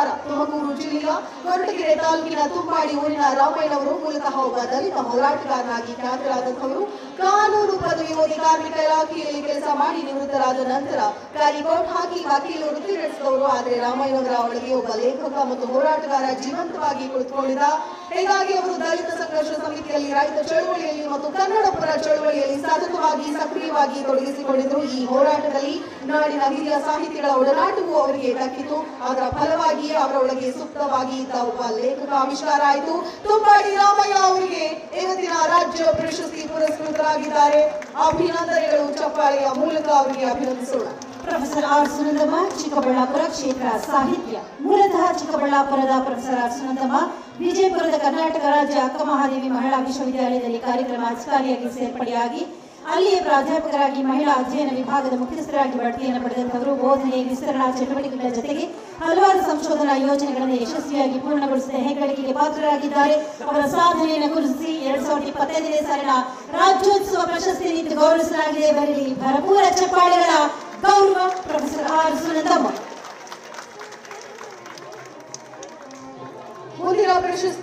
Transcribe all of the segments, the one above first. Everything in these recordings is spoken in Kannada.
ಪ್ರಕಾರ ತುಮಕೂರು ಜಿಲ್ಲೆಯ ಕೊರಟಗೆರೆ ತಾಲೂಕಿನ ತುಂಬಾಡಿ ಊರಿನ ರಾಮಯ್ಯನವರು ಮೂಲತಃ ಒಬ್ಬ ದಲಿತ ಹೋರಾಟಗಾರನಾಗಿ ಖ್ಯಾತರಾದಂತವರು. ಕಾನೂನು ಪದವಿ ಓದಿ ಕಾರ್ಮಿಕ ಇಲಾಖೆಯಲ್ಲಿ ಕೆಲಸ ಮಾಡಿ ನಿವೃತ್ತರಾದ ನಂತರ ಕ್ಯಾರಿಕೋಟ್ ಹಾಕಿ ವಕೀಲು ವೃತ್ತಿ ನಡೆಸಿದವರು. ಆದರೆ ರಾಮಯ್ಯನವರ ಒಳಗೆ ಒಬ್ಬ ಲೇಖಕ ಮತ್ತು ಹೋರಾಟಗಾರ ಜೀವಂತವಾಗಿ ಕುಳಿತುಕೊಂಡಿದ್ದ. ಹೀಗಾಗಿ ಅವರು ದಲಿತ ಸಂಘರ್ಷ ಸಮಿತಿಯಲ್ಲಿ, ರೈತ ಚಳವಳಿಯಲ್ಲಿ ಮತ್ತು ಕನ್ನಡಪರ ಚಳವಳಿಯಲ್ಲಿ ಸತತವಾಗಿ ಸಕ್ರಿಯವಾಗಿ ತೊಡಗಿಸಿಕೊಂಡಿದ್ದರು. ಈ ಹೋರಾಟದಲ್ಲಿ ನಾಡಿನ ಹಿರಿಯ ಸಾಹಿತಿಗಳ ಒಡನಾಟವು ಅವರಿಗೆ ದಕ್ಕಿತು. ಅದರ ಫಲವಾಗಿಯೇ ಅವರ ಒಳಗೆ ಸುಪ್ತವಾಗಿ ಇದ್ದ ಒಬ್ಬ ಲೇಖಕ ಆವಿಷ್ಕಾರ ಆಯಿತು. ತುಂಬಾಡಿ ರಾಮಯ್ಯ ಅವರಿಗೆ ಇವತ್ತಿನ ರಾಜ್ಯ ಪ್ರಶಸ್ತಿ ಪುರಸ್ಕೃತರಾಗಿದ್ದಾರೆ. ಅಭಿನಂದನೆಗಳು. ಚಪ್ಪಾಳೆಯ ಮೂಲಕ ಅವರಿಗೆ ಅಭಿನಂದಿಸೋಣ. ಪ್ರೊಫೆಸರ್ ಆರ್ ಸುನಂದಮ್ಮ, ಚಿಕ್ಕಬಳ್ಳಾಪುರ ಕ್ಷೇತ್ರ ಸಾಹಿತ್ಯ. ಮೂಲತಃ ಚಿಕ್ಕಬಳ್ಳಾಪುರದ ಪ್ರೊಫೆಸರ್ ಆರ್ ಸುನಂದಮ್ಮ ವಿಜಯಪುರದ ಕರ್ನಾಟಕ ರಾಜ್ಯ ಅಕ್ಕಮಹಾದೇವಿ ಮಹಿಳಾ ವಿಶ್ವವಿದ್ಯಾಲಯದಲ್ಲಿ ಕಾರ್ಯಕ್ರಮ ಅಧಿಕಾರಿಯಾಗಿ ಸೇರ್ಪಡೆಯಾಗಿ ಅಲ್ಲಿಯೇ ಪ್ರಾಧ್ಯಾಪಕರಾಗಿ ಮಹಿಳಾ ಅಧ್ಯಯನ ವಿಭಾಗದ ಮುಖ್ಯಸ್ಥರಾಗಿ ಬಡ್ತಿಯನ್ನು ಪಡೆದಂತವರು. ಬೋಧನೆ ವಿಸ್ತರಣಾ ಚಟುವಟಿಕೆಗಳ ಜೊತೆಗೆ ಹಲವಾರು ಸಂಶೋಧನಾ ಯೋಜನೆಗಳನ್ನು ಯಶಸ್ವಿಯಾಗಿ ಪೂರ್ಣಗೊಳಿಸಿದ ಹೆಗ್ಗಳಿಕೆಗೆ ಪಾತ್ರರಾಗಿದ್ದಾರೆ. ಅವರ ಸಾಧನೆಯನ್ನು ಗುರುತಿಸಿ 2025ನೇ ಸಾಲಿನ ರಾಜ್ಯೋತ್ಸವ ಪ್ರಶಸ್ತಿ ನೀಡಿ ಗೌರವಿಸಲಾಗಿದೆ. ಬರಲಿ ಭರಪೂರ ಚಪ್ಪಾಳೆಗಳ ಗೌರವ. Professor R Sunandamma. ಮುಂದಿನ ಪ್ರಶಸ್ತಿ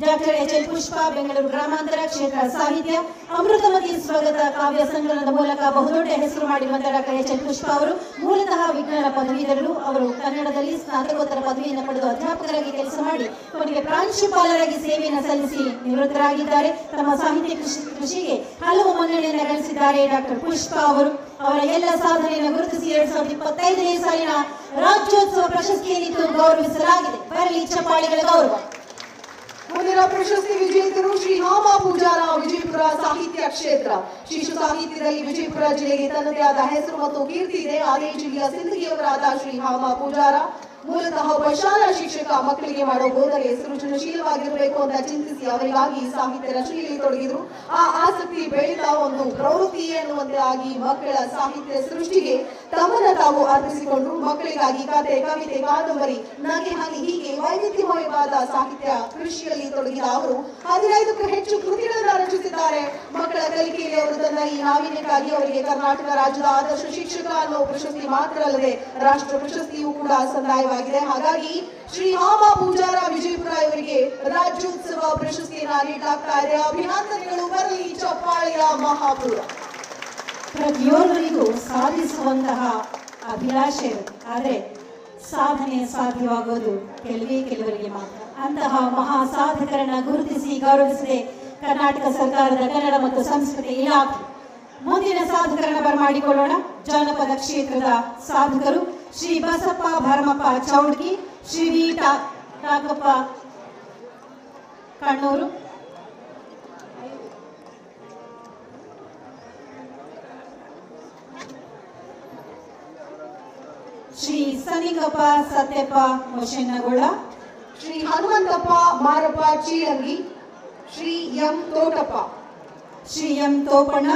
ಡಾಕ್ಟರ್ ಎಚ್.ಎಲ್. ಪುಷ್ಪ, ಬೆಂಗಳೂರು ಗ್ರಾಮಾಂತರ ಕ್ಷೇತ್ರ ಸಾಹಿತ್ಯ. ಅಮೃತಮತಿ ಸ್ವಗತ ಕಾವ್ಯ ಸಂಕಲನದ ಮೂಲಕ ಬಹುದೊಡ್ಡ ಹೆಸರು ಮಾಡಿರುವಂತಹ ಡಾಕ್ಟರ್ ಎಚ್.ಎಲ್. ಪುಷ್ಪ ಅವರು ಮೂಲತಃ ವಿಜ್ಞಾನ ಪದವೀಧರರು. ಅವರು ಕನ್ನಡದಲ್ಲಿ ಸ್ನಾತಕೋತ್ತರ ಪದವಿಯನ್ನು ಪಡೆದು ಅಧ್ಯಾಪಕರಾಗಿ ಕೆಲಸ ಮಾಡಿ ಕೊನೆಗೆ ಪ್ರಾಂಶುಪಾಲರಾಗಿ ಸೇವೆಯನ್ನು ಸಲ್ಲಿಸಿ ನಿವೃತ್ತರಾಗಿದ್ದಾರೆ. ತಮ್ಮ ಸಾಹಿತ್ಯ ಕೃಷಿಗೆ ಹಲವು ಮನ್ನಣೆಯನ್ನು ಗಳಿಸಿದ್ದಾರೆ. ಡಾಕ್ಟರ್ ಪುಷ್ಪ ಅವರು ಅವರ ಎಲ್ಲ ಸಾಧನೆಯನ್ನು ಗುರುತಿಸಿ 2025ನೇ ಸಾಲಿನ ರಾಜ್ಯೋತ್ಸವ ಪ್ರಶಸ್ತಿಯನ್ನು ಗೌರವಿಸಲಾಗಿದೆ. ಬರಲಿ ಚಪ್ಪಾಳೆಗಳ ಗೌರವ. ಮುಂದಿನ ಪ್ರಶಸ್ತಿ ವಿಜೇತರು ಶ್ರೀ ಹಾಮ ಪೂಜಾರ, ವಿಜಯಪುರ ಸಾಹಿತ್ಯ ಕ್ಷೇತ್ರ. ಶಿಶು ಸಾಹಿತ್ಯದಲ್ಲಿ ವಿಜಯಪುರ ಜಿಲ್ಲೆಗೆ ತನ್ನದೇ ಆದ ಹೆಸರು ಮತ್ತು ಕೀರ್ತಿ ಇದೆ. ಅದೇ ಜಿಲ್ಲೆಯ ಸಿಂದಗಿಯವರಾದ ಶ್ರೀ ಹಾಮ ಪೂಜಾರ ಮೂಲತಃ ಒಬ್ಬ ಶಾಲಾ ಶಿಕ್ಷಕ. ಮಕ್ಕಳಿಗೆ ಮಾಡೋ ಬೋಧನೆ ಸೃಜನಶೀಲವಾಗಿರಬೇಕು ಅಂತ ಚಿಂತಿಸಿ ಅವರಿಗಾಗಿ ಸಾಹಿತ್ಯ ರಚನೆಯಲ್ಲಿ ತೊಡಗಿದ್ರು. ಆ ಆಸಕ್ತಿ ಬೆಳೀತಾ ಒಂದು ಪ್ರವೃತ್ತಿ ಎನ್ನುವಂತೆ ಆಗಿ ಮಕ್ಕಳ ಸಾಹಿತ್ಯ ಸೃಷ್ಟಿಗೆ ತಮ್ಮನ್ನ ತಾವು ಅರ್ಪಿಸಿಕೊಂಡ್ರು. ಮಕ್ಕಳಿಗಾಗಿ ಕತೆ, ಕವಿತೆ, ಕಾದಂಬರಿ, ನಗೆ, ಹನಿ ಹೀಗೆ ವೈವಿಧ್ಯಮಯವಾದ ಸಾಹಿತ್ಯ ಕೃಷಿಯಲ್ಲಿ ತೊಡಗಿದ ಅವರು 15ಕ್ಕೂ ಹೆಚ್ಚು ಕೃತಿಗಳನ್ನು ರಚಿಸಿದ್ದಾರೆ. ಮಕ್ಕಳ ಕಲಿಕೆಯಲ್ಲಿ ಅವರು ತನ್ನ ಈ ನಾವೀನ್ಯಕ್ಕಾಗಿ ಅವರಿಗೆ ಕರ್ನಾಟಕ ರಾಜ್ಯದ ಆದರ್ಶ ಶಿಕ್ಷಕ ಅನ್ನೋ ಪ್ರಶಸ್ತಿ ಮಾತ್ರ ಅಲ್ಲದೆ ರಾಷ್ಟ್ರ ಪ್ರಶಸ್ತಿಯೂ ಕೂಡ ಸಂದಾಯ. ಹಾಗಾಗಿ ಶ್ರೀ ಹಾಮ ಪೂಜಾರ ವಿಜಯಪುರ ಇವರಿಗೆ ರಾಜ್ಯೋತ್ಸವ ಪ್ರಶಸ್ತಿಯನ್ನು ನೀಡಲಾಗ್ತಾ ಇದೆ. ಅಭಿನಂದನೆಗಳು. ಬರಲಿ ಚಪ್ಪಾಳೆಯ ಮಹಾಪುರ. ಪ್ರತಿಯೊಬ್ಬರಿಗೂ ಸಾಧಿಸುವಂತಹ ಅಭಿಲಾಷೆ ಇರುತ್ತೆ. ಆದರೆ ಸಾಧನೆ ಸಾಧ್ಯವಾಗೋದು ಕೆಲವರಿಗೆ ಮಾತ್ರ. ಅಂತಹ ಮಹಾ ಸಾಧಕರನ್ನ ಗುರುತಿಸಿ ಗೌರವಿಸಿದೆ ಕರ್ನಾಟಕ ಸರ್ಕಾರದ ಕನ್ನಡ ಮತ್ತು ಸಂಸ್ಕೃತಿ ಇಲಾಖೆ. ಮುಂದಿನ ಸಾಧಕರನ್ನ ಬರಮಾಡಿಕೊಳ್ಳೋಣ. ಜಾನಪದ ಕ್ಷೇತ್ರದ ಸಾಧಕರು Shri Basappa Bharamappa Chaudgi, Shri V Takappa Kannur, Shri Sanigappa Satyappa Moshennagola, Shri Hanumanthappa Marappa Cheelangi, Shri M Thotappa, Shri M Thopanna,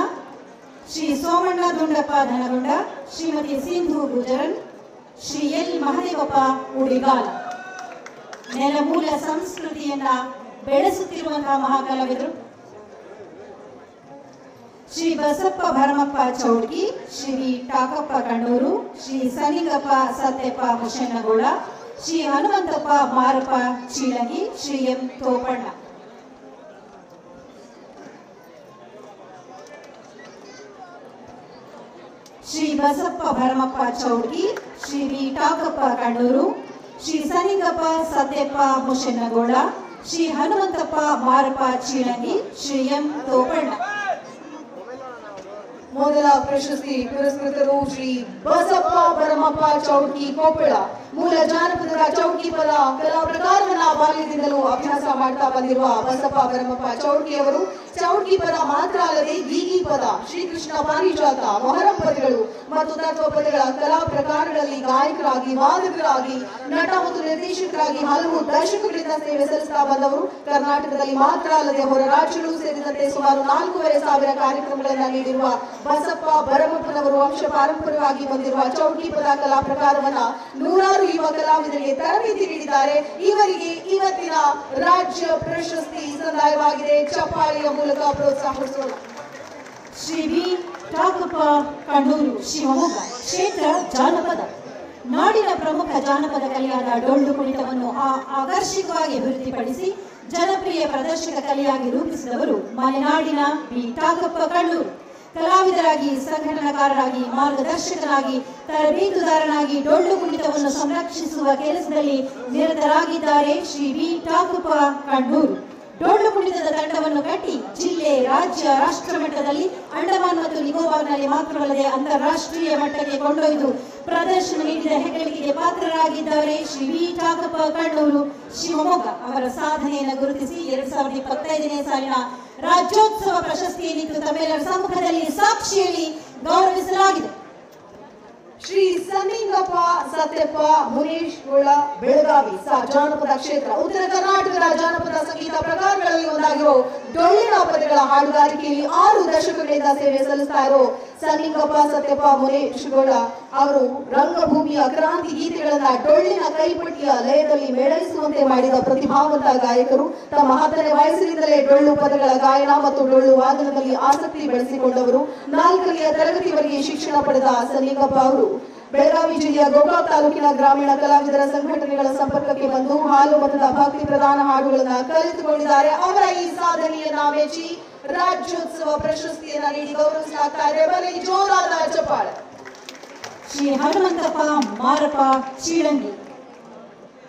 Shri Somanna Dundappa Dhanagonda, Shrimati Sindhu Gujaran, Shri L Mahadevappa Udigala. ನೆಲಮೂಲ ಸಂಸ್ಕೃತಿಯನ್ನ ಬೆಳೆಸುತ್ತಿರುವಂತಹ ಮಹಾಕಲಾವಿದರು Shri Basappa Bharamappa Chaudgi, Shri V Takappa Kannur, Shri Sanigappa Satyappa Moshennagola, Shri Hanumanthappa Marappa Cheelangi, Shri M Thopanna. Shri Basappa Bharamappa Chaudgi, Shri V Takappa Kannur, Shri Sanigappa Satyappa Moshennagola, Shri Hanumanthappa Marappa Cheelangi, Shri M ತೋಪಣ್ಣ. ಮೊದಲ ಪ್ರಶಸ್ತಿ ಪುರಸ್ಕೃತರು ಶ್ರೀ ಬಸಪ್ಪ ಭರಮಪ್ಪ ಚೌಡ್ಗಿ ಕೊಪ್ಪಳ. ಮೂಲ ಜಾನಪದದ ಚೌಡ್ಗಿ ಪದ ಕಲಾ ಪ್ರಕಾರವನ್ನ ಬಾಲ್ಯದಿಂದಲೂ ಅಭ್ಯಾಸ ಮಾಡ್ತಾ ಬಂದಿರುವ ಬಸಪ್ಪ ಭರಮಪ್ಪ ಚೌಡ್ಗಿ ಅವರು ಚೌಡ್ಗಿ ಪದ ಮಾತ್ರ ಅಲ್ಲದೆ ಗೀಗಿ ಪದ, ಶ್ರೀಕೃಷ್ಣ ಪಾರಿಜಾತ, ಮೊಹರಂ ಪದಗಳು ಮತ್ತು ತತ್ವ ಪದಗಳ ಕಲಾ ಪ್ರಕಾರಗಳಲ್ಲಿ ಗಾಯಕರಾಗಿ, ವಾದಕರಾಗಿ, ನಟ ಮತ್ತು ನಿರ್ದೇಶಕರಾಗಿ ಹಲವು ದಶಕಗಳಿಂದ ಸೇವೆ ಸಲ್ಲಿಸ್ತಾ ಬಂದವರು. ಕರ್ನಾಟಕದಲ್ಲಿ ಮಾತ್ರ ಅಲ್ಲದೆ ಹೊರ ರಾಜ್ಯಗಳು ಸೇರಿದಂತೆ ಸುಮಾರು 4,500 ಕಾರ್ಯಕ್ರಮಗಳನ್ನು ನೀಡಿರುವ ಬಸಪ್ಪ ಭರಮಪ್ಪನವರು ವಂಶ ಪಾರಂಪರ್ಯವಾಗಿ ಬಂದಿರುವ ಚೌಡ್ಗಿ ಪದ ಕಲಾ ಪ್ರಕಾರವನ್ನ ನೂರಾರು ಯುವ ಕಲಾವಿದರಿಗೆ ತರಬೇತಿ ನೀಡಿದ್ದಾರೆ. ಇವರಿಗೆ ಇವತ್ತಿನ ರಾಜ್ಯ ಪ್ರಶಸ್ತಿ ಸಂದಾಯವಾಗಿದೆ. ಚಪ್ಪಾಳೆಯ ಮೂಲಕ ಪ್ರೋತ್ಸಾಹಿಸೋಣ. ಶ್ರೀ ವಿ ಟಾಕಪ್ಪ ಕಣ್ಣೂರು, ಶಿವಮೊಗ್ಗ ಕ್ಷೇತ್ರ ಜಾನಪದ. ನಾಡಿನ ಪ್ರಮುಖ ಜಾನಪದ ಕಲೆಯಾದ ಡೊಳ್ಳು ಕುಣಿತವನ್ನು ಆಕರ್ಷಕವಾಗಿ ಅಭಿವೃದ್ಧಿಪಡಿಸಿ ಜನಪ್ರಿಯ ಪ್ರದರ್ಶಕ ಕಲೆಯಾಗಿ ರೂಪಿಸಿದವರು ಮಲೆನಾಡಿನ ಬಿ ಟಾಕಪ್ಪ ಕಣ್ಣೂರು. ಕಲಾವಿದರಾಗಿ, ಸಂಘಟನಾಕಾರರಾಗಿ, ಮಾರ್ಗದರ್ಶಕರಾಗಿ, ತರಬೇತುದಾರನಾಗಿ ಡೊಳ್ಳು ಕುಣಿತವನ್ನು ಸಂರಕ್ಷಿಸುವ ಕೆಲಸದಲ್ಲಿ ನಿರತರಾಗಿದ್ದಾರೆ ಶ್ರೀ ಬಿ ಟಾಕಪ್ಪ ಕಣ್ಣೂರು. ಡೊಳ್ಳು ಕುಣಿತದ ತಂಡವನ್ನು ಕಟ್ಟಿ ಜಿಲ್ಲೆ, ರಾಜ್ಯ, ರಾಷ್ಟ್ರ ಮಟ್ಟದಲ್ಲಿ ಅಂಡಮಾನ್ ಮತ್ತು ನಿಕೋಬಾರ್ನಲ್ಲಿ ಮಾತ್ರವಲ್ಲದೆ ಅಂತಾರಾಷ್ಟ್ರೀಯ ಮಟ್ಟಕ್ಕೆ ಕೊಂಡೊಯ್ದು ಪ್ರದರ್ಶನ ನೀಡಿದ ಹೆಗ್ಗಳಿಕೆಗೆ ಪಾತ್ರರಾಗಿದ್ದಾರೆ ಶ್ರೀ ಬಿ ಟಾಕಪ್ಪ ಕಣ್ಣೂರು ಶಿವಮೊಗ್ಗ. ಅವರ ಸಾಧನೆಯನ್ನು ಗುರುತಿಸಿ 2025ನೇ ಸಾಲಿನ ರಾಜ್ಯೋತ್ಸವ ಪ್ರಶಸ್ತಿಯನ್ನಿತ್ತು ತಮ್ಮೆಲ್ಲರ ಸಮ್ಮುಖದಲ್ಲಿ ಸಾಕ್ಷಿಯಲ್ಲಿ ಗೌರವಿಸಲಾಗಿದೆ. ಶ್ರೀ ಸನ್ನಿಂಗಪ್ಪ ಸತ್ಯಪ್ಪ ಮುನೇಶ್ವರ ಬೆಳಗಾವಿ ಜಾನಪದ ಕ್ಷೇತ್ರ ಉತ್ತರ ಕರ್ನಾಟಕದ ಜಾನಪದ ಸಂಗೀತ ಪ್ರಕಾರಗಳಲ್ಲಿ ಒಂದಾಗಿರೋ ಡೊಳ್ಳಿನ ಪದಗಳ ಹಾಡುಗಾರಿಕೆಯಲ್ಲಿ 6 ದಶಕಗಳಿಂದ ಸೇವೆ ಸಲ್ಲಿಸ್ತಾ ಇರೋ ಸನ್ನಿಂಗಪ್ಪ ಸತ್ಯಪ್ಪ ಮುನೇಶ್ವರ ಅವರು ರಂಗಭೂಮಿಯ ಕ್ರಾಂತಿ ಗೀತೆಗಳನ್ನ ಡೊಳ್ಳಿನ ಕೈಪಟ್ಟಿಯ ಲಯದಲ್ಲಿ ಮೇಳೈಸುವಂತೆ ಮಾಡಿದ ಪ್ರತಿಭಾವಂತ ಗಾಯಕರು. ತಮ್ಮ 10ನೇ ವಯಸ್ಸಿನಿಂದಲೇ ಡೊಳ್ಳು ಪದಗಳ ಗಾಯನ ಮತ್ತು ಡೊಳ್ಳು ವಾದನದಲ್ಲಿ ಆಸಕ್ತಿ ಬೆಳೆಸಿಕೊಂಡವರು. 4ನೇ ತರಗತಿವರೆಗೆ ಶಿಕ್ಷಣ ಪಡೆದ ಸನ್ನಿಂಗಪ್ಪ ಅವರು ಬೆಳಗಾವಿ ಜಿಲ್ಲೆಯ ಗೋಕಾಕ್ ತಾಲೂಕಿನ ಗ್ರಾಮೀಣ ಕಲಾವಿದರ ಸಂಘಟನೆಗಳ ಸಂಪರ್ಕಕ್ಕೆ ಬಂದು ಹಾಲು ಮತದ ಭಕ್ತಿ ಪ್ರಧಾನ ಹಾಡುಗಳನ್ನ ಕಲಿತುಕೊಂಡಿದ್ದಾರೆ. ಅವರ ಈ ಸಾಧನೆಯನ್ನ ಮೆಚ್ಚಿ ರಾಜ್ಯೋತ್ಸವ ಪ್ರಶಸ್ತಿಯನ್ನ ನೀಡಿ ಗೌರವಿಸಲಾಗ್ತಾ ಇದೆ. ಬರೀ ಜೋರಾದ ಚಪ್ಪಾಳೆ. ಶ್ರೀ ಹನುಮಂತಪ್ಪ ಮಾರಪ್ಪ ಚೀಳಂಗಿ.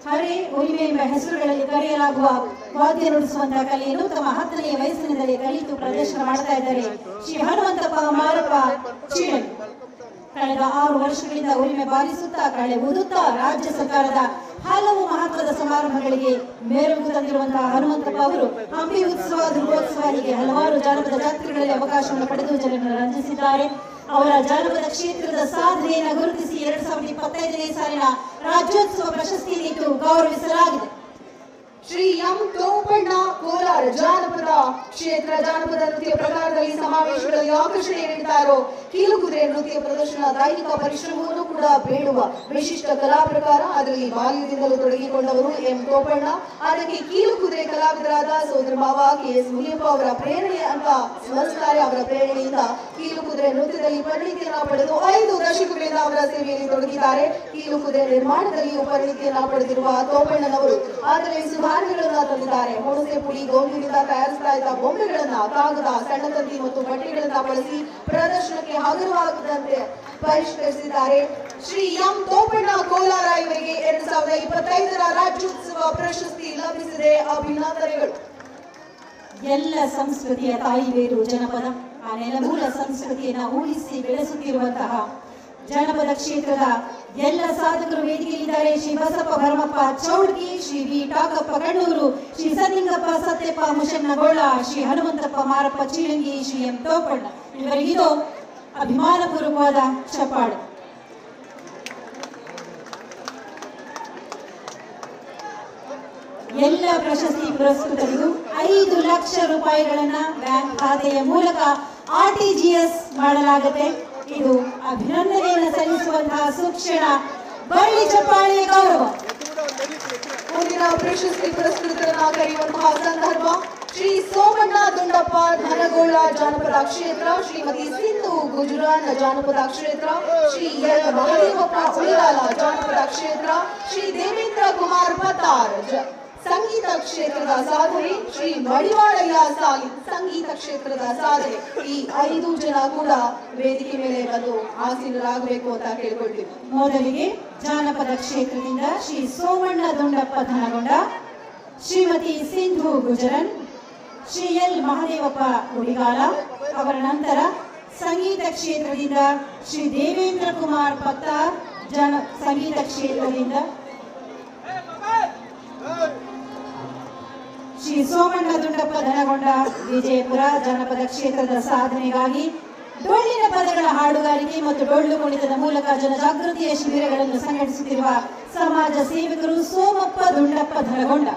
ಹರೆ, ಉರಿಮೆ ಎಂಬ ಹೆಸರುಗಳಲ್ಲಿ ಕರೆಯಲಾಗುವ ವಾದ್ಯ ನುಡಿಸುವಂತಹ ಕಲೆಯನ್ನು ತಮ್ಮ 10ನೇ ವಯಸ್ಸಿನಿಂದಲೇ ಕಲಿತು ಪ್ರದರ್ಶನ ಮಾಡ್ತಾ ಇದ್ದಾರೆ ಶ್ರೀ ಹನುಮಂತಪ್ಪ ಮಾರಪ್ಪ ಚೀಳಂಗಿ. ಕಳೆದ 6 ವರ್ಷಗಳಿಂದ ಉರಿಮೆ ಬಾರಿಸುತ್ತಾ, ಕಳೆ ಊದುತ್ತಾ ರಾಜ್ಯ ಸರ್ಕಾರದ ಹಲವು ಮಹತ್ವದ ಸಮಾರಂಭಗಳಿಗೆ ಮೆರುಗು ತಂದಿರುವಂತಹ ಹನುಮಂತಪ್ಪ ಅವರು ಹಂಪಿ ಉತ್ಸವ, ದುರ್ಗೋತ್ಸವ ಹೀಗೆ ಹಲವಾರು ಜಾನಪದ ಜಾತ್ರೆಗಳಲ್ಲಿ ಅವಕಾಶವನ್ನು ಪಡೆದು ಜನರನ್ನು ರಂಜಿಸಿದ್ದಾರೆ. ಅವರ ಜಾನಪದ ಕ್ಷೇತ್ರದ ಸಾಧನೆಯನ್ನು ಗುರುತಿಸಿ 2025ನೇ ಸಾಲಿನ ರಾಜ್ಯೋತ್ಸವ ಪ್ರಶಸ್ತಿಯನ್ನಿತ್ತು ಗೌರವಿಸಲಾಗಿದೆ. ಶ್ರೀ ಎಂ ತೋಪಣ್ಣ ಕೋಲಾರ ಜಾನಪದ ಕ್ಷೇತ್ರ ಜಾನಪದ ನೃತ್ಯ ಪ್ರಕಾರದಲ್ಲಿ ಸಮಾವೇಶಗಳಲ್ಲಿ ಆಕರ್ಷಣೆ ನೀಡ್ತಾ ಇರೋ ಕೀಲುಕುದುರೆ ನೃತ್ಯ ಪ್ರದರ್ಶನ ದೈಹಿಕ ಪರಿಶ್ರಮವನ್ನು ಕೂಡ ಬೇಡುವ ವಿಶಿಷ್ಟ ಕಲಾ ಪ್ರಕಾರ. ಅದರಲ್ಲಿ ಬಾಲ್ಯದಿಂದಲೂ ತೊಡಗಿಕೊಂಡವರು ಎಂ ತೋಪಣ್ಣ. ಅದಕ್ಕೆ ಕೀಲುಕುದುರೆ ಕಲಾವಿದರಾದ ಸೋದರ ಮಾವ KS ಮುನಿಯಪ್ಪ ಅವರ ಪ್ರೇರಣೆ ಅಂತ ಸ್ಮರಿಸುತ್ತಾರೆ. ಅವರ ಪ್ರೇರಣೆಯಿಂದ ಕೀಲುಕುದುರೆ ನೃತ್ಯದಲ್ಲಿ ಪರಿಣಿತಿಯನ್ನ ಪಡೆದು 5 ದಶಕಗಳಿಂದ ಅವರ ಸೇವೆಯಲ್ಲಿ ತೊಡಗಿದ್ದಾರೆ. ಕೀಲುಕುದುರೆ ನಿರ್ಮಾಣದಲ್ಲಿಯೂ ಪರಿಣಿತಿಯನ್ನ ಪಡೆದಿರುವ ತೋಪಣ್ಣನವರು ಆದರೆ ಸುಧಾರಣೆಗಳನ್ನ ತಂದಿದ್ದಾರೆ. ಹುಣಸೆ ಪುಡಿ ಗೋಂದಿನಿಂದ ತಯಾರಿಸ್ತಾ ಇದ್ದ ಬೊಂಬೆಗಳನ್ನ ಕಾಗದ, ಸಣ್ಣ ತಂತಿ ಮತ್ತು ಬಟ್ಟೆಗಳನ್ನ ಬಳಸಿ ಪ್ರದರ್ಶನಕ್ಕೆ ಹಗುರವಾಗದಂತೆ ಪರಿಷ್ಕರಿಸಿದ್ದಾರೆ. ಶ್ರೀ ಎಂ ತೋಪಣ್ಣ ಕೋಲಾರ ಇವರಿಗೆ 2025ರ ರಾಜ್ಯೋತ್ಸವ ಪ್ರಶಸ್ತಿ ಲಭಿಸಿದೆ. ಅಭಿನಂದನೆಗಳು. ಎಲ್ಲ ಸಂಸ್ಕೃತಿಯ ತಾಯಿ ಬೇರು ಜನಪದ. ಆ ನೆಲಮೂಲ ಸಂಸ್ಕೃತಿಯನ್ನು ಉಳಿಸಿ ಬೆಳೆಸುತ್ತಿರುವಂತಹ ಜನಪದ ಕ್ಷೇತ್ರದ ಎಲ್ಲ ಸಾಧಕರು ವೇದಿಕೆಯಲ್ಲಿದ್ದಾರೆ. ಶ್ರೀ ಬಸಪ್ಪ ಭರಮಪ್ಪ ಚೌಡ್ಗಿ, ಶ್ರೀ ಬಿ ಟಾಕಪ್ಪ ಕಣ್ಣೂರು, ಶ್ರೀ ಸನ್ನಿಂಗಪ್ಪ ಸತ್ಯಪ್ಪ ಮುಷನ್ನಗೊಳ್ಳ, ಶ್ರೀ ಹನುಮಂತಪ್ಪ ಮಾರಪ್ಪ ಚೀಳಂಗಿ, ಶ್ರೀ ಎಂ ತೋಪಣ್ಣ ಇವರಿಗಿದು ಅಭಿಮಾನಪೂರ್ವಕವಾದ ಚಪ್ಪಾಳೆ. ಎಲ್ಲ ಪ್ರಶಸ್ತಿ ಪುರಸ್ಕೃತರಿಗೂ 5 ಲಕ್ಷ ರೂಪಾಯಿಗಳನ್ನ ಬ್ಯಾಂಕ್ ಖಾತೆಯ ಮೂಲಕ RTGS ಮಾಡಲಾಗುತ್ತೆ. ಇದು ಅಭಿನಂದನೆಯನ್ನು ಸಲ್ಲಿಸುವಂತಹ ಸುಕ್ಷಣ. ಬಳ್ಳಿ ಚಪ್ಪಾಳೆಯ ಗೌರವ. ಮುಂದಿನ ಪ್ರಶಸ್ತಿ ಪುರಸ್ಕೃತರನ್ನ ಕರೆಯುವಂತಹ ಸಂದರ್ಭ ಶ್ರೀ ಸೋಮಣ್ಣ ದುಂಡಪ್ಪ ಧನಗೋಳ ಜಾನಪದ ಕ್ಷೇತ್ರ, ಶ್ರೀಮತಿ ಸಿಂಧು ಗುಜರಾನ್ ಜಾನಪದ ಕ್ಷೇತ್ರ, ಶ್ರೀ ಎಲ್ ಮಹದೇವಪ್ಪ ಉಳಿಯಾಲ ಜಾನಪದ ಕ್ಷೇತ್ರ, ಶ್ರೀ ದೇವೇಂದ್ರ ಕುಮಾರ್ ಪತಾರ್ ಸಂಗೀತ ಕ್ಷೇತ್ರದ ಸಾಧನೆ, ಶ್ರೀ ಮಡಿವಾಳಯ್ಯ ಸಂಗೀತ ಕ್ಷೇತ್ರದ ಸಾಧನೆ. ಈ 5 ಜನ ಕೂಡ ವೇದಿಕೆ ಮೇಲೆ ಬಂದು ಆಸೀನರಾಗಬೇಕು ಅಂತ ಕೇಳ್ಕೊಳ್ತೀವಿ. ಮೊದಲಿಗೆ ಜಾನಪದ ಕ್ಷೇತ್ರದಿಂದ ಶ್ರೀ ಸೋಮಣ್ಣ ದುಂಡಪ್ಪ ಧನಗೊಂಡ, ಶ್ರೀಮತಿ ಸಿಂಧು ಗುಜರನ್, ಶ್ರೀ ಎಲ್ ಮಹದೇವಪ್ಪ ಉಡಿಗಾಲ. ಅವರ ನಂತರ ಸಂಗೀತ ಕ್ಷೇತ್ರದಿಂದ ಶ್ರೀ ದೇವೇಂದ್ರ ಕುಮಾರ್ ಪತ್ತಾರ್ ಸಂಗೀತ ಕ್ಷೇತ್ರದಿಂದ ಶ್ರೀ ಸೋಮಣ್ಣ ದುಂಡಪ್ಪ ಧನಗೊಂಡ ವಿಜಯಪುರ ಜಾನಪದ ಕ್ಷೇತ್ರದ ಸಾಧನೆಗಾಗಿ ಡೊಳ್ಳಿನ ಪದಗಳ ಹಾಡುಗಾರಿಕೆ ಮತ್ತು ಡೊಳ್ಳು ಕುಣಿತದ ಮೂಲಕ ಜನಜಾಗೃತಿಯ ಶಿಬಿರಗಳನ್ನು ಸಂಘಟಿಸುತ್ತಿರುವ ಸಮಾಜ ಸೇವಕರು ಸೋಮಪ್ಪ ದುಂಡಪ್ಪ ಧನಗೊಂಡ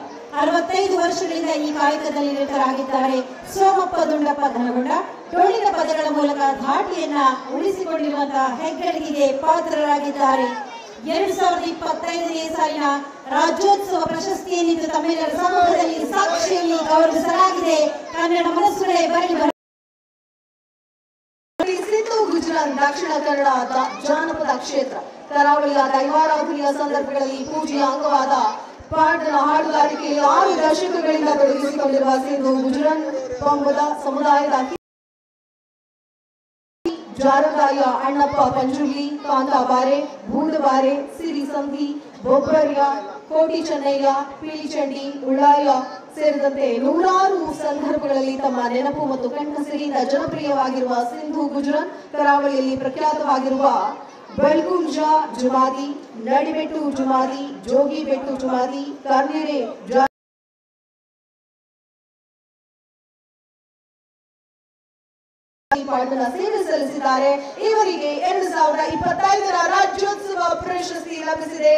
65 ವರ್ಷಗಳಿಂದ ಈ ಕಾಯಕದಲ್ಲಿ ನಿರತರಾಗಿದ್ದಾರೆ. ಸೋಮಪ್ಪ ದುಂಡಪ್ಪ ಧನಗೊಂಡ ಡೊಳ್ಳಿನ ಪದಗಳ ಮೂಲಕ ಧಾಟಿಯನ್ನ ಉಳಿಸಿಕೊಂಡಿರುವಂತಹ ಹೆಗ್ಗಳಿಕೆಗೆ ಪಾತ್ರರಾಗಿದ್ದಾರೆ. 2025ನೇ ಸಾಲಿನ ರಾಜ್ಯೋತ್ಸವ ಪ್ರಶಸ್ತಿಯನ್ನಿತ್ತು ತಮ್ಮೆಲ್ಲರ ಸಮ್ಮುಖದಲ್ಲಿ ಸಾಕ್ಷಿಯಲ್ಲಿ ಗೌರವಿಸಲಾಗಿದೆ. ಕನ್ನಡ ಮನಸ್ಸುಗಳೇ ಬರಲಿ. ಸಿಂಧು ಗುಜರಾತ್ ದಕ್ಷಿಣ ಕನ್ನಡ ಜಾನಪದ ಕ್ಷೇತ್ರ ಕರಾವಳಿಯ ದೈವಾರಾಧನೆಯ ಸಂದರ್ಭಗಳಲ್ಲಿ ಪೂಜೆಯ ಅಂಗವಾದ ಪಾಠದ ಹಾಡುಗಾರಿಕೆಯಲ್ಲಿ 6 ದಶಕಗಳಿಂದ ತೊಡಗಿಸಿಕೊಂಡಿರುವ ಸಿಂಧು ಗುಜರನ್ ಪಂಬದ ಸಮುದಾಯದ ಜಾರಗಾಯ ಅಣ್ಣಪ್ಪ ಪಂಜುರ್ಲಿ, ಕಾಂತಾಬಾರೆ, ಬೂದಬಾರೆ, ಸಿರಿ ಸಂಧಿ, ಬೊಬ್ಬರ್ಯ, ಕೋಟಿ ಚೆನ್ನಯ್ಯ, ಪಿಳಿಚಂಡಿ, ಉಳ್ಳಾಯ ಸೇರಿದಂತೆ ನೂರಾರು ಸಂದರ್ಭಗಳಲ್ಲಿ ತಮ್ಮ ನೆನಪು ಮತ್ತು ಕಂಠಸಿರಿಯಿಂದ ಜನಪ್ರಿಯವಾಗಿರುವ ಸಿಂಧು ಗುಜರನ್ ಕರಾವಳಿಯಲ್ಲಿ ಪ್ರಖ್ಯಾತವಾಗಿರುವ ಬಲ್ಗುಂಜ ಜುಮಾದಿ, ನಡಿಬೆಟ್ಟು ಜುಮಾದಿ, ಜೋಗಿಬೆಟ್ಟು ಜುಮಾದಿ, ಕರ್ನೆರೆ ಪಾಠದ ಸೇವೆ ಸಲ್ಲಿಸಿದ್ದಾರೆ. ಇವರಿಗೆ 2025ರ ರಾಜ್ಯೋತ್ಸವ ಪ್ರಶಸ್ತಿ ಲಭಿಸಿದೆ.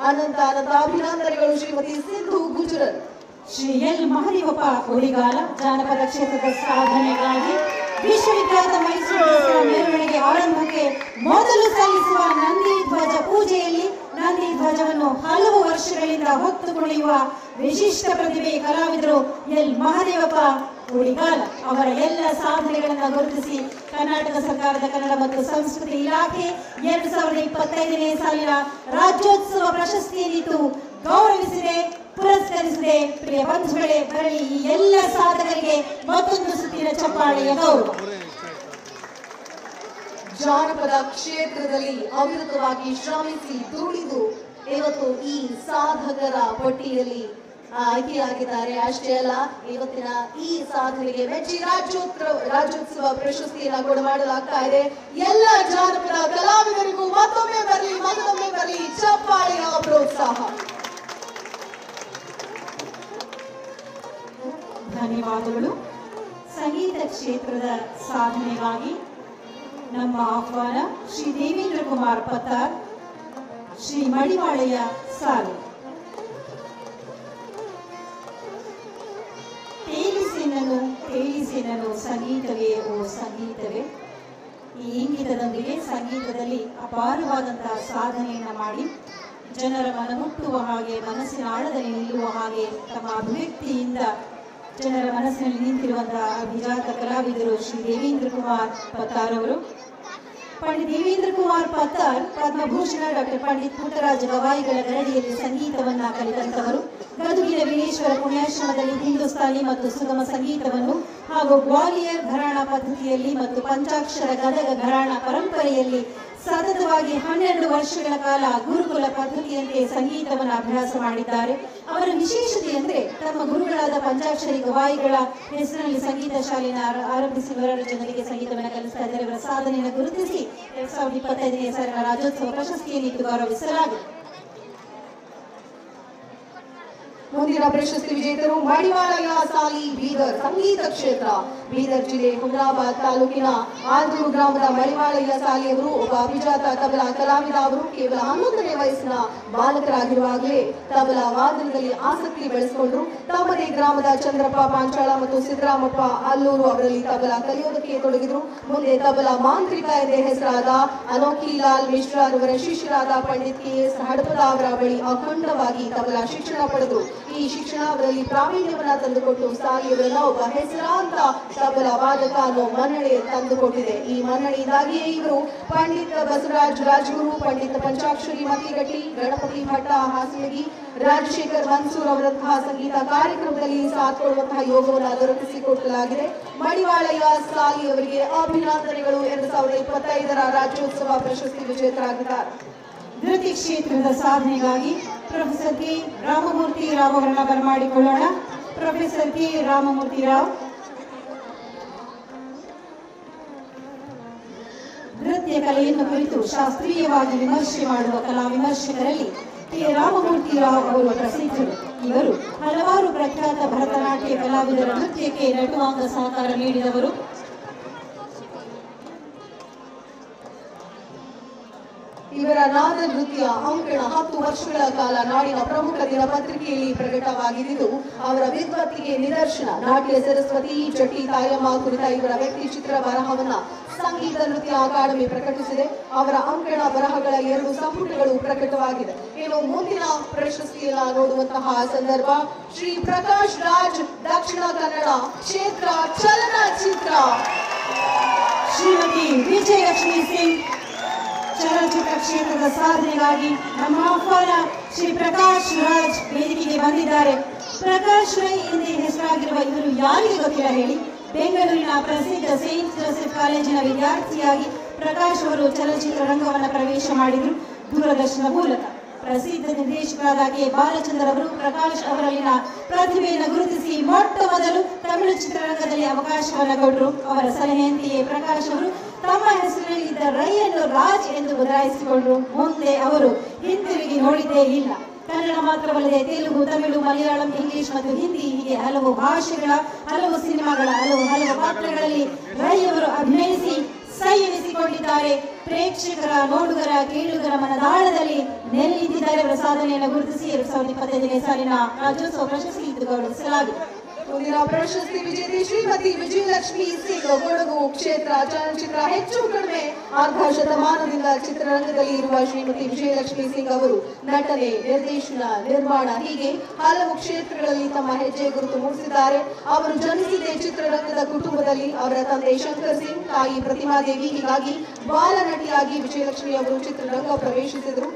ಅನಂತ ಅಭಿನಂದನೆಗಳು ಶ್ರೀಮತಿ ಸಿಂಧು ಗುಜರನ್. ಶ್ರೀ ಎಲ್ ಮಹದೇವಪ್ಪ ಉಳಿಗಾಲ ಜಾನಪದ ಕ್ಷೇತ್ರದ ಸಾಧನೆಗಾಗಿ ವಿಶ್ವವಿಖ್ಯಾತ ಮೈಸೂರು ದಸರಾ ಮೆರವಣಿಗೆ ಆರಂಭಕ್ಕೆ ಮೊದಲು ಸಲ್ಲಿಸುವ ನಂದಿ ಧ್ವಜ ಪೂಜೆಯಲ್ಲಿ ನಂದಿ ಧ್ವಜವನ್ನು ಹಲವು ವರ್ಷಗಳಿಂದ ಹೊತ್ತು ಕುಣಿಯುವ ವಿಶಿಷ್ಟ ಪ್ರತಿಭೆ ಕಲಾವಿದರು ಎಲ್ ಮಹದೇವಪ್ಪ ಉಳಿಗಾಲ ಅವರ ಎಲ್ಲ ಸಾಧನೆಗಳನ್ನು ಗುರುತಿಸಿ ಕರ್ನಾಟಕ ಸರ್ಕಾರದ ಕನ್ನಡ ಮತ್ತು ಸಂಸ್ಕೃತಿ ಇಲಾಖೆ 2025ನೇ ಸಾಲಿನ ರಾಜ್ಯೋತ್ಸವ ಪ್ರಶಸ್ತಿಯನ್ನಿತ್ತು ಗೌರವಿಸಿದೆ, ಪುರಸ್ಕರಿಸಿದೆ. ಪ್ರಿಯ ಬಂಧುಗಳೇ, ಬರಲಿ ಈ ಎಲ್ಲ ಸಾಧಕರಿಗೆ ಮತ್ತೊಂದು ಸುತ್ತಿನ ಚಪ್ಪಾಳೆಯ ಗೌರವ. ಜಾನಪದ ಕ್ಷೇತ್ರದಲ್ಲಿ ಅವಿರತವಾಗಿ ಶ್ರಮಿಸಿ ದುಡಿದು ಇವತ್ತು ಈ ಸಾಧಕರ ಪಟ್ಟಿಯಲ್ಲಿ ಆಯ್ಕೆಯಾಗಿದ್ದಾರೆ. ಅಷ್ಟೇ ಅಲ್ಲ, ಇವತ್ತಿನ ಈ ಸಾಧನೆಗೆ ಮೆಚ್ಚಿ ರಾಜ್ಯೋತ್ಸವ ಪ್ರಶಸ್ತಿಯನ್ನ ಕೂಡ ಮಾಡಲಾಗ್ತಾ ಇದೆ. ಎಲ್ಲ ಜಾನಪದ ಕಲಾವಿದರಿಗೂ ಮತ್ತೊಮ್ಮೆ ಬರಲಿ ಚಪ್ಪಾಳೆಯ ಪ್ರೋತ್ಸಾಹ. ಧನ್ಯವಾದಗಳು. ಸಂಗೀತ ಕ್ಷೇತ್ರದ ಸಾಧನೆಗಾಗಿ ನಮ್ಮ ಆಹ್ವಾನ ಶ್ರೀ ದೇವೇಂದ್ರ ಕುಮಾರ್ ಪತ್ತಾರ್, ಶ್ರೀ ಮಡಿವಾಳೆಯ ಸಾಲು. ತೇಲಿಸೇನನು ಸಂಗೀತವೇ ಓ ಸಂಗೀತವೇ. ಈ ಇಂಗಿತದೊಂದಿಗೆ ಸಂಗೀತದಲ್ಲಿ ಅಪಾರವಾದಂತಹ ಸಾಧನೆಯನ್ನ ಮಾಡಿ ಜನರ ಮನಮುಟ್ಟುವ ಹಾಗೆ, ಮನಸ್ಸಿನ ಆಳದಲ್ಲಿ ನಿಲ್ಲುವ ಹಾಗೆ ತಮ್ಮ ಅಭಿವ್ಯಕ್ತಿಯಿಂದ ಜನರ ಮನಸ್ಸಿನಲ್ಲಿ ನಿಂತಿರುವಂತಹ ಅಭಿಜಾತ ಕಲಾವಿದರು ಶ್ರೀ ದೇವೇಂದ್ರ ಕುಮಾರ್ ಪತ್ತಾರ್ ಅವರು. ಪಂಡಿತ್ ದೇವೇಂದ್ರ ಕುಮಾರ್ ಪತ್ತಾರ್ ಪದ್ಮಭೂಷಣ ಡಾಕ್ಟರ್ ಪಂಡಿತ್ ಪುಟ್ಟರಾಜ ಗವಾಯಿಗಳ ಗರಡಿಯಲ್ಲಿ ಸಂಗೀತವನ್ನ ಕಲಿತಂತವರು. ಗದುಗಿನ ವೀರೇಶ್ವರ ಪುಣ್ಯಾಶ್ರಮದಲ್ಲಿ ಹಿಂದೂಸ್ತಾನಿ ಮತ್ತು ಸುಗಮ ಸಂಗೀತವನ್ನು ಹಾಗೂ ಗ್ವಾಲಿಯರ್ ಘರಾಣ ಪದ್ಧತಿಯಲ್ಲಿ ಮತ್ತು ಪಂಚಾಕ್ಷರ ಗದಗ ಘರಾಣ ಪರಂಪರೆಯಲ್ಲಿ ಸತತವಾಗಿ 12 ವರ್ಷಗಳ ಕಾಲ ಗುರುಕುಲ ಪದ್ಧತಿಯಂತೆ ಸಂಗೀತವನ್ನು ಅಭ್ಯಾಸ ಮಾಡಿದ್ದಾರೆ. ಅವರ ವಿಶೇಷತೆ ಅಂದರೆ ತಮ್ಮ ಗುರುಗಳಾದ ಪಂಚಾಕ್ಷರಿ ಗವಾಯಿಗಳ ಹೆಸರಿನಲ್ಲಿ ಸಂಗೀತ ಶಾಲೆಯನ್ನು ಆರಂಭಿಸಿ ನೂರಾರು ಜನರಿಗೆ ಸಂಗೀತವನ್ನು ಕಲಿಸ್ತಾ ಇದ್ದಾರೆ. ಇವರ ಸಾಧನೆಯನ್ನು ಗುರುತಿಸಿ 2025ನೇ ಸಾಲಿನ ರಾಜ್ಯೋತ್ಸವ ಪ್ರಶಸ್ತಿಯನ್ನು ಗೌರವಿಸಲಾಗಿದೆ. ಮುಂದಿನ ಪ್ರಶಸ್ತಿ ವಿಜೇತರು ಮಡಿವಾಳಯ್ಯ ಸಾಲಿ ಬೀದರ್ ಸಂಗೀತ ಕ್ಷೇತ್ರ. ಬೀದರ್ ಜಿಲ್ಲೆ ಹುಮ್ನಾಬಾದ್ ತಾಲೂಕಿನ ಆದೂರು ಗ್ರಾಮದ ಮಡಿವಾಳಯ್ಯ ಸಾಲಿಯವರು ಒಬ್ಬ ಅಭಿಜಾತ ತಬಲಾ ಕಲಾವಿದ. ಅವರು ಕೇವಲ 11ನೇ ವಯಸ್ಸಿನ ಬಾಲಕರಾಗಿರುವಾಗಲೇ ತಬಲಾ ವಾದನದಲ್ಲಿ ಆಸಕ್ತಿ ಬೆಳೆಸಿಕೊಂಡ್ರು. ತಮ್ಮದೇ ಗ್ರಾಮದ ಚಂದ್ರಪ್ಪ ಪಾಂಚಾಳ ಮತ್ತು ಸಿದ್ದರಾಮಪ್ಪ ಅಲ್ಲೂರು ಅವರಲ್ಲಿ ತಬಲಾ ಕಲಿಯೋದಕ್ಕೆ ತೊಡಗಿದ್ರು. ಮುಂದೆ ತಬಲಾ ಮಾಂತ್ರಿಕ ಎಂದೇ ಹೆಸರಾದ ಅನೋಖಿ ಲಾಲ್ ಮಿಶ್ರಾ ಅವರ ಶಿಷ್ಯರಾದ ಪಂಡಿತ್ KS ಹಡಪದ ಅವರ ಬಳಿ ಅಖಂಡವಾಗಿ ತಬಲಾ ಶಿಕ್ಷಣ ಪಡೆದರು. ಈ ಶಿಕ್ಷಣ ಅವರಲ್ಲಿ ಪ್ರಾವೀಣ್ಯವನ್ನ ತಂದುಕೊಟ್ಟು ಸಾಲಿಯವರನ್ನ ಒಬ್ಬ ಹೆಸರಾಂತ ತಬಲಾ ವಾದಕ ಅನ್ನೋ ಮನ್ನಣೆ ತಂದುಕೊಟ್ಟಿದೆ. ಈ ಮನ್ನಣೆಯಿಂದಾಗಿಯೇ ಇವರು ಪಂಡಿತ್ ಬಸವರಾಜ್ ರಾಜಗುರು, ಪಂಡಿತ್ ಪಂಚಾಕ್ಷರಿ ಮತಿಗಟ್ಟಿ, ಗಣಪತಿ ಭಟ್ಟ ಹಾಸನಗಿ, ರಾಜಶೇಖರ್ ಮನ್ಸೂರ್ ಅವರಂತಹ ಸಂಗೀತ ಕಾರ್ಯಕ್ರಮದಲ್ಲಿ ಸಾಥ್ ಕೊಡುವಂತಹ ಯೋಗವನ್ನು ದೊರಕಿಸಿಕೊಡಲಾಗಿದೆ. ಮಡಿವಾಳಯ್ಯ ಸಾಲಿ ಅವರಿಗೆ ಅಭಿನಂದನೆಗಳು. 2025ರ ರಾಜ್ಯೋತ್ಸವ ಪ್ರಶಸ್ತಿ ವಿಜೇತರಾಗಿದ್ದಾರೆ. ನೃತ್ಯ ಕ್ಷೇತ್ರದ ಸಾಧನೆಗಾಗಿ ಪ್ರೊಫೆಸರ್ ಕೆ ರಾಮಮೂರ್ತಿ ರಾವ್ ಅವರನ್ನ ಬರಮಾಡಿಕೊಳ್ಳೋಣ. Professor K Ramamurthy Rao. ನೃತ್ಯ ಕಲೆಯನ್ನು ಕುರಿತು ಶಾಸ್ತ್ರೀಯವಾಗಿ ವಿಮರ್ಶೆ ಮಾಡುವ ಕಲಾ ವಿಮರ್ಶಕರಲ್ಲಿ ಕೆ ರಾಮಮೂರ್ತಿ ರಾವ್ ಅವರು ಪ್ರಸಿದ್ಧರು. ಇವರು ಹಲವಾರು ಪ್ರಖ್ಯಾತ ಭರತನಾಟ್ಯ ಕಲಾವಿದರ ನೃತ್ಯಕ್ಕೆ ನಟುವಾಂಗ ಸಹಕಾರ ನೀಡಿದವರು. ಇವರ ನಾದ ನೃತ್ಯ ಅಂಕಣ 10 ವರ್ಷಗಳ ಕಾಲ ನಾಡಿನ ಪ್ರಮುಖ ದಿನಪತ್ರಿಕೆಯಲ್ಲಿ ಪ್ರಕಟವಾಗಿದ್ದು ಅವರ ವಿದ್ವತ್ತಿಗೆ ನಿದರ್ಶನ. ನಾಟ್ಯ ಸರಸ್ವತಿ ಚಟಿ ತಾಯಮ್ಮ ಕುರಿತ ಇವರ ವ್ಯಕ್ತಿ ಚಿತ್ರ ಬರಹವನ್ನ ಸಂಗೀತ ನೃತ್ಯ ಅಕಾಡೆಮಿ ಪ್ರಕಟಿಸಿದೆ. ಅವರ ಅಂಕಣ ಬರಹಗಳ 2 ಸಂಪುಟಗಳು ಪ್ರಕಟವಾಗಿದೆ. ಇನ್ನು ಮುಂದಿನ ಪ್ರಶಸ್ತಿಯನ್ನ ನೋಡುವಂತಹ ಸಂದರ್ಭ ಶ್ರೀ ಪ್ರಕಾಶ್ ರಾಜ್ ದಕ್ಷಿಣ ಕನ್ನಡ ಕ್ಷೇತ್ರ ಚಲನಚಿತ್ರ. ಶ್ರೀಮತಿ ವಿಜಯಲಕ್ಷ್ಮಿ ಸಿಂಗ್ ಚಲನಚಿತ್ರ ಕ್ಷೇತ್ರದ ಸಾಧನೆಗಾಗಿ ನಮ್ಮ ಆಹ್ವಾನ ಶ್ರೀ ಪ್ರಕಾಶ್ ರಾಜ್ ವೇದಿಕೆಗೆ ಬಂದಿದ್ದಾರೆ. ಪ್ರಕಾಶ್ ರೈ ಎಂದೇ ಹೆಸರಾಗಿರುವ ಇವರು ಯಾರಿಗೆ ಗೊತ್ತಿಲ್ಲ ಹೇಳಿ? ಬೆಂಗಳೂರಿನ ಪ್ರಸಿದ್ಧ ಸೇಂಟ್ ಜೋಸೆಫ್ ಕಾಲೇಜಿನ ವಿದ್ಯಾರ್ಥಿಯಾಗಿ ಪ್ರಕಾಶ್ ಅವರು ಚಲನಚಿತ್ರ ರಂಗವನ್ನು ಪ್ರವೇಶ ಮಾಡಿದರು. ದೂರದರ್ಶನ ಮೂಲಕ ಪ್ರಸಿದ್ಧ ನಿರ್ದೇಶಕರಾದ ಕೆ ಬಾಲಚಂದ್ರ ಅವರು ಪ್ರಕಾಶ್ ಅವರಲ್ಲಿನ ಪ್ರತಿಭೆಯನ್ನು ಗುರುತಿಸಿ ಮೊಟ್ಟ ಮೊದಲು ತಮಿಳು ಚಿತ್ರರಂಗದಲ್ಲಿ ಅವಕಾಶವನ್ನು ಕೊಟ್ಟರು. ಅವರ ಸಲಹೆಯಂತೆಯೇ ಪ್ರಕಾಶ್ ಅವರು ತಮ್ಮ ಹೆಸರಿನಲ್ಲಿ ಇದ್ದ ರೈಯನ್ನು ರಾಜ್ ಎಂದು ಬದಲಾಯಿಸಿಕೊಂಡರು. ಮುಂದೆ ಅವರು ಹಿಂತಿರುಗಿ ನೋಡಿದ್ದೇ ಇಲ್ಲ. ಕನ್ನಡ ಮಾತ್ರವಲ್ಲದೆ ತೆಲುಗು, ತಮಿಳು, ಮಲಯಾಳಂ, ಇಂಗ್ಲಿಷ್ ಮತ್ತು ಹಿಂದಿ ಹೀಗೆ ಹಲವು ಭಾಷೆಗಳ, ಹಲವು ಸಿನಿಮಾಗಳ, ಹಲವು ಪಾತ್ರಗಳಲ್ಲಿ ರೈ ಅವರು ಅಭಿನಯಿಸಿ ಸೈ ಎನಿಸಿಕೊಂಡಿದ್ದಾರೆ. ಪ್ರೇಕ್ಷಕರ, ನೋಡುಗರ, ಕೇಳುಗರ ಮನದಾಳದಲ್ಲಿ ನೆಲೆ ನಿಂತಿದ್ದಾರೆ. ಅವರ ಸಾಧನೆಯನ್ನು ಗುರುತಿಸಿ 2025ನೇ ಸಾಲಿನ ರಾಜ್ಯೋತ್ಸವ ಪ್ರಶಸ್ತಿ ಗೌರವಿಸಲಾಗಿದೆ. ಮುಂದಿನ ಪ್ರಶಸ್ತಿ ವಿಜೇತೆ ಶ್ರೀಮತಿ ವಿಜಯಲಕ್ಷ್ಮಿ ಸಿಂಗ್. ಕೊಡಗು ಕ್ಷೇತ್ರ ಚಲನಚಿತ್ರ ಹೆಚ್ಚು ಕಡಿಮೆ ಅರ್ಧ ಶತಮಾನದಿಂದ ಚಿತ್ರರಂಗದಲ್ಲಿ ಇರುವ ಶ್ರೀಮತಿ ವಿಜಯಲಕ್ಷ್ಮಿ ಸಿಂಗ್ ಅವರು ನಟನೆ, ನಿರ್ದೇಶನ, ನಿರ್ಮಾಣ ಹೀಗೆ ಹಲವು ಕ್ಷೇತ್ರಗಳಲ್ಲಿ ತಮ್ಮ ಹೆಜ್ಜೆ ಗುರುತು ಮೂಡಿಸಿದ್ದಾರೆ. ಅವರು ಜನಿಸಿದ ಚಿತ್ರರಂಗದ ಕುಟುಂಬದಲ್ಲಿ. ಅವರ ತಂದೆ ಶಂಕರ್ ಸಿಂಗ್, ತಾಯಿ ಪ್ರತಿಮಾದೇವಿ. ಹೀಗಾಗಿ ಬಾಲ ನಟಿಯಾಗಿ ವಿಜಯಲಕ್ಷ್ಮಿ ಅವರು ಚಿತ್ರರಂಗ ಪ್ರವೇಶಿಸಿದರು.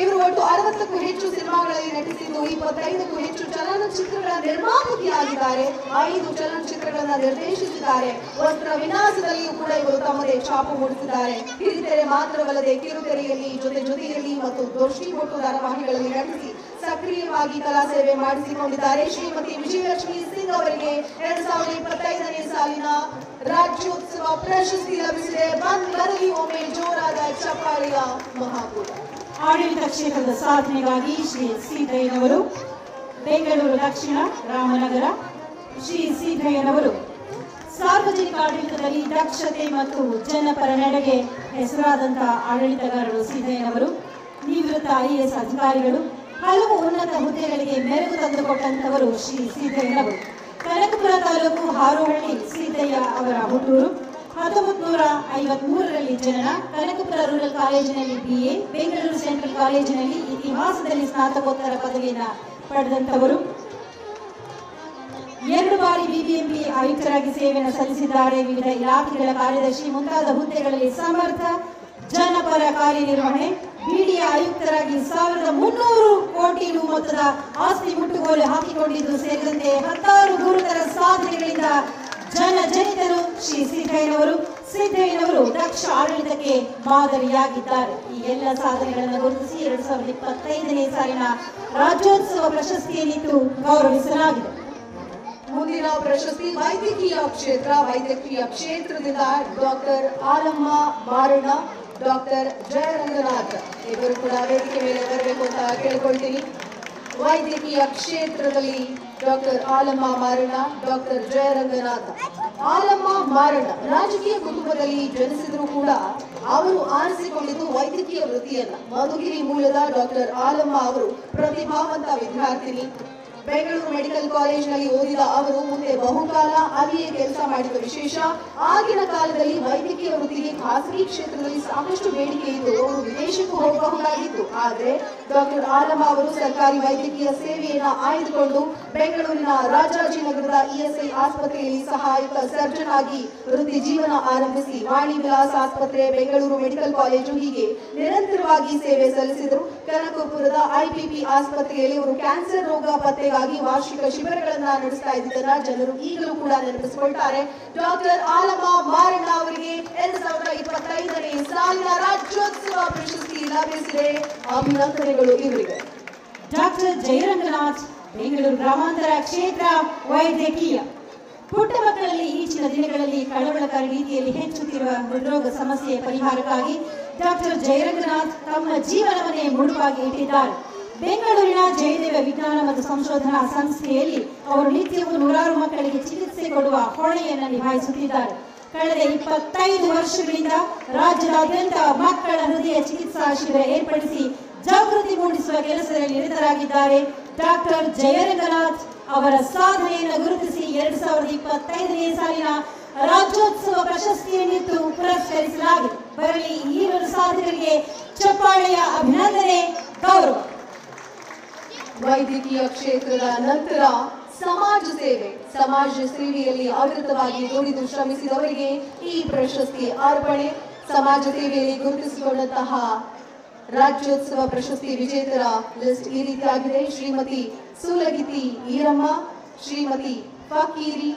ಇವರು ಒಟ್ಟು 60ಕ್ಕೂ ಹೆಚ್ಚು ಸಿನಿಮಾಗಳಲ್ಲಿ ನಟಿಸಿದ್ದು 25ಕ್ಕೂ ಹೆಚ್ಚು ಚಲನಚಿತ್ರಗಳ ನಿರ್ಮಾಪಕಿಯಾಗಿದ್ದಾರೆ. 5 ಚಲನಚಿತ್ರಗಳನ್ನ ನಿರ್ದೇಶಿಸಿದ್ದಾರೆ. ವಸ್ತ್ರ ವಿನ್ಯಾಸದಲ್ಲಿಯೂ ಕೂಡ ಇವರು ತಮ್ಮದೇ ಛಾಪು ಮೂಡಿಸಿದ್ದಾರೆ. ಹಿರಿತೆರೆ ಮಾತ್ರವಲ್ಲದೆ ಕಿರುತೆರೆಯಲ್ಲಿ, ಜೊತೆಯಲ್ಲಿ ಮತ್ತು ದೃಷ್ಟಿಕೊಟ್ಟು ಧಾರಾವಾಹಿಗಳಲ್ಲಿ ನಟಿಸಿ ಸಕ್ರಿಯವಾಗಿ ಕಲಾ ಸೇವೆ ಮಾಡಿಸಿಕೊಂಡಿದ್ದಾರೆ. ಶ್ರೀಮತಿ ವಿಜಯಲಕ್ಷ್ಮಿ ಸಿಂಗ್ ಅವರಿಗೆ 2025ನೇ ಸಾಲಿನ ರಾಜ್ಯೋತ್ಸವ ಪ್ರಶಸ್ತಿ ಲಭಿಸಿದೆ. ಬರಲಿ ಒಮ್ಮೆ ಜೋರಾದ ಚಪ್ಪಾಳೆಯ ಮಹಾಪೂರ. ಆಡಳಿತ ಕ್ಷೇತ್ರದ ಸಾಧನೆಗಾಗಿ ಶ್ರೀ ಸಿದ್ದಯ್ಯನವರು. ಬೆಂಗಳೂರು ದಕ್ಷಿಣ ರಾಮನಗರ. ಶ್ರೀ ಸಿದ್ದಯ್ಯನವರು ಸಾರ್ವಜನಿಕ ಆಡಳಿತದಲ್ಲಿ ದಕ್ಷತೆ ಮತ್ತು ಜನಪರ ನಡೆಗೆ ಹೆಸರಾದಂತಹ ಆಡಳಿತಗಾರರು ಸಿದ್ದಯ್ಯನವರು. ನಿವೃತ್ತ IAS ಅಧಿಕಾರಿಗಳು. ಹಲವು ಉನ್ನತ ಹುದ್ದೆಗಳಿಗೆ ಮೆರುಗು ತಂದುಕೊಟ್ಟಂತವರು ಶ್ರೀ ಸಿದ್ದಯ್ಯನವರು. ಕನಕಪುರ ತಾಲೂಕು ಹಾರೋಹಳ್ಳಿ ಸಿದ್ದಯ್ಯ ಅವರ ಹುಟ್ಟೂರು. 1953ರಲ್ಲಿ ಜನನ. ಕನಕಪುರ ರೂರಲ್ ಕಾಲೇಜಿನಲ್ಲಿ BA, ಬೆಂಗಳೂರು ಸೆಂಟ್ರಲ್ ಕಾಲೇಜಿನಲ್ಲಿ ಇತಿಹಾಸದಲ್ಲಿ ಸ್ನಾತಕೋತ್ತರ ಪದವಿಯನ್ನು ಪಡೆದಂತವರು. 2 ಬಾರಿ BBMP ಆಯುಕ್ತರಾಗಿ ಸೇವೆಯನ್ನು ಸಲ್ಲಿಸಿದ್ದಾರೆ. ವಿವಿಧ ಇಲಾಖೆಗಳ ಕಾರ್ಯದರ್ಶಿ ಮುಂತಾದ ಹುದ್ದೆಗಳಲ್ಲಿ ಸಮರ್ಥ ಜನಪರ ಕಾರ್ಯನಿರ್ವಹಣೆ. BDA ಆಯುಕ್ತರಾಗಿ 1300 ಕೋಟಿ ರು ಮೊತ್ತದ ಆಸ್ತಿ ಮುಟ್ಟುಗೋಲು ಹಾಕಿಕೊಂಡಿದ್ದು ಸೇರಿದಂತೆ 16 ಗುರುತರ ಸಾಧನೆಗಳಿಂದ ಜನಜನಿತರು ಶ್ರೀ ಸಿದ್ದಯ್ಯನವರು. ಸಿದ್ದಯ್ಯನವರು ದಕ್ಷ ಆಡಳಿತಕ್ಕೆ ಮಾದರಿಯಾಗಿದ್ದಾರೆ. ಈ ಎಲ್ಲ ಸಾಧನೆಗಳನ್ನು ಗುರುತಿಸಿ 2025ನೇ ಸಾಲಿನ ರಾಜ್ಯೋತ್ಸವ ಪ್ರಶಸ್ತಿಯನ್ನಿತ್ತು ಗೌರವಿಸಲಾಗಿದೆ. ಮುಂದಿನ ಪ್ರಶಸ್ತಿ ವೈದ್ಯಕೀಯ ಕ್ಷೇತ್ರ. ವೈದ್ಯಕೀಯ ಕ್ಷೇತ್ರದಿಂದ ಡಾಕ್ಟರ್ ಆಲಮ್ಮ ಮಾರಣ್ಣ, ಡಾಕ್ಟರ್ ಜಯರಂಗನಾಥ್ ಇವರು ಕೂಡ ವೇದಿಕೆ ಮೇಲೆ ಬರಬೇಕು ಅಂತ ಕೇಳಿಕೊಳ್ತೀನಿ. ವೈದ್ಯಕೀಯ ಕ್ಷೇತ್ರದಲ್ಲಿ ಡಾಕ್ಟರ್ ಆಲಮ್ಮ ಮಾರಣ್ಣ, ಡಾಕ್ಟರ್ ಜಯರಂಗನಾಥ್. ಆಲಮ್ಮ ಮಾರಣ್ಣ ರಾಜಕೀಯ ಕುಟುಂಬದಲ್ಲಿ ಜನಿಸಿದ್ರು ಕೂಡ ಅವರು ಆರಿಸಿಕೊಂಡಿದ್ದು ವೈದ್ಯಕೀಯ ವೃತ್ತಿಯನ್ನ. ಮಧುಗಿರಿ ಮೂಲದ ಡಾಕ್ಟರ್ ಆಲಮ್ಮ ಅವರು ಪ್ರತಿಭಾವಂತ ವಿದ್ಯಾರ್ಥಿನಿ. ಬೆಂಗಳೂರು ಮೆಡಿಕಲ್ ಕಾಲೇಜಿನಲ್ಲಿ ಓದಿದ ಅವರು ಮುಂದೆ ಬಹುಕಾಲ ಅಲ್ಲಿಯೇ ಕೆಲಸ ಮಾಡಿದ ವಿಶೇಷ. ಆಗಿನ ಕಾಲದಲ್ಲಿ ವೈದ್ಯಕೀಯ ವೃತ್ತಿಗೆ ಖಾಸಗಿ ಕ್ಷೇತ್ರದಲ್ಲಿ ಸಾಕಷ್ಟು ಬೇಡಿಕೆ ಇದ್ದು ಅವರು ವಿದೇಶಕ್ಕೂ ಹೋಗಬಹುದಾಗಿತ್ತು. ಆದರೆ ಡಾಕ್ಟರ್ ಆಲಮ್ಮ ಅವರು ಸರ್ಕಾರಿ ವೈದ್ಯಕೀಯ ಸೇವೆಯನ್ನ ಆಯ್ದುಕೊಂಡು ಬೆಂಗಳೂರಿನ ರಾಜಾಜಿನಗರದ ESI ಆಸ್ಪತ್ರೆಯಲ್ಲಿ ಸಹಾಯಕ ಸರ್ಜನ್ ಆಗಿ ವೃತ್ತಿ ಜೀವನ ಆರಂಭಿಸಿ ವಾಣಿ ವಿಲಾಸ್ ಆಸ್ಪತ್ರೆ, ಬೆಂಗಳೂರು ಮೆಡಿಕಲ್ ಕಾಲೇಜು ಹೀಗೆ ನಿರಂತರವಾಗಿ ಸೇವೆ ಸಲ್ಲಿಸಿದರು. ಕನಕಪುರದ IPP ಆಸ್ಪತ್ರೆಯಲ್ಲಿ ಅವರು ಕ್ಯಾನ್ಸರ್ ರೋಗ ಪತ್ತೆಗಾಗಿ ವಾರ್ಷಿಕ ಶಿಬಿರಗಳನ್ನ ನಡೆಸ್ತಾ ಇದ್ದನ್ನ ಜನರು ಈಗಲೂ ಕೂಡ ನೆನಪಿಸಿಕೊಳ್ತಾರೆ. ಡಾಕ್ಟರ್ ಆಲಮ್ಮ ಮಾರಣ್ಣ ಅವರಿಗೆ 2025ನೇ ಸಾಲಿನ ರಾಜ್ಯೋತ್ಸವ ಪ್ರಶಸ್ತಿ ಲಭಿಸಿದೆ. ಅಭಿನಂದನೆಗಳು ಇವರಿಗೆ. ಡಾಕ್ಟರ್ ಜಯರಂಗನಾಥ್, ಬೆಂಗಳೂರು ಗ್ರಾಮಾಂತರ ಕ್ಷೇತ್ರ ವೈದ್ಯಕೀಯ. ಪುಟ್ಟ ಮಕ್ಕಳಲ್ಲಿ ಈಚಿನ ದಿನಗಳಲ್ಲಿ ಕಳವಳಕಾರಿ ರೀತಿಯಲ್ಲಿ ಹೆಚ್ಚುತ್ತಿರುವ ಹೃದ್ರೋಗ ಸಮಸ್ಯೆಯ ಪರಿಹಾರಕ್ಕಾಗಿ ಡಾಕ್ಟರ್ ಜಯರಂಗನಾಥ್ ತಮ್ಮ ಜೀವನವನ್ನೇ ಮುಡುಪಾಗಿ ಇಟ್ಟಿದ್ದಾರೆ. ಬೆಂಗಳೂರಿನ ಜಯದೇವ ವಿಜ್ಞಾನ ಮತ್ತು ಸಂಶೋಧನಾ ಸಂಸ್ಥೆಯಲ್ಲಿ ಅವರು ನಿತ್ಯವೂ 100 ಮಕ್ಕಳಿಗೆ ಚಿಕಿತ್ಸೆ ಕೊಡುವ ಹೊಣೆಯನ್ನು ನಿಭಾಯಿಸುತ್ತಿದ್ದಾರೆ. ಕಳೆದ 25 ವರ್ಷಗಳಿಂದ ರಾಜ್ಯದಾದ್ಯಂತ ಮಕ್ಕಳ ಹೃದಯ ಚಿಕಿತ್ಸಾ ಶಿಬಿರ ಏರ್ಪಡಿಸಿ ಜಾಗೃತಿ ಮೂಡಿಸುವ ಕೆಲಸದಲ್ಲಿ ನಿರತರಾಗಿದ್ದಾರೆ. ಡಾಕ್ಟರ್ ಜಯರಂಗನಾಥ್ ಅವರ ಸಾಧನೆಯನ್ನು ಗುರುತಿಸಿ 2025ನೇ ಸಾಲಿನ ರಾಜ್ಯೋತ್ಸವ ಪ್ರಶಸ್ತಿಯನ್ನಿತ್ತು ಪುರಸ್ಕರಿಸಲಾಗಿದೆ. ಬರಲಿ ಈ ಸಾಧನೆಗಳಿಗೆ ಚಪ್ಪಾಳೆಯ ಅಭಿನಂದನೆ, ಗೌರವ. ವೈದ್ಯಕೀಯ ಕ್ಷೇತ್ರದ ನಂತರ ಸಮಾಜ ಸೇವೆಯಲ್ಲಿ ಅವಿರತವಾಗಿ ದುಡಿದು ಶ್ರಮಿಸಿದವರಿಗೆ ಈ ಪ್ರಶಸ್ತಿ ಅರ್ಪಣೆ. ಸಮಾಜ ಸೇವೆಯಲ್ಲಿ ಗುರುತಿಸಿಕೊಂಡಂತಹ ರಾಜ್ಯೋತ್ಸವ ಪ್ರಶಸ್ತಿ ವಿಜೇತರ ಲಿಸ್ಟ್ ಈ ರೀತಿಯಾಗಿದೆ. ಶ್ರೀಮತಿ ಸೂಲಗಿತ್ತಿ ಈರಮ್ಮ, ಶ್ರೀಮತಿ ಫಕೀರಿ,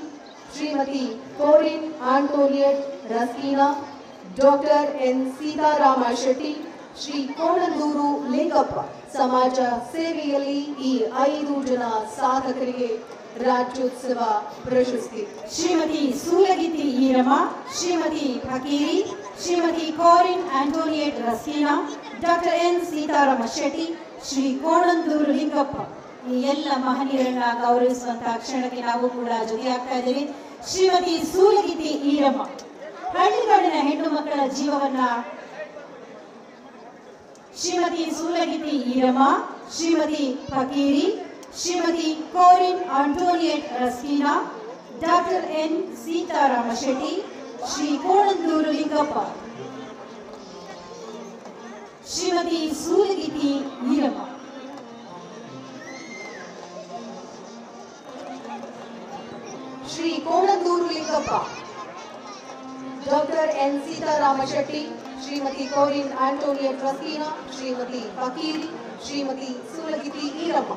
ಶ್ರೀಮತಿ ಕೋರಿನ್ ಆಂಟೋನಿಯಟ್ ರಸ್ಕೀನಾ, ಡಾಕ್ಟರ್ ಎನ್ ಸೀತಾರಾಮ ಶೆಟ್ಟಿ, ಶ್ರೀ ಕೋಣಂದೂರು ಲಿಂಗಪ್ಪ. ಸಮಾಜ ಸೇವೆಯಲ್ಲಿ ಈ 5 ಜನ ಸಾಧಕರಿಗೆ ರಾಜ್ಯೋತ್ಸವ ಪ್ರಶಸ್ತಿ. ಶ್ರೀಮತಿ ಸೂಲಗಿತ್ತಿ ಈರಮ್ಮ, ಶ್ರೀಮತಿ ಫಕೀರಿ, ಶ್ರೀಮತಿ ಕೋರಿನ್ ಆಂಟೋನಿಯಟ್ ರಸ್ಕೀನಾ, ಡಾಕ್ಟರ್ ಎನ್ ಸೀತಾರಾಮ ಶೆಟ್ಟಿ, ಶ್ರೀ ಕೋಣಂದೂರು ಲಿಂಗಪ್ಪ. ಈ ಎಲ್ಲ ಮಹನೀಯರನ್ನ ಗೌರವಿಸುವಂತಹ ಕ್ಷಣಕ್ಕೆ ನಾವು ಕೂಡ ಜೊತೆಯಾಗ್ತಾ ಇದ್ದೇವೆ. ಶ್ರೀಮತಿ ಸೂಲಗಿತ್ತಿ ಈರಮ್ಮ ಹಳ್ಳಿಗಾಡಿನ ಹೆಣ್ಣು ಮಕ್ಕಳ ಜೀವವನ್ನ ಶ್ರೀಮತಿ ಸೂಲಗಿತ್ತಿ ಈರಮ್ಮ, ಶ್ರೀಮತಿ ಫಕೀರಿ, ಶ್ರೀಮತಿ ಕೋರಿನ್ ಆಂಟೋನಿಯಟ್ ರಸ್ಕೀನಾ, ಡಾಕ್ಟರ್ ಎನ್ ಸೀತಾರಾಮ ಶೆಟ್ಟಿ, ಶ್ರೀ ಕೋಣಂದೂರು ಲಿಂಗಪ್ಪ. ಶ್ರೀಮತಿ ಸೂಲಗಿತ್ತಿ ಈರಮ್ಮ, ಶ್ರೀ ಕೋಣಂದೂರು ಲಿಂಗಪ್ಪ, ಡಾಕ್ಟರ್ ಎನ್ ಸೀತಾರಾಮ ಶೆಟ್ಟಿ, ಶ್ರೀಮತಿ ಕೋರಿನ್ ಆಂಟೋನಿಯಟ್ ರಸ್ಕೀನಾ, ಶ್ರೀಮತಿ ಫಕೀರಿ, ಶ್ರೀಮತಿ ಸೂಲಗಿತ್ತಿ ಈರಮ್ಮ.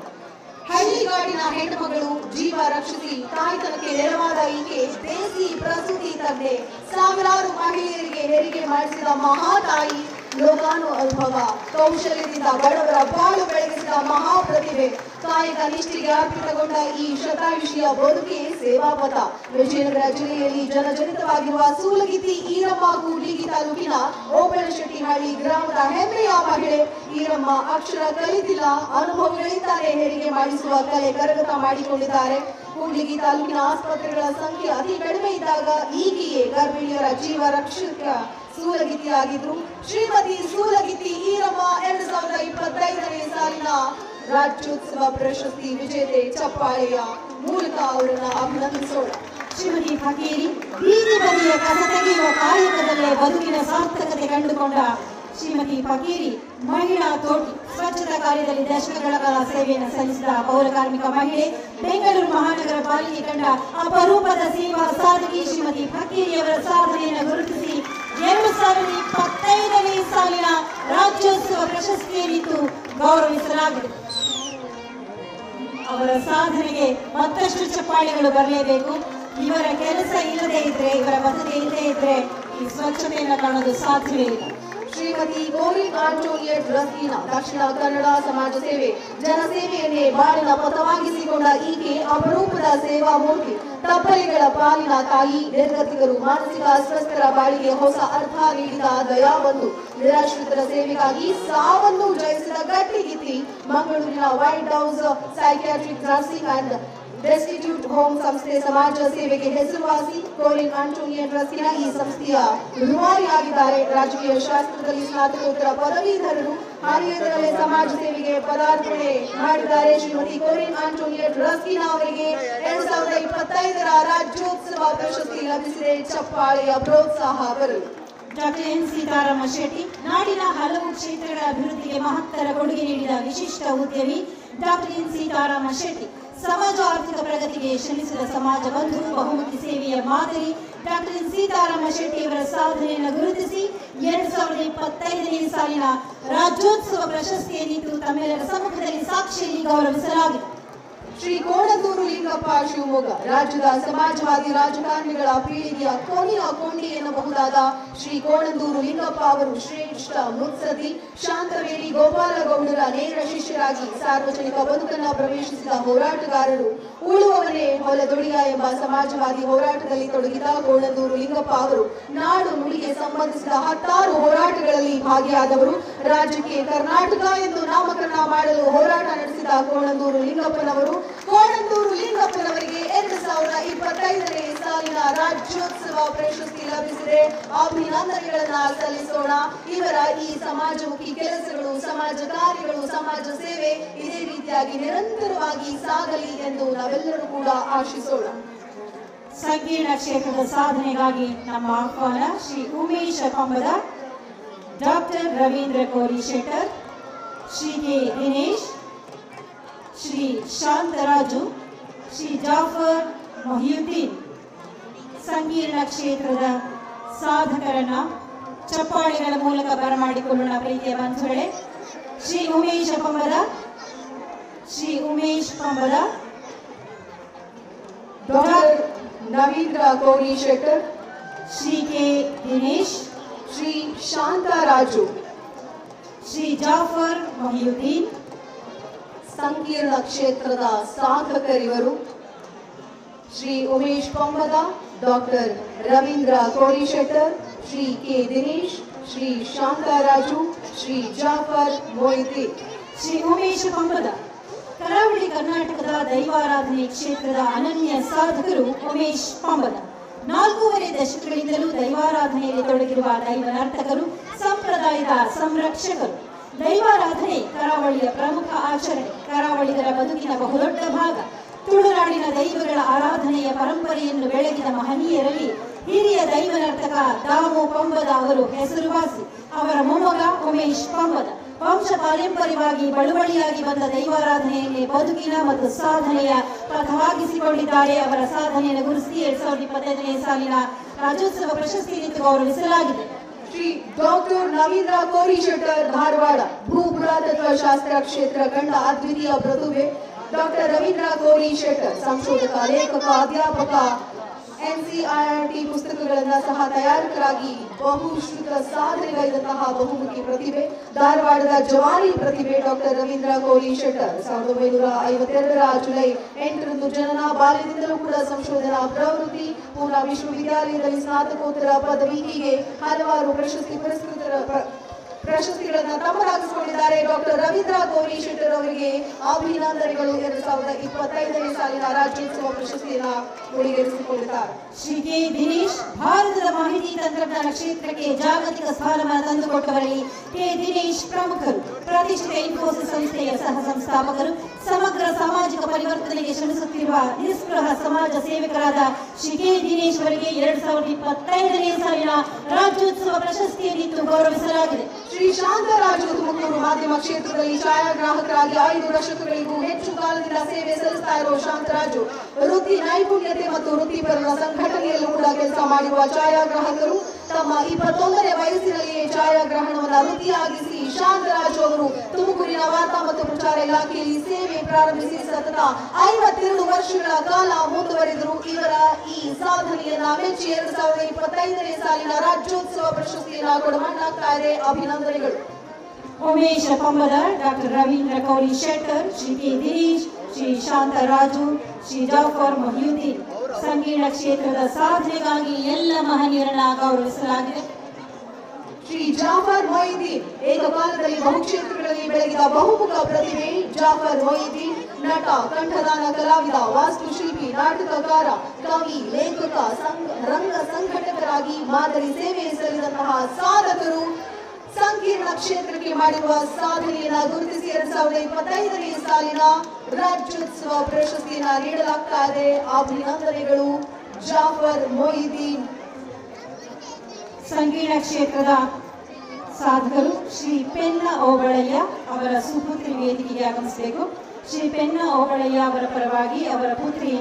ಹಳ್ಳಿಗಾಡಿನ ಹೆಣ್ಣುಮಗಳು ಜೀವ ರಕ್ಷಿಸಿ ತಾಯ್ತನಕ್ಕೆ ನೆರವಾದ ಈಕೆ ದೇಸಿ ಪ್ರಸೂತಿ ತಜ್ಞೆ. ಸಾವಿರಾರು ಮಹಿಳೆಯರಿಗೆ ಹೆರಿಗೆ ಮಾಡಿಸಿದ ಮಹಾತಾಯಿ. ಲೋಕಾನು ಅನುಭವ ಕೌಶಲ್ಯದಿಂದ ಬಡವರ ಬಾಳು ಬೆಳಗಿಸಿದ ಮಹಾಪ್ರತಿಭೆ. ಕಾಯಕ ನಿಷ್ಠೆಗೆ ಅರ್ಪಿತಗೊಂಡ ಈ ಶತಾಯುಷಿಯ ಬದುಕೆ ಸೇವಾಪಥ. ವಿಜಯನಗರ ಜಿಲ್ಲೆಯಲ್ಲಿ ಜನಜನಿತವಾಗಿರುವ ಸೂಲಗಿತ್ತಿ ಈರಮ್ಮ ಕೂಡ್ಲಿಗಿ ತಾಲೂಕಿನ ಓಬಳಶೆಟ್ಟಿಹಳ್ಳಿ ಗ್ರಾಮದ ಹೆಮ್ಮೆಯ ಮಹಿಳೆ. ಈರಮ್ಮ ಅಕ್ಷರ ಕಲಿತಿಲ್ಲ, ಅನುಭವಗಳಿಂದಲೇ ಹೆರಿಗೆ ಮಾಡಿಸುವ ಕಲೆ ಕರಗತ ಮಾಡಿಕೊಂಡಿದ್ದಾರೆ. ಕೂಡ್ಲಿಗಿ ತಾಲೂಕಿನ ಆಸ್ಪತ್ರೆಗಳ ಸಂಖ್ಯೆ ಅತಿ ಕಡಿಮೆ ಇದ್ದಾಗ ಈಕೆಯೇ ಗರ್ಭಿಣಿಯರ ಜೀವ ರಕ್ಷಕ ಸೂಲಗಿತ್ತಿಯಾಗಿದ್ರು. ಶ್ರೀಮತಿ ಸೂಲಗಿತ್ತಿ ಈರಮ್ಮ 2025ನೇ ಸಾಲಿನ ರಾಜ್ಯೋತ್ಸವ ಪ್ರಶಸ್ತಿ ವಿಜೇತೆ. ಚಪ್ಪಾಳೆಯ ಮೂಲಕ ಅವರನ್ನ ಅಭಿನಂದಿಸೋಣ. ಶ್ರೀಮತಿ ಫಕೀರಿ ಬೀದಿ ಬದಿಯ ಕಸ ತೆಗೆಯುವ ಕಾಯಕದಲ್ಲೇ ಬದುಕಿನ ಸಾರ್ಥಕತೆ ಕಂಡುಕೊಂಡ ಶ್ರೀಮತಿ ಫಕೀರಿ ಮಹಿಳಾ ತೋಟಿ ಸ್ವಚ್ಛತಾ ಕಾರ್ಯದಲ್ಲಿ ದಶಕಗಳ ಕಾಲ ಸೇವೆಯನ್ನು ಸಲ್ಲಿಸಿದ ಪೌರ ಕಾರ್ಮಿಕ ಮಹಿಳೆ. ಬೆಂಗಳೂರು ಮಹಾನಗರ ಪಾಲಿಕೆ ಕಂಡ ಅಪರೂಪದ ಸೇವಾ ಸಾಧಕಿ ಶ್ರೀಮತಿ ಫಕೀರಿಯವರ ಸಾಧನೆಯನ್ನು ಗುರುತಿಸಿ 2025ನೇ ಸಾಲಿನ ರಾಜ್ಯೋತ್ಸವ ಪ್ರಶಸ್ತಿಯನ್ನಿತ್ತು ಗೌರವಿಸಲಾಗಿದೆ. ಅವರ ಸಾಧನೆಗೆ ಮತ್ತಷ್ಟು ಚಪ್ಪಾಳೆಗಳು ಬರಲೇಬೇಕು. ಇವರ ಕೆಲಸ ಇಲ್ಲದೆ ಇದ್ರೆ, ಇವರ ಬದುಕೆ ಇಲ್ಲದೆ ಇದ್ರೆ ಈ ಸ್ವಚ್ಛತೆಯನ್ನು ಕಾಣೋದು ಸಾಧ್ಯವೇ ಇಲ್ಲ. ಶ್ರೀಮತಿ ಕೋರಿನ್ ಆಂಟೋನಿಯಟ್ ರಸ್ಕೀನಾ ದಕ್ಷಿಣ ಕನ್ನಡ ಸಮಾಜ ಸೇವೆ ಜನಸೇವೆಯನ್ನೇ ಬಾಳಿನ ಪಥವಾಗಿಸಿಕೊಂಡ ಈಕೆ ಅಪರೂಪದ ಸೇವಾ ಮೂರ್ತಿ. ತಪ್ಪಲಿಗಳ ಪಾಲಿನ ತಾಯಿ. ನಿರ್ಗತಿಕರು ಮಾನಸಿಕ ಅಸ್ವಸ್ಥರ ಬಾಳಿಗೆ ಹೊಸ ಅರ್ಥ ನೀಡಿದ ದಯಾಬಂಧು. ನಿರಾಶ್ರಿತರ ಸೇವೆಗಾಗಿ ಸಾವನ್ನು ಜಯಿಸಿದ ಗಟ್ಟಿಗಿತ್ತಿ. ಮಂಗಳೂರಿನ white house psychiatric nursing and destitute home ಸಂಸ್ಥೆ ಸಮಾಜ ಸೇವೆಗೆ ಹೆಸರುವಾಸಿ. ಕೋರಿನ್ ಆಂಟೋನಿಯಟ್ ರಸ್ಕೀನಾ ಈ ಸಂಸ್ಥೆಯ ರೂವಾರಿಯಾಗಿದ್ದಾರೆ. ರಾಜಕೀಯ ಶಾಸ್ತ್ರದಲ್ಲಿ ಸ್ನಾತಕೋತ್ತರ ಪದವೀಧರರು. ಹಾಲಿಯದರಲ್ಲೇ ಸಮಾಜ ಸೇವೆಗೆ ಪದಾರ್ಪಣೆ ಮಾಡಿದ್ದಾರೆ. ಶ್ರೀಮತಿ ಕೋರಿನ್ ಆಂಟೋನಿಯಟ್ ರಸ್ಕೀನಾ ಅವರಿಗೆ 2025ರ ರಾಜ್ಯೋತ್ಸವ ಪ್ರಶಸ್ತಿ ಲಭಿಸಿದೆ. ಚಪ್ಪಾಳೆಯ ಪ್ರೋತ್ಸಾಹ ಬರಲಿ. ಡಾಕ್ಟರ್ ಎನ್ ಸೀತಾರಾಮ ಶೆಟ್ಟಿ ನಾಡಿನ ಹಲವು ಕ್ಷೇತ್ರಗಳ ಅಭಿವೃದ್ಧಿಗೆ ಮಹತ್ತರ ಕೊಡುಗೆ ನೀಡಿದ ವಿಶಿಷ್ಟ ಉದ್ಯಮಿ. ಡಾಕ್ಟರ್ ಎನ್ ಸೀತಾರಾಮ ಶೆಟ್ಟಿ ಸಮಾಜ ಆರ್ಥಿಕ ಪ್ರಗತಿಗೆ ಶ್ರಮಿಸಿದ ಸಮಾಜ ಬಂಧು, ಬಹುಮುಖಿ ಸೇವೆಯ ಮಾದರಿ. ಡಾಕ್ಟರ್ ಎನ್ ಸೀತಾರಾಮ ಶೆಟ್ಟಿಯವರ ಸಾಧನೆಯನ್ನು ಗುರುತಿಸಿ 2025ನೇ ಸಾಲಿನ ರಾಜ್ಯೋತ್ಸವ ಪ್ರಶಸ್ತಿಯನ್ನಿತ್ತು ತಮ್ಮೆಲ್ಲರ ಸಮ್ಮುಖದಲ್ಲಿ ಸಾಕ್ಷಿಯಲ್ಲಿ ಗೌರವಿಸಲಾಗಿದೆ. ಶ್ರೀ ಕೋಣಂದೂರು ಲಿಂಗಪ್ಪ ಶಿವಮೊಗ್ಗ ರಾಜ್ಯದ ಸಮಾಜವಾದಿ ರಾಜಕಾರಣಿಗಳ ಪೀಳಿಗೆಯ ಕೊನೆಯ ಕೊಂಡಿ ಎನ್ನಬಹುದಾದ ಶ್ರೀ ಕೋಣಂದೂರು ಲಿಂಗಪ್ಪ ಅವರು ಶ್ರೇಷ್ಠ ಮುತ್ಸದಿ ಶಾಂತವೇರಿ ಗೋಪಾಲಗೌಡರ ನೇರ ಶಿಷ್ಯರಾಗಿ ಸಾರ್ವಜನಿಕ ಬದುಕನ್ನು ಪ್ರವೇಶಿಸಿದ ಹೋರಾಟಗಾರರು. ಉಳುವವನೇ ಹೊಲದೊಡಿಗ ಎಂಬ ಸಮಾಜವಾದಿ ಹೋರಾಟದಲ್ಲಿ ತೊಡಗಿದ ಕೋಣಂದೂರು ಲಿಂಗಪ್ಪ ಅವರು ನಾಡು ನುಡಿಗೆ ಸಂಬಂಧಿಸಿದ 10 ಹೋರಾಟಗಳಲ್ಲಿ ಭಾಗಿಯಾದವರು. ರಾಜ್ಯಕ್ಕೆ ಕರ್ನಾಟಕ ಎಂದು ನಾಮಕರಣ ಮಾಡಲು ಹೋರಾಟ ನಡೆಸಿದ ಕೋಣಂದೂರು ಲಿಂಗಪ್ಪನವರು. ಕೋಣಂದೂರು ಲಿಂಗಪ್ಪನವರಿಗೆ 2025ನೇ ಸಾಲಿನ ರಾಜ್ಯೋತ್ಸವ ಪ್ರಶಸ್ತಿ ಲಭಿಸಿದೆ. ಅಭಿನಂದನೆಗಳನ್ನ ಸಲ್ಲಿಸೋಣ. ಇವರ ಈ ಸಮಾಜಮುಖಿ ಕೆಲಸಗಳು, ಸಮಾಜ ಕಾರ್ಯಗಳು, ಸಮಾಜ ಸೇವೆ ಇದೇ ರೀತಿಯಾಗಿ ನಿರಂತರವಾಗಿ ಸಾಗಲಿ ಎಂದು ನಾವೆಲ್ಲರೂ ಕೂಡ ಆಶಿಸೋಣ. ಸಂಕೀರ್ಣ ಕ್ಷೇತ್ರದ ಸಾಧನೆಗಾಗಿ ನಮ್ಮ ಆಹ್ವಾನ ಶ್ರೀ ಉಮೇಶ್ ಪಂಬದ, ಡಾಕ್ಟರ್ ರವೀಂದ್ರ ಕೋರಿ ಶೆಟ್ಟರ್, ಶ್ರೀ ಕೆ ದಿನೇಶ್, ಶ್ರೀ ಶಾಂತರಾಜು, ಶ್ರೀ ಜಾಫರ್ ಮೊಹಿಯುದ್ದೀನ್. ಸಂಕೀರ್ಣ ಕ್ಷೇತ್ರದ ಸಾಧಕರನ್ನ ಚಪ್ಪಾಳೆಗಳ ಮೂಲಕ ಬರಮಾಡಿಕೊಳ್ಳೋಣ ಪ್ರೀತಿಯ ಬಂಧುಗಳೇ. ಶ್ರೀ ಉಮೇಶ್ ಪಂಬದ, ಶ್ರೀ ಉಮೇಶ್ ಪಂಬದ, ಡಾಕ್ಟರ್ ನವೀಂದ್ರ ಕೋರಿ ಶೆಟ್ಟರ್, ಶ್ರೀ ಕೆ ದಿನೇಶ್, ಶ್ರೀ ಶಾಂತರಾಜು, ಶ್ರೀ ಜಾಫರ್ ಮೊಹಿಯುದ್ದೀನ್. ಸಂಕೀರ್ಣ ಕ್ಷೇತ್ರದ ಸಾಧಕರಿವರು ಶ್ರೀ ಉಮೇಶ್ ಪಂಬದ, ಡಾಕ್ಟರ್ ರವೀಂದ್ರ ಕೋರಿ ಶೆಟ್ಟರ್, ಶ್ರೀ ಕೆ ದಿನೇಶ್, ಶ್ರೀ ಶಾಂತರಾಜು, ಶ್ರೀ ಜಾಫರ್ ಮೊಹಿಯುದ್ದೀನ್. ಶ್ರೀ ಉಮೇಶ್ ಪಂಬದ ಕರಾವಳಿ ಕರ್ನಾಟಕದ ದೈವಾರಾಧನೆ ಕ್ಷೇತ್ರದ ಅನನ್ಯ ಸಾಧಕರು ಉಮೇಶ್ ಪಂಬದ. 4.5 ದಶಕಗಳಿಂದಲೂ ದೈವಾರಾಧನೆಯಲ್ಲಿ ತೊಡಗಿರುವ ದೈವ ನರ್ತಕರು, ಸಂಪ್ರದಾಯದ ಸಂರಕ್ಷಕರು. ದೈವಾರಾಧನೆ ಕರಾವಳಿಯ ಪ್ರಮುಖ ಆಚರಣೆ, ಕರಾವಳಿಗರ ಬದುಕಿನ ಬಹುದೊಡ್ಡ ಭಾಗ. ತುಳುನಾಡಿನ ದೈವಗಳ ಆರಾಧನೆಯ ಪರಂಪರೆಯನ್ನು ಬೆಳಗಿದ ಮಹನೀಯರಲ್ಲಿ ಹಿರಿಯ ದೈವ ನರ್ತಕ ದಾಮು ಪಂಬದ ಅವರು ಹೆಸರುವಾಸಿ. ಅವರ ಮೊಮ್ಮಗ ಉಮೇಶ್ ಪಂಬದ ವಂಶ ಪಾರಂಪರ್ಯವಾಗಿ ಬಳುವಳಿಯಾಗಿ ಬಂದ ದೈವಾರಾಧನೆಯಲ್ಲಿ ಬದುಕಿನ ಮತ್ತು ಸಾಧನೆಯ ಪಥವಾಗಿಸಿಕೊಂಡಿದ್ದಾರೆ. ಅವರ ಸಾಧನೆಯನ್ನು ಗುರುತಿಸಿ 2025ನೇ ಸಾಲಿನ ರಾಜ್ಯೋತ್ಸವ ಪ್ರಶಸ್ತಿ ನೀಡಿ ಗೌರವಿಸಲಾಗಿದೆ. ಶ್ರೀ ಡಾಕ್ಟರ್ ನವೀಂದ್ರ ಕೋರಿ ಶೆಟ್ಟರ್, ಧಾರವಾಡ. ಭೂ ಪುರಾತತ್ವ ಶಾಸ್ತ್ರ ಕ್ಷೇತ್ರ ಕಂಡ ಅದ್ವಿತೀಯ ಪ್ರತಿಭೆ ಡಾಕ್ಟರ್ ರವೀಂದ್ರ ಕೋರಿ ಶೆಟ್ಟರ್. ಸಂಶೋಧಕ, ಲೇಖಕ, ಅಧ್ಯಾಪಕ, NCERT ಪುಸ್ತಕಗಳನ್ನ ಸಹ ತಯಾರಕರಾಗಿ ಬಹುಶ್ರುತ ಸಾಧನೆಗೈದಂತಹ ಬಹುಮುಖಿ ಪ್ರತಿಭೆ. ಧಾರವಾಡದ ಜವಾರಿ ಪ್ರತಿಭೆ ಡಾಕ್ಟರ್ ರವೀಂದ್ರ ಕೋರಿ ಶೆಟ್ಟರ್. 1952ರ ಜುಲೈ 8ರಂದು ಜನನ. ಬಾಲ್ಯದಿಂದಲೂ ಕೂಡ ಸಂಶೋಧನಾ ಪ್ರವೃತ್ತಿ. ಪೂನಾ ವಿಶ್ವವಿದ್ಯಾಲಯದಲ್ಲಿ ಸ್ನಾತಕೋತ್ತರ ಪದವಿಗೆ ಹಲವಾರು ಪ್ರಶಸ್ತಿಗಳನ್ನ ತಮ್ಮದಾಗಿಸಿಕೊಂಡಿದ್ದಾರೆ. ಡಾಕ್ಟರ್ ರವೀಂದ್ರ ಕೋರಿ ಶೆಟ್ಟರ್ ಅವರಿಗೆ ಅಭಿನಂದನೆಗಳು. 2025ನೇ ಸಾಲಿನ ರಾಜ್ಯೋತ್ಸವ ಪ್ರಶಸ್ತಿಯನ್ನು ಮುಡಿಗೇರಿಸಿಕೊಂಡಿದ್ದಾರೆ. ಶ್ರೀ ಕೆ ದಿನೇಶ್ ಭಾರತದ ಮಾಹಿತಿ ತಂತ್ರಜ್ಞಾನ ಕ್ಷೇತ್ರಕ್ಕೆ ಜಾಗತಿಕ ಸ್ಥಾನಮಾನ ತಂದುಕೊಟ್ಟವರಲ್ಲಿ ಕೆ ದಿನೇಶ್ ಪ್ರಮುಖರು. ಪ್ರತಿಷ್ಠಿತ ಇನ್ಫೋಸಿಸ್ ಸಂಸ್ಥೆಯ ಸಹ ಸಂಸ್ಥಾಪಕರು. ಸಮಗ್ರ ಸಾಮಾಜಿಕ ಪರಿವರ್ತನೆಗೆ ಶ್ರಮಿಸುತ್ತಿರುವ ನಿಸ್ಪೃಹ ಸಮಾಜ ಸೇವಕರಾದ ಶ್ರೀ ಕೆ ದಿನೇಶ್ ಅವರಿಗೆ 2025ನೇ ಸಾಲಿನ ರಾಜ್ಯೋತ್ಸವ ಪ್ರಶಸ್ತಿಯನ್ನಿತ್ತು ಗೌರವಿಸಲಾಗಿದೆ. ಶ್ರೀ ಶಾಂತರಾಜು ತುಮಕೂರು. ಮಾಧ್ಯಮ ಕ್ಷೇತ್ರದಲ್ಲಿ ಛಾಯಾಗ್ರಾಹಕರಾಗಿ 5 ದಶಕಗಳಿಗೂ ಹೆಚ್ಚು ಕಾಲದಿಂದ ಸೇವೆ ಸಲ್ಲಿಸ್ತಾ ಇರುವ ಶಾಂತರಾಜು ವೃತ್ತಿ ನೈಪುಣ್ಯತೆ ಮತ್ತು ವೃತ್ತಿಪರರ ಸಂಘಟನೆಯಲ್ಲೂ ಕೂಡ ಕೆಲಸ ಮಾಡಿರುವ ಛಾಯಾಗ್ರಾಹಕರು. ತಮ್ಮ 21ನೇ ವಯಸ್ಸಿನಲ್ಲಿಯೇ ಛಾಯಾಗ್ರಹಣವನ್ನು ವೃತ್ತಿಯಾಗಿಸಿ ಶಾಂತರಾಜು ಅವರು ತುಮಕೂರಿನ ವಾರ್ತಾ ಮತ್ತು ಪ್ರಚಾರ ಇಲಾಖೆಯಲ್ಲಿ ಸೇವೆ ಪ್ರಾರಂಭಿಸಿ ಸತತ 52 ವರ್ಷಗಳ ಕಾಲ ಮುಂದುವರೆದರು. ಇವರ ಈ ಸಾಧನೆಯನ್ನ ಮೆಚ್ಚಿ 2025ನೇ ಸಾಲಿನ ರಾಜ್ಯೋತ್ಸವ ಪ್ರಶಸ್ತಿಯನ್ನ ಕೊಡಮಾಡಲಾಗ್ತಾ ಇದೆ. ಅಭಿನಂದನೆಗಳು. ಉಮೇಶ್ ಪಂಬದ, ಡಾಕ್ಟರ್ ರವೀಂದ್ರ ಕೋರಿ ಶೆಟ್ಟರ್, ಶ್ರೀ ಕೆ ದಿನೇಶ್, ಶ್ರೀ ಶಾಂತರಾಜು, ಶ್ರೀ ಜಾಫರ್ ಮೊಹಿಯುದ್ದೀನ್. ಸಂಕೀರ್ಣ ಕ್ಷೇತ್ರದ ಸಾಧನೆಗಾಗಿ ಎಲ್ಲ ಮಹನೀಯರನ್ನ ಗೌರವಿಸಲಾಗಿದೆ. ಶ್ರೀ ಜಾಫರ್ ಮೊಹಿಯುದ್ದೀನ್ ಏಕಕಾಲದಲ್ಲಿ ಬಹುಕ್ಷೇತ್ರಗಳಲ್ಲಿ ಬೆಳಗಿದ ಬಹುಮುಖ ಪ್ರತಿಭೆ. ಜಾಫರ್ ಮೊಹಿಯುದ್ದೀನ್ ನಟ, ಕಂಠದಾನ ಕಲಾವಿದ, ವಾಸ್ತುಶಿಲ್ಪಿ, ನಾಟಕಕಾರ, ಕವಿ, ಲೇಖಕ, ರಂಗ ಸಂಘಟಕರಾಗಿ ಮಾದರಿ ಸೇವೆ ಸಲ್ಲಿಸಿದಂತಹ ಸಾಧಕರು. ಸಂಕೀರ್ಣ ಕ್ಷೇತ್ರಕ್ಕೆ ಮಾಡಿರುವ ಸಾಧನೆಯನ್ನ ಗುರುತಿಸಿ 2025ನೇ ಸಾಲಿನ ರಾಜ್ಯೋತ್ಸವ ಪ್ರಶಸ್ತಿಯನ್ನ ನೀಡಲಾಗ್ತಾ ಇದೆ. ಅಭಿನಂದನೆಗಳು ಜಾಫರ್ ಮೊಹಿಯುದ್ದೀನ್. ಸಂಕೀರ್ಣ ಕ್ಷೇತ್ರದ ಸಾಧಕರು ಶ್ರೀ ಪೆನ್ನ ಓಬಳಯ್ಯ ಅವರ ಸುಪುತ್ರಿ ವೇದಿಕೆಗೆ ಆಗಮಿಸಬೇಕು. ಶ್ರೀ ಪೆನ್ನ ಓಬಳಯ್ಯ ಅವರ ಪರವಾಗಿ ಅವರ ಪುತ್ರಿ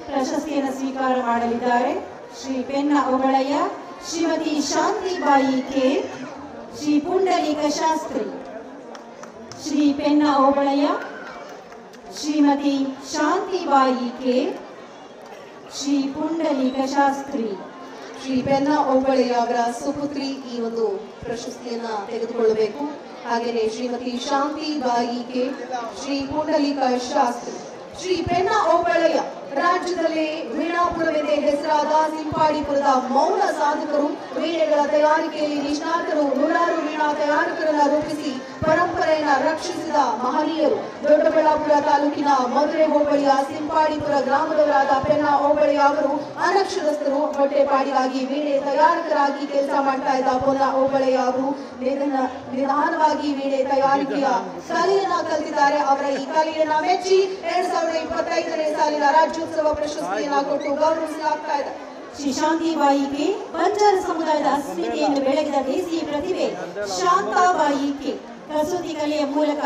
ಪ್ರಶಸ್ತಿಯನ್ನು ಸ್ವೀಕಾರ ಮಾಡಲಿದ್ದಾರೆ. ಶ್ರೀ ಪೆನ್ನ ಓಬಳಯ್ಯ, ಶ್ರೀಮತಿ ಶಾಂತಿಬಾಯಿ ಕೆ, ಶ್ರೀ ಪುಂಡಲೀಕ ಶಾಸ್ತ್ರಿ. ಶ್ರೀ ಪೆನ್ನ ಓಬಳಯ್ಯ, ಶ್ರೀಮತಿ ಶಾಂತಿಬಾಯಿ ಕೆ, ಶ್ರೀ ಪುಂಡಲೀಕ ಶಾಸ್ತ್ರಿ. ಶ್ರೀ ಪೆನ್ನ ಓಬಳಯ್ಯ ಅವರ ಸುಪುತ್ರಿ ಈ ಒಂದು ಪ್ರಶಸ್ತಿಯನ್ನ ತೆಗೆದುಕೊಳ್ಳಬೇಕು. ಹಾಗೆಯೇ ಶ್ರೀಮತಿ ಶಾಂತಿಬಾಯಿ ಕೆ, ಶ್ರೀ ಪುಂಡಲೀಕ ಶಾಸ್ತ್ರಿ. ಶ್ರೀ ಪೆನ್ನ ಓಬಳಯ್ಯ ರಾಜ್ಯದಲ್ಲೇ ವೀಣಾಪುರವೆಂದೇ ಹೆಸರಾದ ಸಿಂಪಾಡಿಪುರದ ಮೌನ ಸಾಧಕರು. ವೀಣೆಗಳ ತಯಾರಿಕೆಯಲ್ಲಿ ನಿಷ್ಣಾತರು. 100 ವೀಣಾ ತಯಾರಕರನ್ನ ರೂಪಿಸಿ ಪರಂಪರೆಯನ್ನ ರಕ್ಷಿಸಿದ ಮಹನೀಯರು. ದೊಡ್ಡಬಳ್ಳಾಪುರ ತಾಲೂಕಿನ ಮಧುರೆ ಹೋಬಳಿಯ ಸಿಂಪಾಡಿಪುರ ಗ್ರಾಮದವರಾದ ಪೆನ್ನ ಓಬಳಯ್ಯ ಅವರು ಅನಕ್ಷರಸ್ಥರು. ಹೊಟ್ಟೆಪಾಡಿಗಾಗಿ ವೀಣೆ ತಯಾರಕರಾಗಿ ಕೆಲಸ ಮಾಡ್ತಾ ಇದ್ದ ಪೆನ್ನ ಓಬಳಯ್ಯ ಅವರು ನಿಧಾನವಾಗಿ ವೀಣೆ ತಯಾರಿಕೆಯ ಕಲೆಯನ್ನ ಕಲಿತಿದ್ದಾರೆ. ಅವರ ಈ ಕಲೆಯನ್ನ ಮೆಚ್ಚಿ 2025ನೇ ಸಾಲಿನ ರಾಜ್ಯೋತ್ಸವ ಪ್ರಶಸ್ತಿಯನ್ನ ಕೊಟ್ಟು ಗೌರವಿಸಲಾಗ್ತಾ ಇದೆ. ಶ್ರೀ ಶಾಂತಿಬಾಯಿ ಕೆ, ಬಂಜಾರ ಸಮುದಾಯದ ಅಸ್ಮಿತೆಯನ್ನು ಬೆಳಗಿದ ದೇಸಿಯ ಪ್ರತಿಭೆ ಶಾಂತಾಬಾಯಿ ಕೆ. ಕಸೂತಿ ಕಲೆಯ ಮೂಲಕ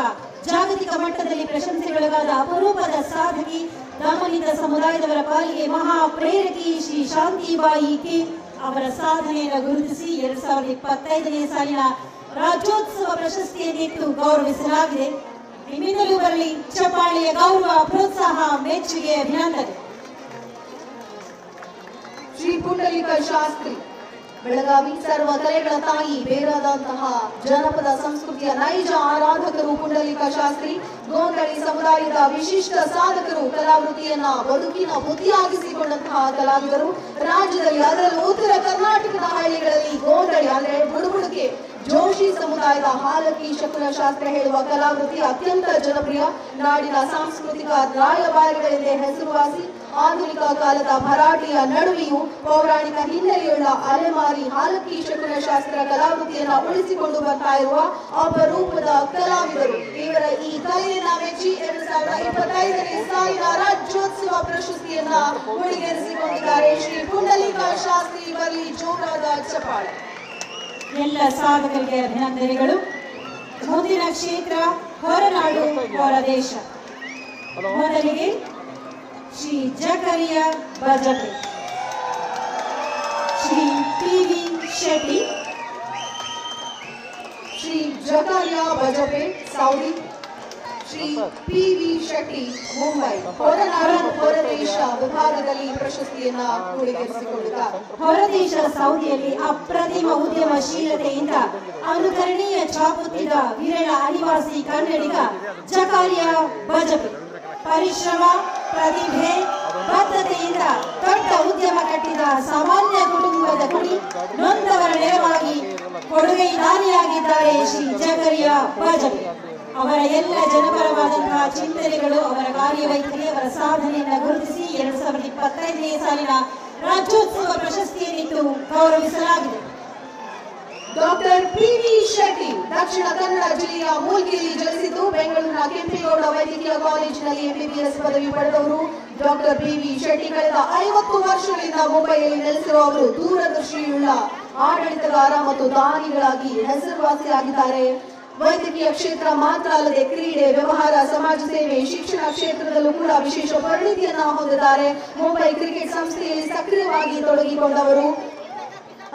ಜಾಗತಿಕ ಮಟ್ಟದಲ್ಲಿ ಪ್ರಶಂಸೆಗೊಳಗಾದ ಅಪರೂಪದ ಸಾಧಕಿ. ದಮನಿತ ಸಮುದಾಯದವರ ಪಾಲಿಗೆ ಮಹಾ ಪ್ರೇರಕಿ ಶ್ರೀ ಶಾಂತಿಬಾಯಿ ಕೆ. ಅವರ ಸಾಧನೆಯನ್ನು ಗುರುತಿಸಿ 2025ನೇ ಸಾಲಿನ ರಾಜ್ಯೋತ್ಸವ ಪ್ರಶಸ್ತಿಯನ್ನಿಟ್ಟು ಗೌರವಿಸಲಾಗಿದೆ. ನಿಮ್ಮಿಂದಲೂ ಬರಲಿ ಚಪ್ಪಾಳೆಯ ಗೌರವ, ಪ್ರೋತ್ಸಾಹ, ಮೆಚ್ಚುಗೆ, ಅಭಿನಂದನೆ. ಶ್ರೀ ಪುಂಡಲೀಕ ಶಾಸ್ತ್ರಿ ಬೆಳಗಾವಿ ಸರ್ವ ಕಲೆಗಳ ತಾಯಿ, ಬೇರಾದಂತಹ ಜನಪದ ಸಂಸ್ಕೃತಿಯ ನೈಜ ಆರಾಧಕರು ಪುಂಡಲೀಕ ಶಾಸ್ತ್ರಿ. ಗೋಂದಳಿ ಸಮುದಾಯದ ವಿಶಿಷ್ಟ ಸಾಧಕರು, ಕಲಾವೃತ್ತಿಯನ್ನ ಬದುಕಿನ ಬುದ್ಧಿಯಾಗಿಸಿಕೊಂಡಂತಹ ಕಲಾವಿದರು. ರಾಜ್ಯದಲ್ಲಿ ಅದರಲ್ಲೂ ಉತ್ತರ ಕರ್ನಾಟಕದ ಹಳ್ಳಿಗಳಲ್ಲಿ ಗೋಂದಳಿ ಅಂದ್ರೆ ಬುಡುಬುಡುಕೆ ಜೋಶಿ ಸಮುದಾಯದ ಹಾಲಕ್ಕಿ ಶಕುನ ಶಾಸ್ತ್ರ ಹೇಳುವ ಕಲಾವೃತ್ತಿ ಅತ್ಯಂತ ಜನಪ್ರಿಯ. ನಾಡಿನ ಸಾಂಸ್ಕೃತಿಕ ರಾಯಭಾರಿಗಳೆಂದೇ ಹೆಸರುವಾಸಿ. ಆಧುನಿಕ ಕಾಲದ ಭರಾಟೆಯ ನಡುವೆಯೂ ಪೌರಾಣಿಕ ಹಿನ್ನೆಲೆಯುಳ್ಳ ಅಲೆಮಾರಿ ಹಾಲಕ್ಕಿ ಶಕುನ ಶಾಸ್ತ್ರ ಕಲಾವೃತ್ತಿಯನ್ನ ಉಳಿಸಿಕೊಂಡು ಬರ್ತಾ ಇರುವ ಅಪರೂಪದ ಕಲಾವಿದರು. ಇವರ ಈ ಕಲೆಯನ್ನ ಮೆಚ್ಚಿ 2025ನೇ ಸಾಲಿನ ರಾಜ್ಯೋತ್ಸವ ಪ್ರಶಸ್ತಿಯನ್ನ ಮುಡಿಗೇರಿಸಿಕೊಂಡಿದ್ದಾರೆ ಶ್ರೀ ಪುಂಡಲೀಕ ಶಾಸ್ತ್ರಿ. ಬರಲಿ ಜೋರಾದ ಚಪ್ಪಾಳೆ. ಎಲ್ಲ ಸಾಧಕರಿಗೆ ಅಭಿನಂದನೆಗಳು. ಮುಂದಿನ ಕ್ಷೇತ್ರ ಹೊರನಾಡು ಹೊರದೇಶ. ಮೊದಲಿಗೆ Shri Zakariya Bajpe, Shri P V. Shetty. Shri Zakariya Bajpe Saudi, Shri P V. Shetty Mumbai. ಹೊರನಾಡು ಹೊರದೇಶ ವಿಭಾಗದಲ್ಲಿ ಪ್ರಶಸ್ತಿಯನ್ನ ಮುಡಿಗೇರಿಸಿಕೊಂಡಿದ್ದಾರೆ. ಹೊರದೇಶ ಸೌದಿಯಲ್ಲಿ ಅಪ್ರತಿಮ ಉದ್ಯಮಶೀಲತೆಯಿಂದ ಅನುಕರಣೀಯ ಛಾಪುತ್ತಿದ್ದ ವಿರಳ ಅನಿವಾಸಿ ಕನ್ನಡಿಗ ಜಕರಿಯಾ ಬಜಪೆ. ಪರಿಶ್ರಮ, ಪ್ರತಿಭೆ, ಬದ್ಧತೆಯಿಂದ ದೊಡ್ಡ ಉದ್ಯಮ ಕಟ್ಟಿದ ಸಾಮಾನ್ಯ ಕುಟುಂಬದ ಕುಡಿ ನೊಂದವರ ನೆರವಾಗಿ ಕೊಡುಗೈದಾರಿಯಾಗಿದ್ದಾರೆ ಶ್ರೀ ಜಕರಿಯಾ ಬಜಪೆ. ಅವರ ಎಲ್ಲ ಜನಪರವಾದಂತಹ ಚಿಂತನೆಗಳು, ಅವರ ಕಾರ್ಯವೈಖರಿ, ಅವರ ಸಾಧನೆಯನ್ನು ಗುರುತಿಸಿ 2025ನೇ ಸಾಲಿನ ರಾಜ್ಯೋತ್ಸವ ಪ್ರಶಸ್ತಿಯನ್ನಿಟ್ಟು ಗೌರವಿಸಲಾಗಿದೆ. Doctor P V. ಶೆಟ್ಟಿ ದಕ್ಷಿಣ ಕನ್ನಡ ಜಿಲ್ಲೆಯ ಮೂಲ್ಕಿಯಲ್ಲಿ ಜನಿಸಿದ್ದು ಬೆಂಗಳೂರಿನ ಕೆಂಪೇಗೌಡ ವೈದ್ಯಕೀಯ ಕಾಲೇಜಿನಲ್ಲಿ ಎಂಬಿಬಿಎಸ್ ಪದವಿ ಪಡೆದವರು. Doctor P V. ಶೆಟ್ಟಿ ಕಳೆದ 50 ವರ್ಷಗಳಿಂದ ಮುಂಬೈಯಲ್ಲಿ ನೆಲೆಸಿರುವ ಅವರು ದೂರದರ್ಶಿಯುಳ್ಳ ಆಡಳಿತಗಾರ ಮತ್ತು ದಾನಿಗಳಾಗಿ ಹೆಸರುವಾಸಿಯಾಗಿದ್ದಾರೆ. ವೈದ್ಯಕೀಯ ಕ್ಷೇತ್ರ ಮಾತ್ರ ಅಲ್ಲದೆ ಕ್ರೀಡೆ, ವ್ಯವಹಾರ, ಸಮಾಜ ಸೇವೆ, ಶಿಕ್ಷಣ ಕ್ಷೇತ್ರದಲ್ಲೂ ಕೂಡ ವಿಶೇಷ ಪರಿಣಿತಿಯನ್ನ ಹೊಂದಿದ್ದಾರೆ. ಮುಂಬೈ ಕ್ರಿಕೆಟ್ ಸಂಸ್ಥೆಯಲ್ಲಿ ಸಕ್ರಿಯವಾಗಿ ತೊಡಗಿಕೊಂಡವರು.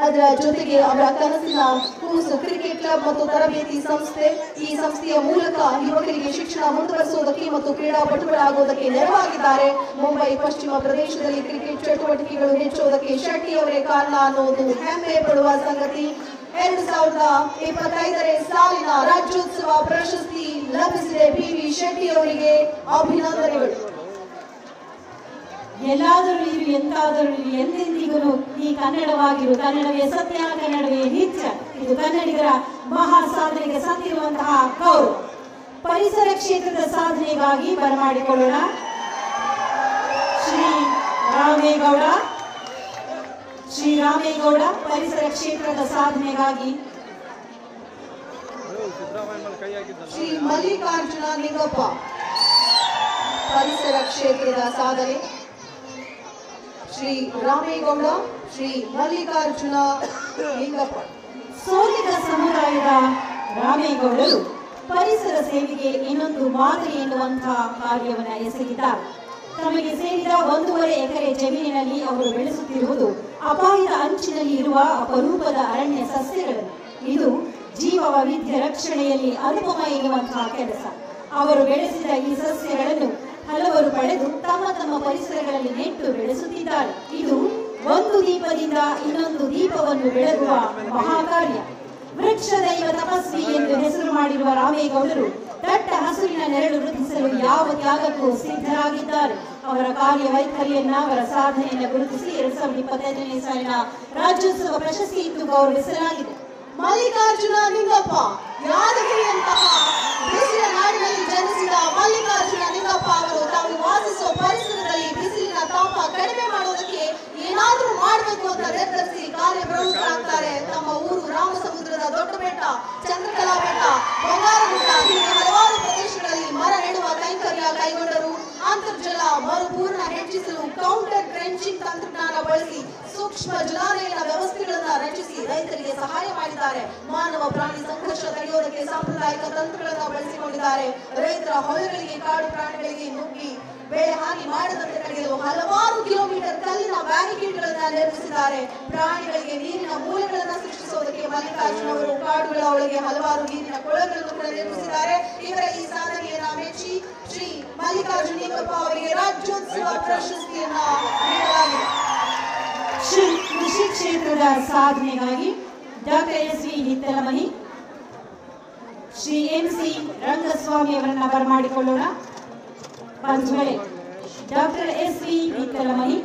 ಅದರ ಜೊತೆಗೆ ಅವರ ಕನಸಿನ ಕೂಸು ಕ್ರಿಕೆಟ್ ಕ್ಲಬ್ ಮತ್ತು ತರಬೇತಿ ಸಂಸ್ಥೆ. ಈ ಸಂಸ್ಥೆಯ ಮೂಲಕ ಯುವಕರಿಗೆ ಶಿಕ್ಷಣ ಮುಂದುವರಿಸುವುದಕ್ಕೆ ಮತ್ತು ಕ್ರೀಡಾಪಟುಗಳಾಗುವುದಕ್ಕೆ ನೆರವಾಗಿದ್ದಾರೆ. ಮುಂಬೈ ಪಶ್ಚಿಮ ಪ್ರದೇಶದಲ್ಲಿ ಕ್ರಿಕೆಟ್ ಚಟುವಟಿಕೆಗಳು ಹೆಚ್ಚುವುದಕ್ಕೆ ಶೆಟ್ಟಿ ಅವರೇ ಕಾರಣ ಅನ್ನುವುದು ಹೆಮ್ಮೆ ಪಡುವ ಸಂಗತಿ. 2025ನೇ ಸಾಲಿನ ರಾಜ್ಯೋತ್ಸವ ಪ್ರಶಸ್ತಿ ಲಭಿಸಿದೆ ಪಿ.ವಿ. ಶೆಟ್ಟಿ ಅವರಿಗೆ ಅಭಿನಂದನೆಗಳು. ಎಲ್ಲಾದರೂ ಇರು, ಎಂತಾದರೂ ಇರು, ಎಂದೆಂದಿಗೂ ಈ ಕನ್ನಡವಾಗಿರು. ಕನ್ನಡವೇ ಸತ್ಯ, ಕನ್ನಡವೇ ನಿತ್ಯ. ಇದು ಕನ್ನಡಿಗರ ಮಹಾ ಸಾಧನೆಗೆ ಸಂದಿರುವಂತಹ ಗೌರವ. ಪರಿಸರ ಕ್ಷೇತ್ರದ ಸಾಧನೆಗಾಗಿ ಬರಮಾಡಿಕೊಳ್ಳೋಣ ಶ್ರೀ ರಾಮೇಗೌಡ. ಶ್ರೀ ರಾಮೇಗೌಡ ಪರಿಸರ ಕ್ಷೇತ್ರದ ಸಾಧನೆಗಾಗಿ. ಶ್ರೀ ಮಲ್ಲಿಕಾರ್ಜುನ ನಿಂಗಪ್ಪ ಪರಿಸರ ಕ್ಷೇತ್ರದ ಸಾಧನೆ. ಶ್ರೀ ರಾಮೇಗೌಡ, ಶ್ರೀ ಮಲ್ಲಿಕಾರ್ಜುನ ಲಿಂಗಪ್ಪ. ಸೋಲಿಗ ಸಮುದಾಯದ ರಾಮೇಗೌಡರು ಪರಿಸರ ಸೇವೆಗೆ ಇನ್ನೊಂದು ಮಾದರಿ ಎನ್ನುವಂತಹ ಕಾರ್ಯವನ್ನು ಎಸಗಿದ್ದಾರೆ. ತಮಗೆ ಸೇರಿದ 1.5 ಎಕರೆ ಜಮೀನಿನಲ್ಲಿ ಅವರು ಬೆಳೆಸುತ್ತಿರುವುದು ಅಪಾಯದ ಅಂಚಿನಲ್ಲಿ ಇರುವ ಅಪರೂಪದ ಅರಣ್ಯ ಸಸ್ಯಗಳನ್ನು. ಇದು ಜೀವ ವೈವಿಧ್ಯ ರಕ್ಷಣೆಯಲ್ಲಿ ಅನುಪಮ ಎನ್ನುವಂತಹ ಕೆಲಸ. ಅವರು ಬೆಳೆಸಿದ ಈ ಸಸ್ಯಗಳನ್ನು ಹಲವರು ಪಡೆದು ತಮ್ಮ ತಮ್ಮ ಪರಿಸರಗಳಲ್ಲಿ ನೆಟ್ಟು ಬೆಳೆಸುತ್ತಿದ್ದಾರೆ. ಇದು ಒಂದು ದೀಪದಿಂದ ಇನ್ನೊಂದು ದೀಪವನ್ನು ಬೆಳಗುವ ಮಹಾಕಾರ್ಯ. ವೃಕ್ಷ ದೈವ ತಪಸ್ವಿ ಎಂದು ಹೆಸರು ಮಾಡಿರುವ ರಾಮೇಗೌಡರು ದಟ್ಟ ಹಸುರಿನ ನೆರಳು ವೃದ್ಧಿಸಲು ಯಾವ ತ್ಯಾಗಕ್ಕೂ ಸಿದ್ಧರಾಗಿದ್ದಾರೆ. ಅವರ ಕಾರ್ಯವೈಖರಿಯನ್ನ, ಅವರ ಸಾಧನೆಯನ್ನು ಗುರುತಿಸಿ 2025ನೇ ಸಾಲಿನ ರಾಜ್ಯೋತ್ಸವ ಪ್ರಶಸ್ತಿ ಇದ್ದು ಗೌರವಿಸಲಾಗಿದೆ. ಮಲ್ಲಿಕಾರ್ಜುನ ನಿಂಗಪ್ಪ ಯಾದಗಿರಿಯಂತಹ ಬಿಸಿಲ ನಾಡಿನಲ್ಲಿ ಜನಿಸಿದ ಮಲ್ಲಿಕಾರ್ಜುನ ನಿಂಗಪ್ಪ ಅವರು ತಾವು ವಾಸಿಸುವ ಪರಿಸರದಲ್ಲಿ ಬಿಸಿಲಿನ ತಾಪ ಕಡಿಮೆ ಮಾಡುವುದಕ್ಕೆ ಏನಾದರೂ ಮಾಡಬೇಕು ಅಂತ ನಿರ್ಧರಿಸಿ ಕಾರ್ಯಪ್ರವೃತ್ತರಾಗ್ತಾರೆ. ತಮ್ಮ ಊರು ರಾಮಸಮುದ್ರದ ದೊಡ್ಡ ಬೆಟ್ಟ, ಚಂದ್ರಕಲಾ ಬೆಟ್ಟ, ಬಂಗಾರಗುಡ್ಡ ಹೀಗೆ ಹಲವಾರು ಪ್ರದೇಶಗಳಲ್ಲಿ ಮರ ನೆಡುವ ಕೈಂಕರ್ಯ ಕೈಗೊಂಡರು. ಅಂತರ್ಜಲ ಮರುಪೂರ್ಣ ಹೆಚ್ಚಿಸಲು ಕೌಂಟರ್ ಟ್ರೆಂಚಿಂಗ್ ತಂತ್ರಜ್ಞಾನ ಬಳಸಿ ಸೂಕ್ಷ್ಮ ಜಲಾನಯನ ವ್ಯವಸ್ಥೆಗಳನ್ನು ರಚಿಸಿ ರೈತರಿಗೆ ಸಹಾಯ ಮಾಡಿದ್ದಾರೆ. ಮಾನವ ಪ್ರಾಣಿ ಸಂಘರ್ಷ ತಡೆಯುವುದಕ್ಕೆ ಸಾಂಪ್ರದಾಯಿಕ ತಂತ್ರಗಳನ್ನು ಬಳಸಿಕೊಂಡಿದ್ದಾರೆ. ರೈತರ ಹೊಲಗಳಿಗೆ, ಕಾಡು ಪ್ರಾಣಿಗಳಿಗೆ ನುಗ್ಗಿ ಬೆಳೆ ಹಾನಿ ಮಾಡದಂತೆ ತಡೆಯಲು ಹಲವಾರು ಕಿಲೋಮೀಟರ್ ಕಲ್ಲಿನ ಬ್ಯಾರಿಕೇಡ್ಗಳನ್ನ ನಿರ್ಮಿಸಿದ್ದಾರೆ. ಪ್ರಾಣಿಗಳಿಗೆ ನೀರಿನ ಮೂಲಗಳನ್ನ ಸೃಷ್ಟಿಸುವುದಕ್ಕೆ ಮಲ್ಲಿಕಾರ್ಜುನ್ ಅವರು ಕಾಡುಗಳ ಒಳಗೆ ಹಲವಾರು ನೀರಿನ ಕೊಳಗಳನ್ನು ಕೂಡ ನಿರ್ಮಿಸಿದ್ದಾರೆ. ಇವರ ಈ ಸಾಧನೆಯನ್ನ ಮೆಚ್ಚಿ ಶ್ರೀ ಮಲ್ಲಿಕಾರ್ಜುನ್ ನಿಂಗಪ್ಪ ಅವರಿಗೆ ರಾಜ್ಯೋತ್ಸವ ಪ್ರಶಸ್ತಿಯನ್ನ ನೀಡಲಾಗಿದೆ. ಕೃಷಿ ಕ್ಷೇತ್ರದ ಸಾಧನೆಗಾಗಿ doctor S V. Hittalamani, Shri M C. Rangaswamy ಅವರನ್ನ ಬರಮಾಡಿಕೊಳ್ಳೋಣ. ಬಂಧುಗಳೇ, ಡಾಕ್ಟರ್ ಎಸ್.ವಿ. ಹಿತ್ತಲಮನಿ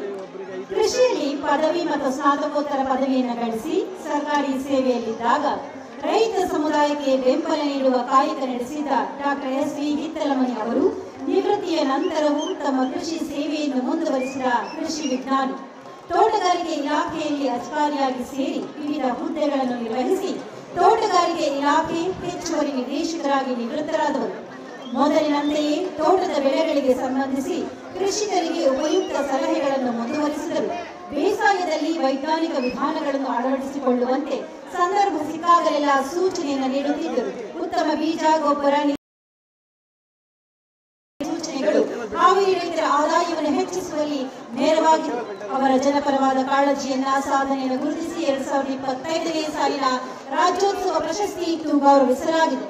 ಕೃಷಿಯಲ್ಲಿ ಪದವಿ ಮತ್ತು ಸ್ನಾತಕೋತ್ತರ ಪದವಿಯನ್ನು ಗಳಿಸಿ ಸರ್ಕಾರಿ ಸೇವೆಯಲ್ಲಿದ್ದಾಗ ರೈತ ಸಮುದಾಯಕ್ಕೆ ಬೆಂಬಲ ನೀಡುವ ಕಾಯಕ ನಡೆಸಿದ ಡಾಕ್ಟರ್ ಎಸ್.ವಿ. ಹಿತ್ತಲಮನಿ ಅವರು ನಿವೃತ್ತಿಯ ನಂತರವೂ ತಮ್ಮ ಕೃಷಿ ಸೇವೆಯನ್ನು ಮುಂದುವರಿಸಿದ ಕೃಷಿ ವಿಜ್ಞಾನಿ. ತೋಟಗಾರಿಕೆ ಇಲಾಖೆಯಲ್ಲಿ ಅಧಿಕಾರಿಯಾಗಿ ಸೇರಿ ವಿವಿಧ ಹುದ್ದೆಗಳನ್ನು ನಿರ್ವಹಿಸಿ ತೋಟಗಾರಿಕೆ ಇಲಾಖೆ ಹೆಚ್ಚುವರಿ ನಿರ್ದೇಶಕರಾಗಿ ನಿವೃತ್ತರಾದವರು. ಮೊದಲಿನಂತೆಯೇ ತೋಟದ ಬೆಳೆಗಳಿಗೆ ಸಂಬಂಧಿಸಿ ಕೃಷಿಕರಿಗೆ ಉಪಯುಕ್ತ ಸಲಹೆಗಳನ್ನು ಮುಂದುವರಿಸಿದರು. ಬೇಸಾಯದಲ್ಲಿ ವೈಜ್ಞಾನಿಕ ವಿಧಾನಗಳನ್ನು ಅಳವಡಿಸಿಕೊಳ್ಳುವಂತೆ ಸಂದರ್ಭ ಸಿಕ್ಕಾಗಲೆಲ್ಲ ಸೂಚನೆಯನ್ನು ನೀಡುತ್ತಿದ್ದರು. ಉತ್ತಮ ಬೀಜ, ಗೊಬ್ಬರ ಸೂಚನೆಗಳು ಹಾವೇರಿ ರೈತರ ಆದಾಯವನ್ನು ಹೆಚ್ಚಿಸುವಲ್ಲಿ ನೇರವಾಗಿತ್ತು. ಅವರ ಜನಪರವಾದ ಕಾಳಜಿಯನ್ನ, ಸಾಧನೆಯನ್ನು ಗುರುತಿಸಿ 2025ನೇ ಸಾಲಿನ ರಾಜ್ಯೋತ್ಸವ ಪ್ರಶಸ್ತಿ ಇಟ್ಟು ಗೌರವಿಸಲಾಗಿದೆ.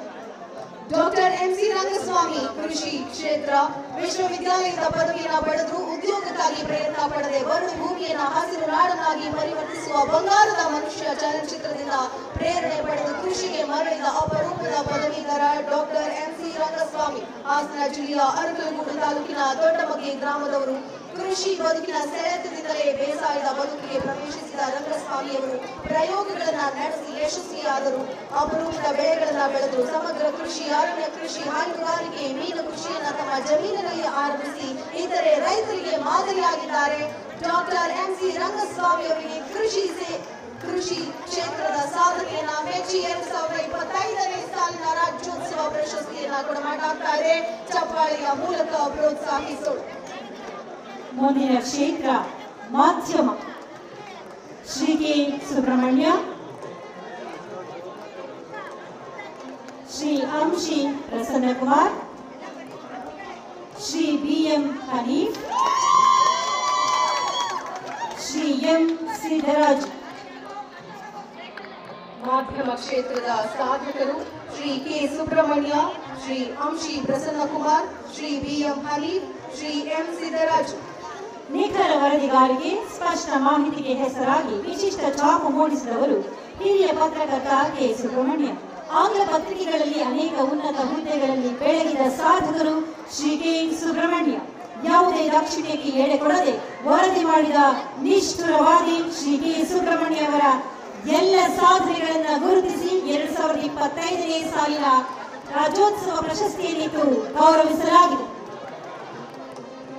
Doctor MC. ರಂಗಸ್ವಾಮಿ ಕೃಷಿ ಕ್ಷೇತ್ರ ವಿಶ್ವವಿದ್ಯಾಲಯದ ಪದವಿಯನ್ನು ಪಡೆದು ಉದ್ಯೋಗಕ್ಕಾಗಿ ಪ್ರಯತ್ನ ಪಡದೆ ಬರಡು ಭೂಮಿಯನ್ನ ಹಸಿರು ನಾಡನ್ನಾಗಿ ಪರಿವರ್ತಿಸುವ ಬಂಗಾರದ ಮನುಷ್ಯ ಚಲನಚಿತ್ರದಿಂದ ಪ್ರೇರಣೆ ಪಡೆದು ಕೃಷಿಗೆ ಮರಳಿದ ಅಪರೂಪದ ಪದವೀಧರ ಡಾಕ್ಟರ್ ಎಂ.ಸಿ. ರಂಗಸ್ವಾಮಿ ಹಾಸನ ಜಿಲ್ಲೆಯ ಅರಕಲಗೂಡು ತಾಲೂಕಿನ ದೊಡ್ಡಮಗ್ಗೆ ಗ್ರಾಮದವರು. ಕೃಷಿ ಬದುಕಿನ ಸೆಳೆತದಿಂದಲೇ ಬೇಸಾಯದ ಬದುಕಿಗೆ ಪ್ರವೇಶಿಸಿದ ರಂಗಸ್ವಾಮಿಯವರು ಪ್ರಯೋಗಗಳನ್ನ ನಡೆಸಿ ಯಶಸ್ವಿಯಾದರು. ಅಪರೂಪದ ಬೆಳೆಗಳನ್ನ ಬೆಳೆದು ಸಮಗ್ರ ಕೃಷಿ, ಅರಣ್ಯ ಕೃಷಿ, ಹೈನುಗಾರಿಕೆ, ಮೀನು ಕೃಷಿಯನ್ನ ತಮ್ಮ ಜಮೀನಿನಲ್ಲಿ ಆರಂಭಿಸಿ ಇತರೆ ರೈತರಿಗೆ ಮಾದರಿಯಾಗಿದ್ದಾರೆ. Doctor MC. ರಂಗಸ್ವಾಮಿ ಅವರಿಗೆ ಕೃಷಿ ಕ್ಷೇತ್ರದ ಸಾಧನೆಯನ್ನ ಮೆಚ್ಚಿ 2025ನೇ ಸಾಲಿನ ರಾಜ್ಯೋತ್ಸವ ಪ್ರಶಸ್ತಿಯನ್ನ ಕೂಡ ಮಾಡಲಾಗ್ತಾ ಇದೆ. ಚಪ್ಪಾಳೆಯ ಮೂಲಕ ಪ್ರೋತ್ಸಾಹಿಸೋಣ. ಮುಂದಿನ ಕ್ಷೇತ್ರ ಮಾಧ್ಯಮ. ಶ್ರೀ ಕೆ. ಸುಬ್ರಹ್ಮಣ್ಯ, ಶ್ರೀ ಅಂಶಿ ಪ್ರಸನ್ನಕುಮಾರ್, ಶ್ರೀ ಬಿ.ಎಂ. ಹನೀಫ್, ಶ್ರೀ ಎಂ. ಸಿದ್ದರಾಜ್. ಮಾಧ್ಯಮ ಕ್ಷೇತ್ರದ ಸಾಧಕರು ಶ್ರೀ ಕೆ. ಸುಬ್ರಹ್ಮಣ್ಯ, ಶ್ರೀ ಅಂಶಿ ಪ್ರಸನ್ನಕುಮಾರ್, ಶ್ರೀ ಬಿ.ಎಂ. ಹನೀಫ್, ಶ್ರೀ ಎಂ. ಸಿದ್ದರಾಜ್. ನಿಖರ ವರದಿಗಾರಿಕೆ, ಸ್ಪಷ್ಟ ಮಾಹಿತಿಗೆ ಹೆಸರಾಗಿ ವಿಶಿಷ್ಟ ಛಾಪು ಮೂಡಿಸಿದವರು ಹಿರಿಯ ಪತ್ರಕರ್ತ ಕೆ. ಸುಬ್ರಹ್ಮಣ್ಯ. ಆಂಗ್ಲ ಪತ್ರಿಕೆಗಳಲ್ಲಿ ಅನೇಕ ಉನ್ನತ ಹುದ್ದೆಗಳಲ್ಲಿ ಬೆಳಗಿದ ಸಾಧಕರು ಶ್ರೀ ಕೆ. ಸುಬ್ರಹ್ಮಣ್ಯ. ಯಾವುದೇ ದಾಕ್ಷಿಣ್ಯಕ್ಕೆ ಎಡೆ ಕೊಡದೆ ವರದಿ ಮಾಡಿದ ನಿಷ್ಠುರವಾದಿ ಶ್ರೀ ಕೆ. ಸುಬ್ರಹ್ಮಣ್ಯ ಅವರ ಎಲ್ಲ ಸಾಧನೆಗಳನ್ನು ಗುರುತಿಸಿ 2025ನೇ ಸಾಲಿನ ರಾಜ್ಯೋತ್ಸವ ಪ್ರಶಸ್ತಿಯನ್ನಿತ್ತು ಗೌರವಿಸಲಾಗಿದೆ.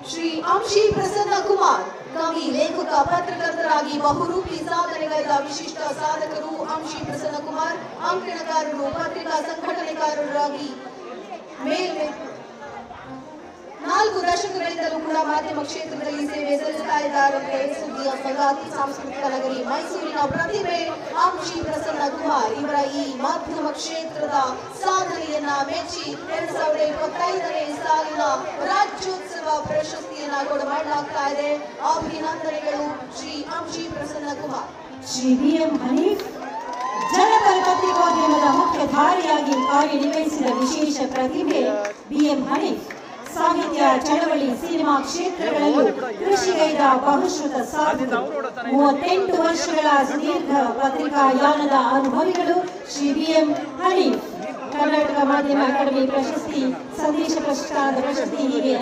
ಶ್ರೀ ಅಂಶಿ ಪ್ರಸನ್ನಕುಮಾರ್ ಕವಿ, ಲೇಖಕ, ಪತ್ರಕರ್ತರಾಗಿ ಬಹುರೂಪಿ ಸಾಧನೆಗೈದ ವಿಶಿಷ್ಟ ಸಾಧಕರು ಅಂಶಿ ಪ್ರಸನ್ನಕುಮಾರ್. ಅಂಕಣಕಾರರು, ಪತ್ರಿಕಾ ಸಂಘಟನೆಕಾರರಾಗಿ 4 ದಶಕಗಳಿಂದಲೂ ಕೂಡ ಮಾಧ್ಯಮ ಕ್ಷೇತ್ರದಲ್ಲಿ ಸೇವೆ ಸಲ್ಲಿಸ್ತಾ ಇದ್ದಾರೆ. ಸುದ್ದಿಯ ಸಂಗಾತಿ, ಸಾಂಸ್ಕೃತಿಕ ನಗರಿ ಮೈಸೂರಿನ ಪ್ರತಿಭೆ ಅಂಶಿ ಪ್ರಸನ್ನಕುಮಾರ್. ಇವರ ಈ ಮಾಧ್ಯಮ ಕ್ಷೇತ್ರದ ಸಾಧನೆಯನ್ನ ಮೆಚ್ಚಿ 2025ನೇ ಸಾಲಿನ ರಾಜ್ಯೋತ್ಸವ ಪ್ರಶಸ್ತಿಯನ್ನ ಕೂಡ ಮಾಡಲಾಗ್ತಾ ಇದೆ. ಅಭಿನಂದನೆಗಳು ಶ್ರೀ ಅಂಶಿ ಪ್ರಸನ್ನಕುಮಾರ್. ಶ್ರೀ ಬಿ.ಎಂ. ಹನೀಫ್ ಜನಪರ ಪತ್ರಿಕೋದ್ಯಮದ ಮುಖ್ಯ ಧಾರಿಯಾಗಿ ಕಾರ್ಯನಿರ್ವಹಿಸಿದ ವಿಶೇಷ ಪ್ರತಿಭೆ ಬಿ.ಎಂ. ಹನೀಫ್. ಸಾಹಿತ್ಯ, ಚಳವಳಿ, ಸಿನಿಮಾ ಕ್ಷೇತ್ರಗಳಲ್ಲೂ ಕೃಷಿಗೈದ ಬಹುಶ್ರುತ ಸಾಧಕರು. 38 ವರ್ಷಗಳ ಸುದೀರ್ಘ ಪತ್ರಿಕಾ ಯಾನದ ಅನುಭವಿಗಳು ಶ್ರೀ ಬಿ.ಎಂ. ಹನೀಫ್. ಕರ್ನಾಟಕ ಮಾಧ್ಯಮ ಅಕಾಡೆಮಿ ಪ್ರಶಸ್ತಿ, ಸಂದೇಶ ಪ್ರಶಸ್ತಿ, ಹೀಗೆ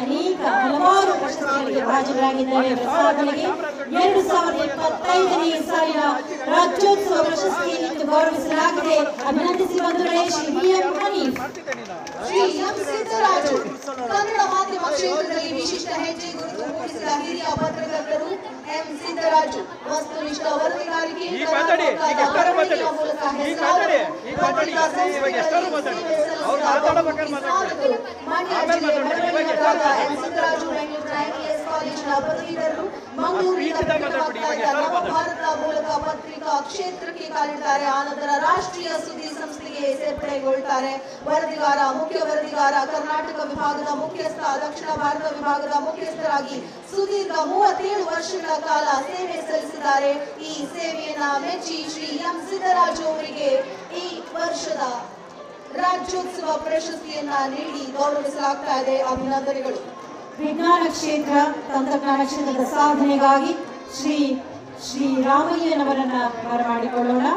ಹಲವಾರು ಪ್ರಶಸ್ತಿಗಳಿಗೆ ಭಾಜನರಾಗಿದ್ದಾರೆ. ಸಾಧನೆಗೆ 2025ನೇ ಸಾಲಿನ ರಾಜ್ಯೋತ್ಸವ ಪ್ರಶಸ್ತಿಯನ್ನು ಗೌರವಿಸಲಾಗಿದೆ. ಅಭಿನಂದಿಸಿ ಬಂಧುಗಳೇ ಶ್ರೀ ಬಿ.ಎಂ. ಹನೀಫ್. ಶ್ರೀ ಎಂ. ಸಿದ್ದರಾಜು ಕನ್ನಡ ಮಾಧ್ಯಮ ಕ್ಷೇತ್ರದಲ್ಲಿ ವಿಶಿಷ್ಟ ಹೆಜ್ಜೆ ಗುರುತು ಮೂಡಿಸಿದ ಹಿರಿಯ ಪತ್ರಕರ್ತರು ಎಂ. ಸಿದ್ದರಾಜು. ವಸ್ತುನಿಷ್ಠ ವರದಿಗಾರಿಕೆ ಮೂಲಕ ಹೆಸರಾದರು. ಪತ್ರಿಕಾ ಸಂಸ್ಥೆಗಳಲ್ಲಿ ಸೇವೆ ಸಲ್ಲಿಸಿದ ಸಾಧಕರು. ಮಂಡ್ಯ ಜಿಲ್ಲೆ ಬೆಳವಣಿಗೆಗಾರ ಎಂ. ಸಿದ್ದರಾಜು ಬೆಂಗಳೂರಿನ ITS ಕಾಲೇಜಿನ ಪದವೀಧರರು. ಮಂಗಳೂರಿನ ನವಭಾರತ ಮೂಲಕ ಪತ್ರಿಕಾ ಕ್ಷೇತ್ರಕ್ಕೆ ಕಾಲಿದ್ದಾರೆ. ಆನಂತರ ರಾಷ್ಟ್ರೀಯ ಸುದ್ದಿ ಪ್ರಶಸ್ತಿಗೆ ಸೇರ್ಪಡೆಗೊಳ್ತಾರೆ. ವರದಿಗಾರ, ಮುಖ್ಯ ವರದಿಗಾರ, ಕರ್ನಾಟಕ ವಿಭಾಗದ ಮುಖ್ಯಸ್ಥ, ದಕ್ಷಿಣ ಭಾರತ ವಿಭಾಗದ ಮುಖ್ಯಸ್ಥರಾಗಿ ಸುದೀರ್ಘ 37 ವರ್ಷಗಳ ಕಾಲ ಸೇವೆ ಸಲ್ಲಿಸಿದ್ದಾರೆ. ಈ ಸೇವೆಯನ್ನ ಮೆಚ್ಚಿ ಶ್ರೀ ಎಂ ಸಿದ್ದರಾಜು ಅವರಿಗೆ ಈ ವರ್ಷದ ರಾಜ್ಯೋತ್ಸವ ಪ್ರಶಸ್ತಿಯನ್ನ ನೀಡಿ ಗೌರವಿಸಲಾಗ್ತಾ ಇದೆ. ಅಭಿನಂದನೆಗಳು. ವಿಜ್ಞಾನ ಕ್ಷೇತ್ರ, ತಂತ್ರಜ್ಞಾನ ಕ್ಷೇತ್ರದ ಸಾಧನೆಗಾಗಿ ಶ್ರೀ ರಾಮಯ್ಯನವರನ್ನ ಬರಮಾಡಿಕೊಳ್ಳೋಣ.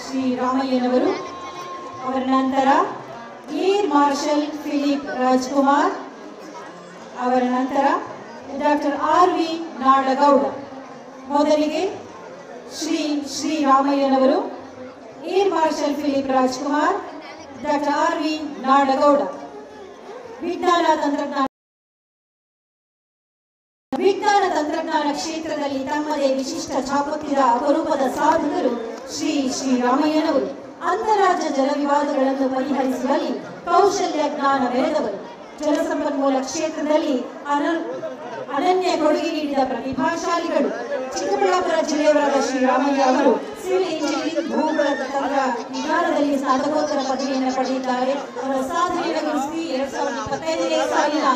ಶ್ರೀ ರಾಮಯ್ಯನವರು. ಅವರ ನಂತರ ಏರ್ ಮಾರ್ಷಲ್ ಫಿಲಿಪ್ ರಾಜ್ಕುಮಾರ್. ಅವರ ನಂತರ ಡಾಕ್ಟರ್ RV ನಾಡಗೌಡ. ಮೊದಲಿಗೆ ಶ್ರೀ ರಾಮಯ್ಯನವರು, air marshal Philip Rajkumar, doctor RV Nadagouda. ವಿಜ್ಞಾನ ತಂತ್ರಜ್ಞಾನ ಕ್ಷೇತ್ರದಲ್ಲಿ ತಮ್ಮದೇ ವಿಶಿಷ್ಟ ಛಾಪೊತ್ತಿದ ಅಪರೂಪದ ಸಾಧಕರು ಶ್ರೀ ರಾಮಯ್ಯನವರು. ಅಂತರಾಜ್ಯ ಜಲ ವಿವಾದಗಳನ್ನು ಪರಿಹರಿಸುವಲ್ಲಿ ಕೌಶಲ್ಯ ಜ್ಞಾನ ಬೆಳೆದವರು. ಜಲಸಂಪನ್ಮೂಲ ಕ್ಷೇತ್ರದಲ್ಲಿ ಅನನ್ಯ ಕೊಡುಗೆ ನೀಡಿದ ಪ್ರತಿಭಾಶಾಲಿಗಳು. ಚಿಕ್ಕಬಳ್ಳಾಪುರ ಜಿಲ್ಲೆಯವರಾದ ಶ್ರೀರಾಮಯ್ಯ ಅವರು ಸಿವಿಲ್ ಇಂಜಿನಿಯರಿಂಗ್ ಭೂತಂತ್ರ ವಿಜ್ಞಾನದಲ್ಲಿ ಸ್ನಾತಕೋತ್ತರ ಪದವಿಯನ್ನು ಪಡೆದಿದ್ದಾರೆ. ಅವರ ಸಾಧನೆಯನ್ನು ಗುರುತಿಸಿ 2025ನೇ ಸಾಲಿನ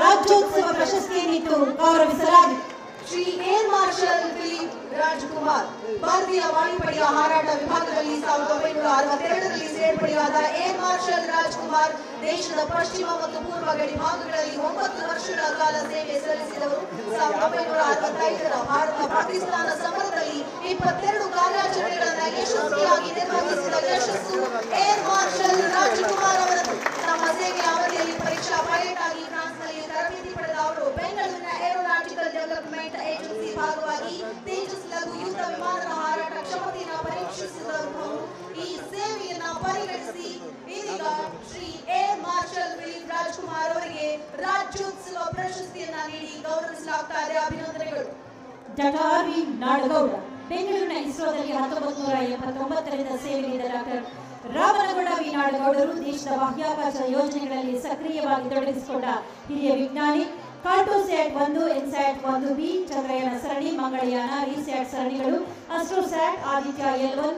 ರಾಜ್ಯೋತ್ಸವ ಪ್ರಶಸ್ತಿಯನ್ನಿತ್ತು ಗೌರವಿಸಲಾಗಿದೆ. Shri air marshal Philip Rajkumar ಭಾರತೀಯ ವಾಯುಪಡೆಯ ಹಾರಾಟ ವಿಭಾಗದಲ್ಲಿ 1962ರಲ್ಲಿ ಸೇರ್ಪಡೆಯಾದ ಏರ್ ಮಾರ್ಷಲ್ ರಾಜ್ಕುಮಾರ್ ದೇಶದ ಪಶ್ಚಿಮ ಮತ್ತು ಪೂರ್ವ ಗಡಿ ಭಾಗಗಳಲ್ಲಿ 9 ವರ್ಷಗಳ ಕಾಲ ಸೇವೆ ಸಲ್ಲಿಸಿದವರು. 1965ರ ಭಾರತ ಪಾಕಿಸ್ತಾನ ಸಮರದಲ್ಲಿ 22 ಕಾರ್ಯಾಚರಣೆಗಳನ್ನು ಯಶಸ್ವಿಯಾಗಿ ನಿರ್ವಹಿಸಿದ ಯಶಸ್ಸು ಏರ್ ಮಾರ್ಷಲ್ ರಾಜ್ಕುಮಾರ್ ಅವರದ್ದು. ತಮ್ಮ ಸೇವೆಯ ಅವಧಿಯಲ್ಲಿ ಪರೀಕ್ಷಾ ಪೈಲಟ್ ಆಗಿ ಫ್ರಾನ್ಸ್ನಲ್ಲಿ ತರಬೇತಿ ಪಡೆದ ಅವರು ಬೆಂಗಳೂರಿನ ಏರೋನಾಟಿಕಲ್ ಡೆವಲಪ್ಮೆಂಟ್ ಏಜೆನ್ಸಿ ಭಾಗವಾಗಿ ತೇಜಸ್ ಲಘು ಯುದ್ಧ ವಿಮಾನದ ಹಾರಾಟ ಕ್ಷಮತೆಯನ್ನು ಪರೀಕ್ಷಿಸಿದವರು. ಈ ಸೇವೆಯನ್ನ ಪರಿಗಣಿಸಿ ಇದೀಗ Shri air marshal Philip Rajkumar ಅವರಿಗೆ ರಾಜ್ಯೋತ್ಸವ ಪ್ರಶಸ್ತಿಯನ್ನ ನೀಡಿ ಗೌರವಿಸಲಾಗ್ತಾ ಇದೆ. ಅಭಿನಂದನೆಗಳು. Doctor RV Nadagouda. ಬೆಂಗಳೂರಿನ ಇಸ್ರೋದಲ್ಲಿ 1989ರಿಂದ ಸೇವೆ ನೀಡಿದ ಡಾಕ್ಟರ್ ರಾಮನಗೌಡ ವಿ ನಾಡಗೌಡರು ದೇಶದ ಬಾಹ್ಯಾಕಾಶ ಯೋಜನೆಗಳಲ್ಲಿ ಸಕ್ರಿಯವಾಗಿ ತೊಡಗಿಸಿಕೊಂಡ ಹಿರಿಯ ವಿಜ್ಞಾನಿ. ಕಾರ್ಟೋಸ್ಯಾಟ್ 1, ಇನ್ಸ್ಯಾಟ್ 1B, ಚಂದ್ರಯಾನ ಸರಣಿ, ಮಂಗಳಯಾನ, ರಿಸ್ಯಾಟ್ ಸರಣಿಗಳು, ಅಸ್ಟ್ರೋಸ್ಯಾಟ್, ಆದಿತ್ಯ L1,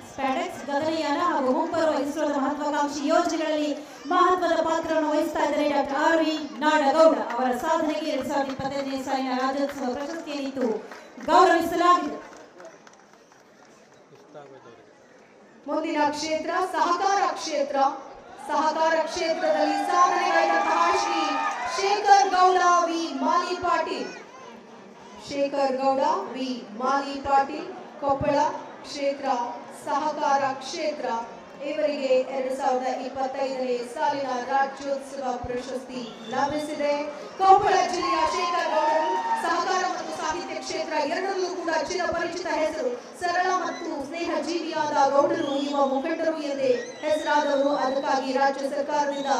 ಸ್ಪ್ಯಾಡೆಕ್ಸ್, ಗಗನಯಾನ ಹಾಗೂ ಮುಂಬರುವ ಇಸ್ರೋದ ಮಹತ್ವಾಕಾಂಕ್ಷಿ ಯೋಜನೆಗಳಲ್ಲಿ ಮಹತ್ವದ ಪಾತ್ರವನ್ನು ವಹಿಸ್ತಾ ಇದ್ದಾರೆ ಡಾಕ್ಟರ್ RV ನಾಡಗೌಡ. ಅವರ ಸಾಧನೆಗೆ 2025ನೇ ಸಾಲಿನ ರಾಜ್ಯೋತ್ಸವ ಪ್ರಶಸ್ತಿಯನ್ನಿತ್ತು ಗೌರವಿಸಲಾಗಿದೆ. ಮುಂದಿನ ಕ್ಷೇತ್ರ ಸಹಕಾರ ಕ್ಷೇತ್ರ. ಸಹಕಾರ ಕ್ಷೇತ್ರದಲ್ಲಿ ಸಾಧನೆಗೈದಂತಹ ಶ್ರೀ ಶೇಖರ್ ಗೌಡ ವಿ ಮಾಲಿ ಪಾಟೀಲ್. ಶೇಖರ್ ಗೌಡ ವಿ ಮಾಲಿ ಪಾಟೀಲ್, ಕೊಪ್ಪಳ ಕ್ಷೇತ್ರ ಸಹಕಾರ ಕ್ಷೇತ್ರ. ಇವರಿಗೆ 2025ನೇ ಸಾಲಿನ ರಾಜ್ಯೋತ್ಸವ ಪ್ರಶಸ್ತಿ ಲಭಿಸಿದೆ. ಕೊಪ್ಪಳ ಜಿಲ್ಲೆಯ ಶೇಖರ್ ಗೌಡರು ಸಹಕಾರ ಮತ್ತು ಸಾಹಿತ್ಯ ಕ್ಷೇತ್ರ ಎರಡರಲ್ಲೂ ಕೂಡ ಚಿರಪರಿಚಿತ ಹೆಸರು. ಸರಳ ಮತ್ತು ಸ್ನೇಹ ಜೀವಿಯಾದ ಗೌಡರು ಯುವ ಮುಖಂಡರು ಎಂದೇ ಹೆಸರಾದವರು. ಅದಕ್ಕಾಗಿ ರಾಜ್ಯ ಸರ್ಕಾರದಿಂದ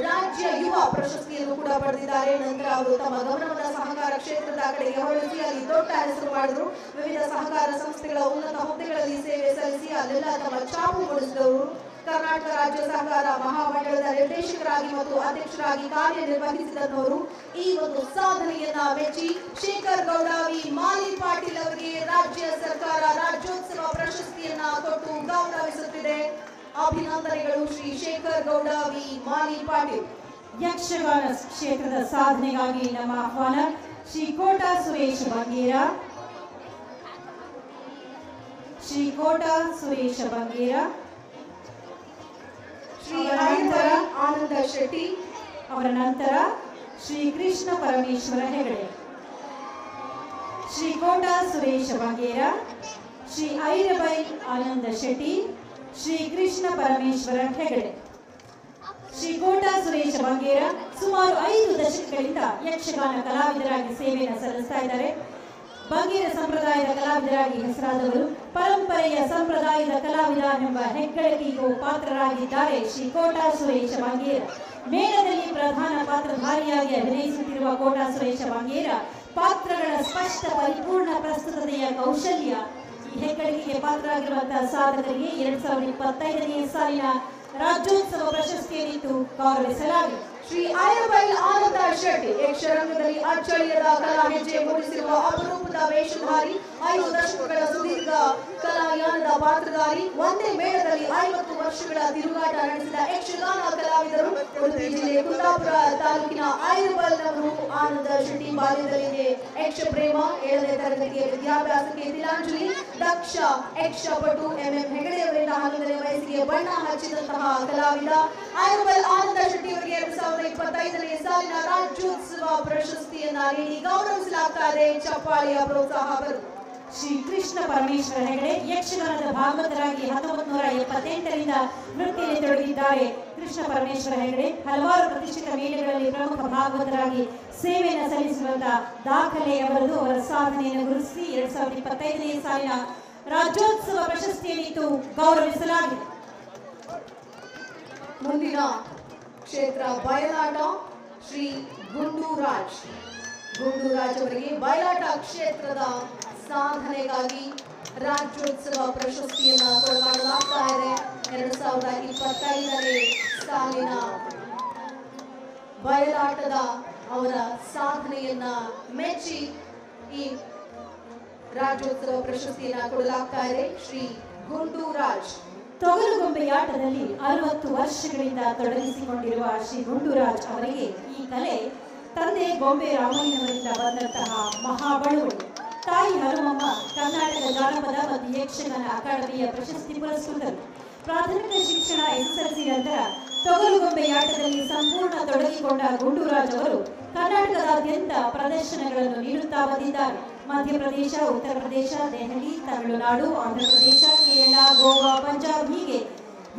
ರಾಜ್ಯ ಯುವ ಪ್ರಶಸ್ತಿಯನ್ನು ಕೂಡ ಪಡೆದಿದ್ದಾರೆ. ನಂತರ ಅವರು ತಮ್ಮ ಗಮನವನ್ನು ಸಹಕಾರ ಕ್ಷೇತ್ರದ ಕಡೆಗೆ ಹೊರಳಿಸಿ ಅಲ್ಲಿ ದೊಡ್ಡ ಹೆಸರು ಮಾಡಿದ್ರು. ವಿವಿಧ ಸಹಕಾರ ಸಂಸ್ಥೆಗಳ ಉನ್ನತ ಹುದ್ದೆಗಳಲ್ಲಿ ಸೇವೆ ಸಲ್ಲಿಸಿ ಅಲ್ಲೆಲ್ಲ ತಮ್ಮ ಛಾಪು ಮೂಡಿಸಿದವರು. ಕರ್ನಾಟಕ ರಾಜ್ಯ ಸಹಕಾರ ಮಹಾಮಂಡಳದ ನಿರ್ದೇಶಕರಾಗಿ ಮತ್ತು ಅಧ್ಯಕ್ಷರಾಗಿ ಕಾರ್ಯನಿರ್ವಹಿಸಿದವರು. ಈ ಒಂದು ಸಾಧನೆಯನ್ನ ಮೆಚ್ಚಿ ಶೇಖರ್ ಗೌಡ ವಿ ಮಾಲಿ ಪಾಟೀಲ್ ಅವರಿಗೆ ರಾಜ್ಯ ಸರ್ಕಾರ ರಾಜ್ಯೋತ್ಸವ ಪ್ರಶಸ್ತಿಯನ್ನ ಕೊಟ್ಟು ಗೌರವಿಸುತ್ತಿದೆ. ಅಭಿನಂದನೆಗಳು ಶ್ರೀ ಶೇಖರ್ ಗೌಡ ವಿ ಮಾಲಿ ಪಾಟೀಲ್. ಯಕ್ಷಗಾನ ಕ್ಷೇತ್ರದ ಸಾಧನೆಗಾಗಿ ನಮ್ಮ ಆಹ್ವಾನ ಶ್ರೀ ಕೋಟಾ ಸುರೇಶ ಬಂಗೇರ. ಶ್ರೀ ಕೋಟಾ ಸುರೇಶ ಬಂಗೇರ. ಶ್ರೀ ಆನಂದ ಶೆಟ್ಟಿ. ಅವರ ನಂತರ ಶ್ರೀ ಕೃಷ್ಣ ಪರಮೇಶ್ವರ ಹೆಗಡೆ. ಶ್ರೀ ಕೋಟಾ ಸುರೇಶ ಬಂಗೇರ, ಶ್ರೀ ಐರಬೈ ಆನಂದ ಶೆಟ್ಟಿ, ಶ್ರೀ ಕೃಷ್ಣ ಪರಮೇಶ್ವರ ಹೆಗಡೆ. ಶ್ರೀ ಕೋಟಾ ಸುರೇಶ ಬಂಗೇರ ಸುಮಾರು 5 ದಶಕಗಳಿಂದ ಯಕ್ಷಗಾನ ಕಲಾವಿದರಾಗಿ ಸೇವೆಯನ್ನು ಸಲ್ಲಿಸ್ತಾ ಇದ್ದಾರೆ. ಬಂಗೇರ ಸಂಪ್ರದಾಯದ ಕಲಾವಿದರಾಗಿ ಹೆಸರಾದವರು. ಪರಂಪರೆಯ ಸಂಪ್ರದಾಯದ ಕಲಾವಿದ ಎಂಬ ಹೆಗ್ಗಳಿಕೆಗೂ ಪಾತ್ರರಾಗಿದ್ದಾರೆ ಶ್ರೀ ಕೋಟಾ ಸುರೇಶ ಬಂಗೇರ. ಮೇಳದಲ್ಲಿ ಪ್ರಧಾನ ಪಾತ್ರಧಾರಿಯಾಗಿ ಅಭಿನಯಿಸುತ್ತಿರುವ ಕೋಟಾ ಸುರೇಶ ಬಂಗೇರ ಪಾತ್ರಗಳ ಸ್ಪಷ್ಟ ಪರಿಪೂರ್ಣ ಪ್ರಸ್ತುತತೆಯ ಕೌಶಲ್ಯ ಈ ಹೆಗ್ಗಳಿಕೆಗೆ ಪಾತ್ರರಾಗಿರುವಂತಹ ಸಾಧಕರಿಗೆ 2025ನೇ ಸಾಲಿನ ರಾಜ್ಯೋತ್ಸವ ಪ್ರಶಸ್ತಿಯನ್ನಿತ್ತು ಗೌರವಿಸಲಾಗಿದೆ. ಶ್ರೀ ಐರಬೈಲ್ ಆನಂದ ಶೆಟ್ಟಿ ಯಕ್ಷರಂಗದಲ್ಲಿ ಅಚ್ಚಳಿಯದ ಕಲಾ ಹೆಜ್ಜೆ ಮೂಡಿಸಿರುವ ಅಪರೂಪದ ವೇಷಧಾರಿ. 5 ದಶಕಗಳ ಸುದೀರ್ಘ ಕಲಾಯಾನದ ಪಾತ್ರಧಾರಿ, ಒಂದೇ ಮೇಳದಲ್ಲಿ 50 ವರ್ಷಗಳ ತಿರುಗಾಟ ನಡೆಸಿದ ಯಕ್ಷಗಾನ ಕಲಾವಿದರು, ಉಡುಪಿ ಜಿಲ್ಲೆ ಕುಂದಾಪುರ ತಾಲೂಕಿನ ಐರುಬಲ್ನವರು ಆನಂದ ಶೆಟ್ಟಿ. ಬಾಲ್ಯದಲ್ಲಿದೆ ಯಕ್ಷ ಪ್ರೇಮ, 7ನೇ ತರಗತಿಯ ವಿದ್ಯಾಭ್ಯಾಸಕ್ಕೆ ತಿಲಾಂಜಲಿ. ದಕ್ಷ ಯಕ್ಷಪಟು MM ಹೆಗಡೆಯವರಿಂದ 11ನೇ ವಯಸ್ಸಿಗೆ ಬಣ್ಣ ಹಚ್ಚಿದಂತಹ ಕಲಾವಿದ ಐರುಬಲ್ ಆನಂದ ಶೆಟ್ಟಿ ಅವರಿಗೆ 2025ನೇ ಸಾಲಿನ ರಾಜ್ಯೋತ್ಸವ ಪ್ರಶಸ್ತಿಯನ್ನ ನೀಡಿ ಗೌರವಿಸಲಾಗ್ತಾ ಇದೆ. ಚಪ್ಪಾಳೆಯ ಪ್ರೋತ್ಸಾಹ ಬರು. ಶ್ರೀ ಕೃಷ್ಣ ಪರಮೇಶ್ವರ ಹೆಗಡೆ ಯಕ್ಷಗಾನದ ಭಾಗವತರಾಗಿ 1978ರಿಂದ ವೃತ್ತಿಯಲ್ಲಿ ತೊಡಗಿದ್ದಾರೆ. ಕೃಷ್ಣ ಪರಮೇಶ್ವರ ಹೆಗಡೆ ಹಲವಾರು ಪ್ರತಿಷ್ಠಿತ ಮೇಳೆಗಳಲ್ಲಿ ಪ್ರಮುಖ ಭಾಗವತರಾಗಿ ಸೇವೆಯನ್ನು ಸಲ್ಲಿಸಿರುವಂತಹ ದಾಖಲೆ ಅವರದು. ಅವರ ಸಾಧನೆಯನ್ನು ಗುರುತಿಸಿ 2025ನೇ ಸಾಲಿನ ರಾಜ್ಯೋತ್ಸವ ಪ್ರಶಸ್ತಿಯನ್ನಿತ್ತು ಗೌರವಿಸಲಾಗಿದೆ. ಮುಂದಿನ ಕ್ಷೇತ್ರ ಬಯಲಾಟ. ಶ್ರೀ ಗುಂಡೂರಾಜ್ ಅವರಿಗೆ ಬಯಲಾಟ ಕ್ಷೇತ್ರದ ಸಾಧನೆಗಾಗಿ ರಾಜ್ಯೋತ್ಸವ ಪ್ರಶಸ್ತಿಯನ್ನು ಕೊಡಲಾಗ್ತಾ ಇದೆ. 2025ನೇ ಸಾಲಿನ ಬಯಲಾಟದ ಅವರ ಸಾಧನೆಯನ್ನ ಮೆಚ್ಚಿ ಈ ರಾಜ್ಯೋತ್ಸವ ಪ್ರಶಸ್ತಿಯನ್ನ ಕೊಡಲಾಗ್ತಾ ಇದೆ. ಶ್ರೀ ಗುಂಡೂರಾಜ್. ತೊಗಲುಗೊಂಬೆಯಾಟದಲ್ಲಿ 60 ವರ್ಷಗಳಿಂದ ತೊಡಗಿಸಿಕೊಂಡಿರುವ ಶ್ರೀ ಗುಂಡೂರಾಜ್ ಅವರಿಗೆ ಈ ಕಲೆ ತಂದೆ ಗೊಂಬೆ ರಾಮಯ್ಯನವರಿಂದ ಬಂದಂತಹ ಮಹಾಬಳುವಳಿ. ತಾಯಿ ಹನುಮಮ್ಮ ಕರ್ನಾಟಕ ಜಾನಪದ ಮತ್ತು ಯಕ್ಷಗಾನ ಅಕಾಡೆಮಿಯ ಪ್ರಶಸ್ತಿ ಪುರಸ್ಕೃತರು. ಪ್ರಾಥಮಿಕ ಶಿಕ್ಷಣ SSLC ನಂತರ ತೊಗಲುಗೊಂಬೆಯಾಟದಲ್ಲಿ ಸಂಪೂರ್ಣ ತೊಡಗಿಕೊಂಡ ಗುಂಡೂರಾಜ್ ಅವರು ಕರ್ನಾಟಕದಾದ್ಯಂತ ಪ್ರದರ್ಶನಗಳನ್ನು ನೀಡುತ್ತಾ ಬಂದಿದ್ದಾರೆ. ಮಧ್ಯಪ್ರದೇಶ, ಉತ್ತರ ಪ್ರದೇಶ, ದೆಹಲಿ, ತಮಿಳುನಾಡು, ಆಂಧ್ರಪ್ರದೇಶ, ಕೇರಳ, ಗೋವಾ, ಪಂಜಾಬ್ ಹೀಗೆ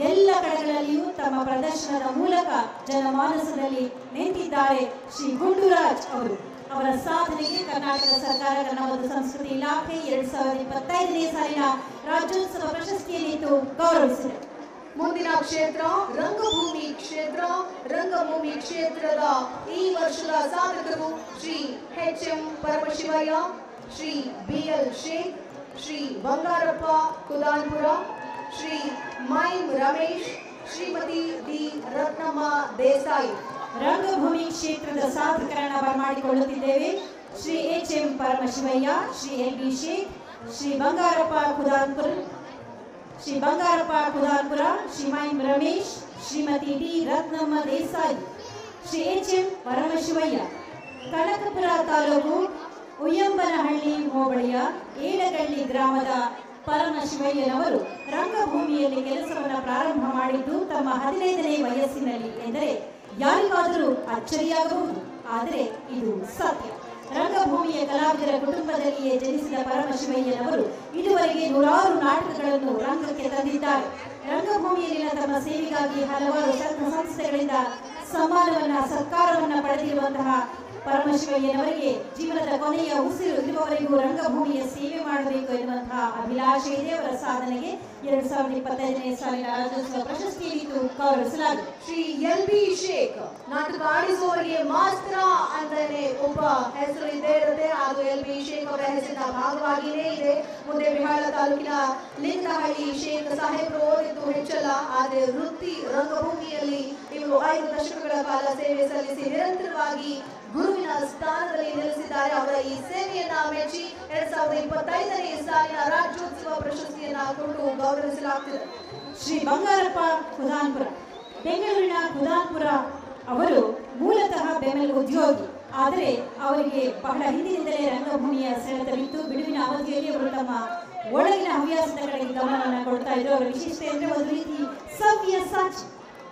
ಎಲ್ಲ ಕಡೆಗಳಲ್ಲಿಯೂ ತಮ್ಮ ಪ್ರದರ್ಶನದ ಮೂಲಕ ಜನಮಾನಸದಲ್ಲಿ ನಿಂತಿದ್ದಾರೆ ಶ್ರೀ ಗುಂಡೂರಾಜ್ ಅವರು. ಅವರ ಸಾಧನೆಗೆ ಕರ್ನಾಟಕ ಸರ್ಕಾರ ಕನ್ನಡ ಮತ್ತು ಸಂಸ್ಕೃತಿ ಇಲಾಖೆ 2025ನೇ ಸಾಲಿನ ರಾಜ್ಯೋತ್ಸವ ಪ್ರಶಸ್ತಿಯನ್ನಿತ್ತು ಗೌರವಿಸಿದೆ. ಮುಂದಿನ ಕ್ಷೇತ್ರ ರಂಗಭೂಮಿ ಕ್ಷೇತ್ರ. ರಂಗಭೂಮಿ ಕ್ಷೇತ್ರದ ಈ ವರ್ಷದ ಸಾಧಕರು Shri HM Paramashivaiah, Shri BL Shaikh, Shri Bangarappa Kudanpura, Shri mime Ramesh, Shrimati D Ratnamma Desai. ರಂಗಭೂಮಿ ಕ್ಷೇತ್ರದ ಸಾಧಕರನ್ನ ಬರಮಾಡಿಕೊಳ್ಳುತ್ತಿದ್ದೇವೆ. Shri HM Paramashivaiah, Shri LB Shaikh, Shri Bangarappa Kudanpura, Shri mime Ramesh, Shrimati D Ratnamma Desai. Shri HM Paramashivaiah Kanakapura taluk Uyyambanahalli ಹೋಬಳಿಯ ಏಡಗಳ್ಳಿ ಗ್ರಾಮದ ಪರಮಶಿವಯ್ಯನವರು ರಂಗಭೂಮಿಯಲ್ಲಿ ಕೆಲಸವನ್ನು ಪ್ರಾರಂಭ ಮಾಡಿದ್ದು ತಮ್ಮ 15ನೇ ವಯಸ್ಸಿನಲ್ಲಿ ಎಂದರೆ ಯಾರಿಗಾದರೂ ಅಚ್ಚರಿಯಾಗಬಹುದು, ಆದರೆ ಇದು ಸತ್ಯ. ರಂಗಭೂಮಿಯ ಕಲಾವಿದರ ಕುಟುಂಬದಲ್ಲಿಯೇ ಜನಿಸಿದ ಪರಮಶಿವಯ್ಯನವರು ಇದುವರೆಗೆ 100 ನಾಟಕಗಳನ್ನು ರಂಗಕ್ಕೆ ತಂದಿದ್ದಾರೆ. ರಂಗಭೂಮಿಯಲ್ಲಿನ ತಮ್ಮ ಸೇವೆಗಾಗಿ ಹಲವಾರು ಸಂಘ ಸಂಸ್ಥೆಗಳಿಂದ ಸನ್ಮಾನವನ್ನ ಸತ್ಕಾರವನ್ನ ಪಡೆದಿರುವಂತಹ ಪರಮಶಿವಯ್ಯನವರಿಗೆ ಜೀವನದ ಕೊನೆಯ ಉಸಿರು ಇರುವವರೆಗೂ ರಂಗಭೂಮಿಯ ಸೇವೆ ಮಾಡಬೇಕು ಎನ್ನುವಂತಹ ಅಭಿಲಾಷೆ ಇದೆ. ಅವರ ಸಾಧನೆಗೆ 2025ನೇ ಸಾಲಿನ ರಾಜ್ಯೋತ್ಸವ ಪ್ರಶಸ್ತಿಯನ್ನು ಗೌರವಿಸಲಾಗಿದೆ. ಶ್ರೀ LB ಶೇಖ್ ನಾಟಕ ಆಡಿಸುವವರಿಗೆ ಮಾಸ್ತ್ರ ಅಂತಾನೆ ಒಬ್ಬ ಹೆಸರು ಇದ್ದೇ ಇರುತ್ತೆ. ಅದು LB ಶೇಖ್ ಅವರ ಹೆಸರಿನ ಭಾಗವಾಗಿಯೇ ಇದೆ. ಮುಂದೆ ಬಿಹಾಳ ತಾಲೂಕಿನ ಲಿಂಗಹಳ್ಳಿ ಶೇಖ್ ಸಾಹೇಬರು ಓದಿದ್ದು ಹೆಚ್ಚಲ್ಲ, ಆದರೆ ವೃತ್ತಿ ರಂಗಭೂಮಿಯಲ್ಲಿ ಇವರು 5 ದಶಕಗಳ ಕಾಲ ಸೇವೆ ಸಲ್ಲಿಸಿ ನಿರಂತರವಾಗಿ ಗುರುವಿನ ಸ್ಥಾನದಲ್ಲಿ ನೆಲೆಸಿದ್ದಾರೆ. ಅವರ ಈ ಸೇವೆಯನ್ನ ಮೆಚ್ಚಿ 2025ನೇ ಸಾಲಿನ ರಾಜ್ಯೋತ್ಸವ ಪ್ರಶಸ್ತಿಯನ್ನ ಕೊಟ್ಟು ಗೌರವಿಸಲಾಗುತ್ತಿದೆ. ಶ್ರೀ ಬಂಗಾರಪ್ಪ ಕುದಾನ್ಪುರ. ಬೆಂಗಳೂರಿನ ಕುದಾನ್ಪುರ ಅವರು ಮೂಲತಃ ಬೆಮೆಲ್ ಉದ್ಯೋಗಿ, ಆದರೆ ಅವರಿಗೆ ಬಹಳ ಹಿಂದಿನಿಂದಲೇ ರಂಗಭೂಮಿಯ ಸೆಳೆತವಿತ್ತು. ಬಿಡುವಿನ ಅವಧಿಯಲ್ಲಿ ಅವರು ತಮ್ಮ ಒಳಗಿನ ಹವ್ಯಾಸದ ಕಡೆಗೆ ಗಮನವನ್ನು ಕೊಡ್ತಾ ಇದ್ರು. ಅವರ ವಿಶೇಷತೆ ಅಂದರೆ ಒಂದು ರೀತಿ ಸವ್ಯ ಸಾಚಿ.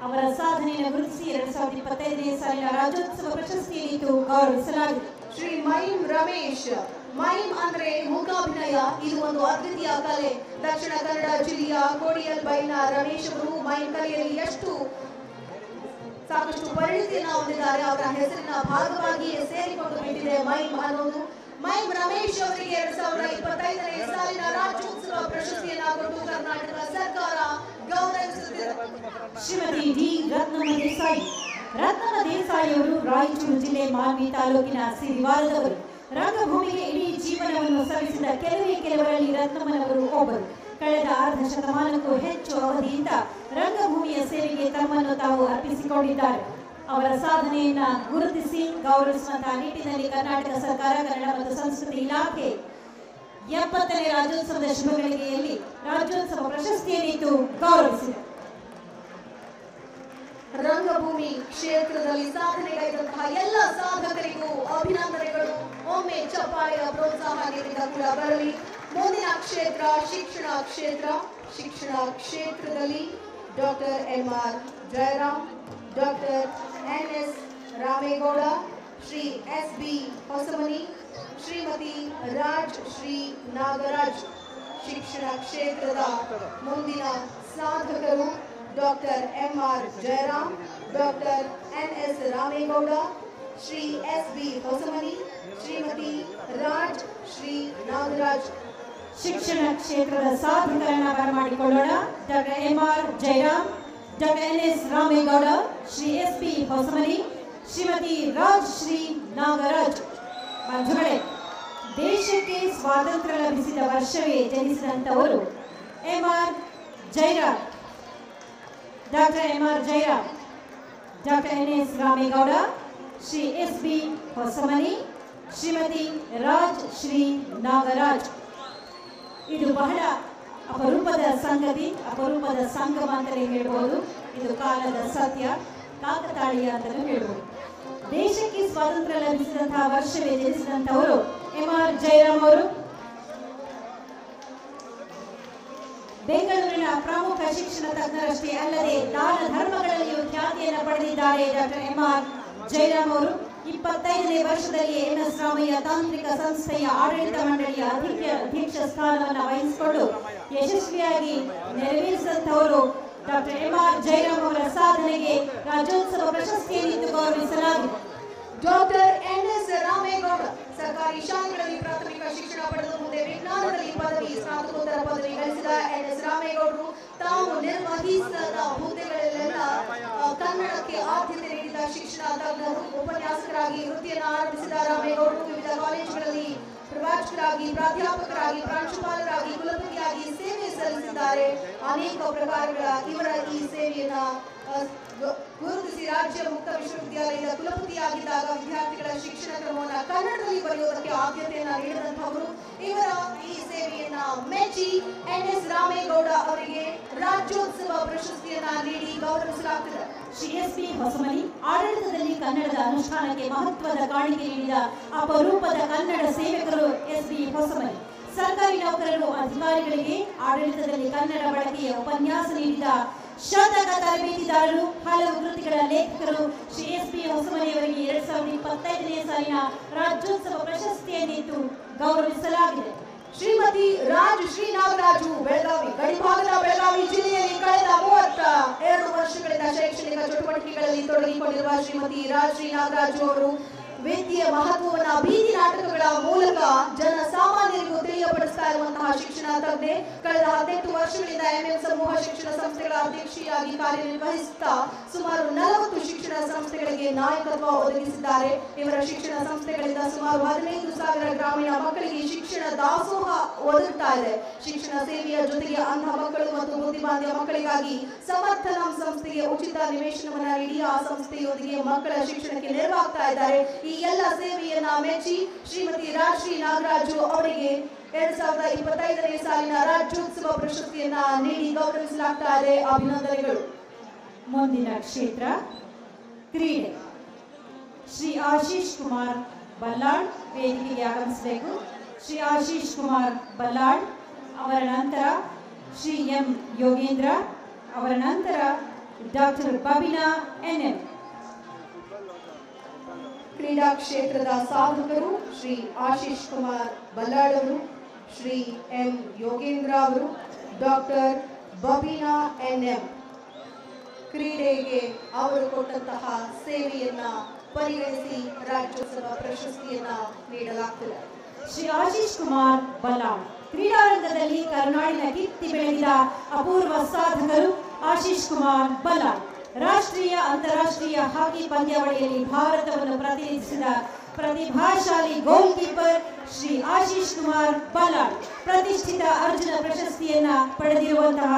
ಅವರ ಸಾಧನೆಯನ್ನು ಗುರುತಿಸಿ 2025ನೇ ಸಾಲಿನ ರಾಜ್ಯೋತ್ಸವ ಪ್ರಶಸ್ತಿಯನ್ನಿತ್ತು ಗೌರವಿಸಲಾಗಿದೆ. ಶ್ರೀ ಮೈಮ್ ರಮೇಶ್. ಮೈಮ್ ಅಂದ್ರೆ ಮೂಕಾಭಿನಯ. ಇದು ಒಂದು ಅದ್ವಿತೀಯ ಕಲೆ. ದಕ್ಷಿಣ ಕನ್ನಡ ಜಿಲ್ಲೆಯ ಕೋಡಿಯಲ್ ಬೈಲ್ನ ರಮೇಶ್ ಅವರು ಮೈಮ್ ಕಲೆಯಲ್ಲಿ ಸಾಕಷ್ಟು ಪರಿಣಿತಿಯನ್ನು ಹೊಂದಿದ್ದಾರೆ. ಅವರ ಹೆಸರಿನ ಭಾಗವಾಗಿಯೇ ಸೇರಿಕೊಂಡು ಬಿಟ್ಟಿದೆ ಮೈಮ್ ಅನ್ನೋದು. ಮೈಮ್ ರಮೇಶ್ ಅವರಿಗೆ 2025ನೇ ಸಾಲಿನ ರಾಜ್ಯೋತ್ಸವ ಪ್ರಶಸ್ತಿಯನ್ನು ಕೊಟ್ಟು ಕರ್ನಾಟಕ ಸರ್ಕಾರ ಗೌರವಿಸುತ್ತಿದೆ. ಶ್ರೀಮತಿ D ರತ್ನಮ್ಮ ದೇಸಾಯಿ. ರತ್ನಮ್ಮ ದೇಸಾಯಿ ಅವರು ರಾಯಚೂರು ಜಿಲ್ಲೆ ಮಾನ್ವಿ ತಾಲೂಕಿನ ಸಿರಿವಾರದವರು. ರಂಗಭೂಮಿಗೆ ಇಡೀ ಜೀವನವನ್ನು ಸವಿಸಿದ ಕೆಲವರಲ್ಲಿ ರತ್ನಮ್ಮನವರು ಒಬ್ಬರು. ಕಳೆದ ಅರ್ಧ ಶತಮಾನಕ್ಕೂ ಹೆಚ್ಚು ಅವಧಿಯಿಂದ ರಂಗಭೂಮಿಯ ಸೇವೆಗೆ ತಮ್ಮನ್ನು ತಾವು ಅರ್ಪಿಸಿಕೊಂಡಿದ್ದಾರೆ. ಅವರ ಸಾಧನೆಯನ್ನ ಗುರುತಿಸಿ ಗೌರವಿಸುವಂತಹ ನಿಟ್ಟಿನಲ್ಲಿ ಕರ್ನಾಟಕ ಸರ್ಕಾರ ಕನ್ನಡ ಮತ್ತು ಸಂಸ್ಕೃತಿ ಇಲಾಖೆ 70ನೇ ರಾಜ್ಯೋತ್ಸವದ ಶುಭಗಳಿಗೆಯಲ್ಲಿ ರಾಜ್ಯೋತ್ಸವ ಪ್ರಶಸ್ತಿಯನ್ನಿತ್ತು ಗೌರವಿಸಿದರು. ರಂಗಭೂಮಿ ಕ್ಷೇತ್ರದಲ್ಲಿ ಸಾಧನೆಗೈದಂತಹ ಎಲ್ಲ ಸಾಧಕರಿಗೂ ಅಭಿನಂದನೆಗಳು. ಒಮ್ಮೆ ಚಪ್ಪಾಳೆಯ ಪ್ರೋತ್ಸಾಹ ನೀಡಿದ ಕೂಡ ಬರಲಿ. ಮುಂದಿನ ಕ್ಷೇತ್ರ ಶಿಕ್ಷಣ ಕ್ಷೇತ್ರದಲ್ಲಿ doctor MR Jayaram, doctor NS Ramegowda, Shri SB Hosamani, Shrimati Rajashree Nagaraj. ಶಿಕ್ಷಣ ಕ್ಷೇತ್ರದ ಮುಂದಿನ ಸಾಧಕರು doctor MR Jayaram, doctor NS Ramegowda, Shri SB Hosamani, Shrimati Rajashree Nagaraj. ಶಿಕ್ಷಣ ಕ್ಷೇತ್ರದ ಸಾಧಕರನ್ನ ಬರಮಾಡಿಕೊಳ್ಳೋಣ. Doctor MR Jayaram, doctor NS Ramegowda, Shri SB Hosamani, Shrimati Rajashree Nagaraj. ಬಂಧುಗಳೇ, ದೇಶಕ್ಕೆ ಸ್ವಾತಂತ್ರ್ಯ ಲಭಿಸಿದ ವರ್ಷವೇ ಜನಿಸಿದಂಥವರು MR Jayaram, doctor MR Jayaram, doctor NS Ramegowda, Shri SB Hosamani, Shrimati Rajashree Nagaraj. ಇದು ಬಹಳ ಅಪರೂಪದ ಸಂಗತಿ, ಅಪರೂಪದ ಸಂಗಮ ಅಂತಲೇ ಹೇಳ್ಬೋದು. ಇದು ಕಾಲದ ಸತ್ಯ, ಕಾಕತಾಳೀಯ ಅಂತಲೂ ಹೇಳ್ಬೋದು. ದೇಶಕ್ಕೆ ಸ್ವಾತಂತ್ರ್ಯ ಲಭಿಸಿದಂತಹ ವರ್ಷವೇ ಜನಿಸಿದಂಥವರು MR ಜಯರಾಮ್ ಅವರು. ಬೆಂಗಳೂರಿನ ಪ್ರಮುಖ ಶಿಕ್ಷಣ ತಜ್ಞರಷ್ಟೇ ಅಲ್ಲದೆ ದಾನ ಧರ್ಮಗಳಲ್ಲಿಯೂ ಖ್ಯಾತಿಯನ್ನು ಪಡೆದಿದ್ದಾರೆ ಡಾಕ್ಟರ್ MR ಜಯರಾಮ್ ಅವರು. 25ನೇ ವರ್ಷದಲ್ಲಿ NS ರಾಮಯ್ಯ ತಾಂತ್ರಿಕ ಸಂಸ್ಥೆಯ ಆಡಳಿತ ಮಂಡಳಿಯ ಅಧ್ಯಕ್ಷ ಸ್ಥಾನವನ್ನು ವಹಿಸಿಕೊಂಡು ಯಶಸ್ವಿಯಾಗಿ ನೆರವೇರಿಸಿದಂಥವರು ಡಾಕ್ಟರ್ MR ಜಯರಾಮ್ ಅವರ ಸಾಧನೆಗೆ ರಾಜ್ಯೋತ್ಸವ ಪ್ರಶಸ್ತಿಯನ್ನಿತ್ತು ಗೌರವಿಸಲಾಗಿದೆ. ಡಾಕ್ಟರ್ NS ರಾಮೇಗೌಡ ಸರ್ಕಾರಿ ಶಾಲೆಗಳಲ್ಲಿ ಪ್ರಾಥಮಿಕ ಶಿಕ್ಷಣ ಪಡೆದು ಮುಂದೆ ವಿಜ್ಞಾನದಲ್ಲಿ ಪದವಿ, ಸ್ನಾತಕೋತ್ತರ ಪದವಿ ಗಳಿಸಿದ NS ರಾಮೇಗೌಡರು ತಾವು ನಿರ್ವಹಿಸಿದ ಹುದ್ದೆಗಳಲ್ಲೆಲ್ಲ ಕನ್ನಡಕ್ಕೆ ಆದ್ಯತೆ ನೀಡಿದ ಶಿಕ್ಷಣ ತಜ್ಞರು. ಉಪನ್ಯಾಸಕರಾಗಿ ವೃತ್ತಿಯನ್ನು ಆರಂಭಿಸಿದ ರಾಮೇಗೌಡರು ವಿವಿಧ ಕಾಲೇಜುಗಳಲ್ಲಿ ಪ್ರವಾಚಕರಾಗಿ, ಪ್ರಾಧ್ಯಾಪಕರಾಗಿ, ಪ್ರಾಂಶುಪಾಲರಾಗಿ, ಕುಲಪತಿಯಾಗಿ ಸೇವೆ ಸಲ್ಲಿಸಿದ್ದಾರೆ. ಅನೇಕ ಪ್ರಕಾರಗಳ ಇವರ ಈ ಸೇವೆಯನ್ನ ಗುರುತಿಸಿ ರಾಜ್ಯ ಮುಕ್ತ ವಿಶ್ವವಿದ್ಯಾಲಯದ ಕುಲಪತಿಯಾಗಿದ್ದಾಗ ವಿದ್ಯಾರ್ಥಿಗಳ ಶಿಕ್ಷಣ ಕ್ರಮವನ್ನು ಕನ್ನಡದಲ್ಲಿ ಬರೆಯುವುದಕ್ಕೆ ಆದ್ಯತೆಯನ್ನ ನೀಡಿದಂತಹವರು. ಇವರ ಈ ಸೇವೆಯನ್ನ ಮೆಚ್ಚಿ NS ರಾಮೇಗೌಡ ಅವರಿಗೆ ರಾಜ್ಯೋತ್ಸವ ಪ್ರಶಸ್ತಿಯನ್ನ ನೀಡಿ ಗೌರವಿಸಲಾಗುತ್ತದೆ. ಶ್ರೀ SB ಹೊಸಮನಿ ಆಡಳಿತದಲ್ಲಿ ಕನ್ನಡದ ಅನುಷ್ಠಾನಕ್ಕೆ ಮಹತ್ವದ ಕಾಣಿಕೆ ನೀಡಿದ ಅಪರೂಪದ ಕನ್ನಡ ಸೇವಕರು SB ಹೊಸಮನಿ. ಸರ್ಕಾರಿ ನೌಕರರು, ಅಧಿಕಾರಿಗಳಿಗೆ ಆಡಳಿತದಲ್ಲಿ ಕನ್ನಡ ಬಳಕೆಯ ಉಪನ್ಯಾಸ ನೀಡಿದ ಶತಕ ತರಬೇತಿದಾರರು, ಹಲವು ಕೃತಿಗಳ ಲೇಖಕರು ಶ್ರೀ SB ಹೊಸಮನಿಯವರಿಗೆ 2025ನೇ ಸಾಲಿನ ರಾಜ್ಯೋತ್ಸವ ಪ್ರಶಸ್ತಿಯನ್ನಿತ್ತು ಗೌರವಿಸಲಾಗಿದೆ. ಶ್ರೀಮತಿ ರಾಜಶ್ರೀ ನಾಗರಾಜು ಬೆಳಗಾವಿ, ಗಡಿಭಾಗದ ಬೆಳಗಾವಿ ಜಿಲ್ಲೆಯಲ್ಲಿ ಕಳೆದ 32 ವರ್ಷಗಳಿಂದ ಶೈಕ್ಷಣಿಕ ಚಟುವಟಿಕೆಗಳಲ್ಲಿ ತೊಡಗಿಕೊಂಡಿರುವ ಶ್ರೀಮತಿ ರಾಜಶ್ರೀ ನಾಗರಾಜು ಅವರು ವಿದ್ಯೆಯ ಮಹತ್ವವನ್ನ ಬೀದಿ ನಾಟಕಗಳ ಮೂಲಕ ಜನಸಾಮಾನ್ಯರಿಗೂ ತಿಳಿಯಪಡಿಸ್ತಾ ಇರುವಂತಹ ಶಿಕ್ಷಣ ತಜ್ಞೆ. ಕಳೆದ 18 ವರ್ಷಗಳಿಂದ MM ಸಮೂಹ ಶಿಕ್ಷಣ ಸಂಸ್ಥೆಗಳ ಅಧ್ಯಕ್ಷಿಯಾಗಿ ಕಾರ್ಯನಿರ್ವಹಿಸುತ್ತಾ ಸುಮಾರು 40 ಶಿಕ್ಷಣ ಸಂಸ್ಥೆಗಳಿಗೆ ನಾಯಕತ್ವ ಒದಗಿಸಿದ್ದಾರೆ. ಇವರ ಶಿಕ್ಷಣ ಸಂಸ್ಥೆಗಳಿಂದ ಸುಮಾರು 15,000 ಗ್ರಾಮೀಣ ಮಕ್ಕಳಿಗೆ ಶಿಕ್ಷಣ ದಾಸೋಹ ಒದಗುತ್ತಾ ಇದೆ. ಶಿಕ್ಷಣ ಸೇವೆಯ ಜೊತೆಗೆ ಅಂಧ ಮಕ್ಕಳು ಮತ್ತು ಬುದ್ಧಿಮಾಂದ್ಯ ಮಕ್ಕಳಿಗಾಗಿ ಸಮರ್ಥನಂ ಸಂಸ್ಥೆಗೆ ಉಚಿತ ನಿವೇಶನವನ್ನ ನೀಡಿ ಆ ಸಂಸ್ಥೆಯೊಂದಿಗೆ ಮಕ್ಕಳ ಶಿಕ್ಷಣಕ್ಕೆ ನೆರವಾಗ್ತಾ ಇದ್ದಾರೆ. ಈ ಎಲ್ಲ ಸೇವೆಯನ್ನ ಮೆಚ್ಚಿ ಶ್ರೀಮತಿ ರಾಜಶ್ರೀ ನಾಗರಾಜು ಅವರಿಗೆ 2025ನೇ ಸಾಲಿನ ರಾಜ್ಯೋತ್ಸವ ಪ್ರಶಸ್ತಿಯನ್ನ ನೀಡಿ ಗೌರವಿಸಲಾಗ್ತಾ ಇದೆ. ಅಭಿನಂದನೆಗಳು. ಮುಂದಿನ ಕ್ಷೇತ್ರ ಕ್ರೀಡೆ. ಶ್ರೀ ಆಶೀಶ್ ಕುಮಾರ್ ಬಲ್ಲಾಳ್ ವೇದಿಕೆಗೆ ಆಗಮಿಸಬೇಕು. ಶ್ರೀ ಆಶೀಶ್ ಕುಮಾರ್ ಬಲ್ಲಾಳ್ ಅವರ ನಂತರ ಶ್ರೀ M ಯೋಗೇಂದ್ರ, ಅವರ ನಂತರ ಡಾಕ್ಟರ್ ಬಬಿನಾ NM. ಕ್ರೀಡಾ ಕ್ಷೇತ್ರದ ಸಾಧಕರು ಶ್ರೀ ಆಶೀಶ್ ಕುಮಾರ್ ಬಲ್ಲಾಳ್ ಅವರು, ಶ್ರೀ M ಯೋಗೇಂದ್ರ ಅವರು, ಡಾಕ್ಟರ್ ಬಬಿನಾ NM. ಕ್ರೀಡೆಗೆ ಅವರು ಕೊಟ್ಟಂತಹ ಸೇವೆಯನ್ನ ಪರಿಗಣಿಸಿ ರಾಜ್ಯೋತ್ಸವ ಪ್ರಶಸ್ತಿಯನ್ನ ನೀಡಲಾಗುತ್ತದೆ. ಶ್ರೀ ಆಶೀಶ್ ಕುಮಾರ್ ಬಲ್ಲಾಳ್ ಕ್ರೀಡಾರಂಗದಲ್ಲಿ ಕರುನಾಡಿನ ಕೀರ್ತಿ ಬೆಳೆದಿದ ಅಪೂರ್ವ ಸಾಧಕರು ಆಶೀಶ್ ಕುಮಾರ್ ಬಲ್ಲಾಳ್. ರಾಷ್ಟ್ರೀಯ ಅಂತಾರಾಷ್ಟ್ರೀಯ ಹಾಕಿ ಪಂದ್ಯಾವಳಿಯಲ್ಲಿ ಭಾರತವನ್ನು ಪ್ರತಿನಿಧಿಸಿದ ಪ್ರತಿಭಾಶಾಲಿ ಗೋಲ್ ಕೀಪರ್ ಶ್ರೀ ಆಶೀಶ್ ಕುಮಾರ್ ಬಲ್ಲಾಳ್. ಪ್ರತಿಷ್ಠಿತ ಅರ್ಜುನ ಪ್ರಶಸ್ತಿಯನ್ನ ಪಡೆದಿರುವಂತಹ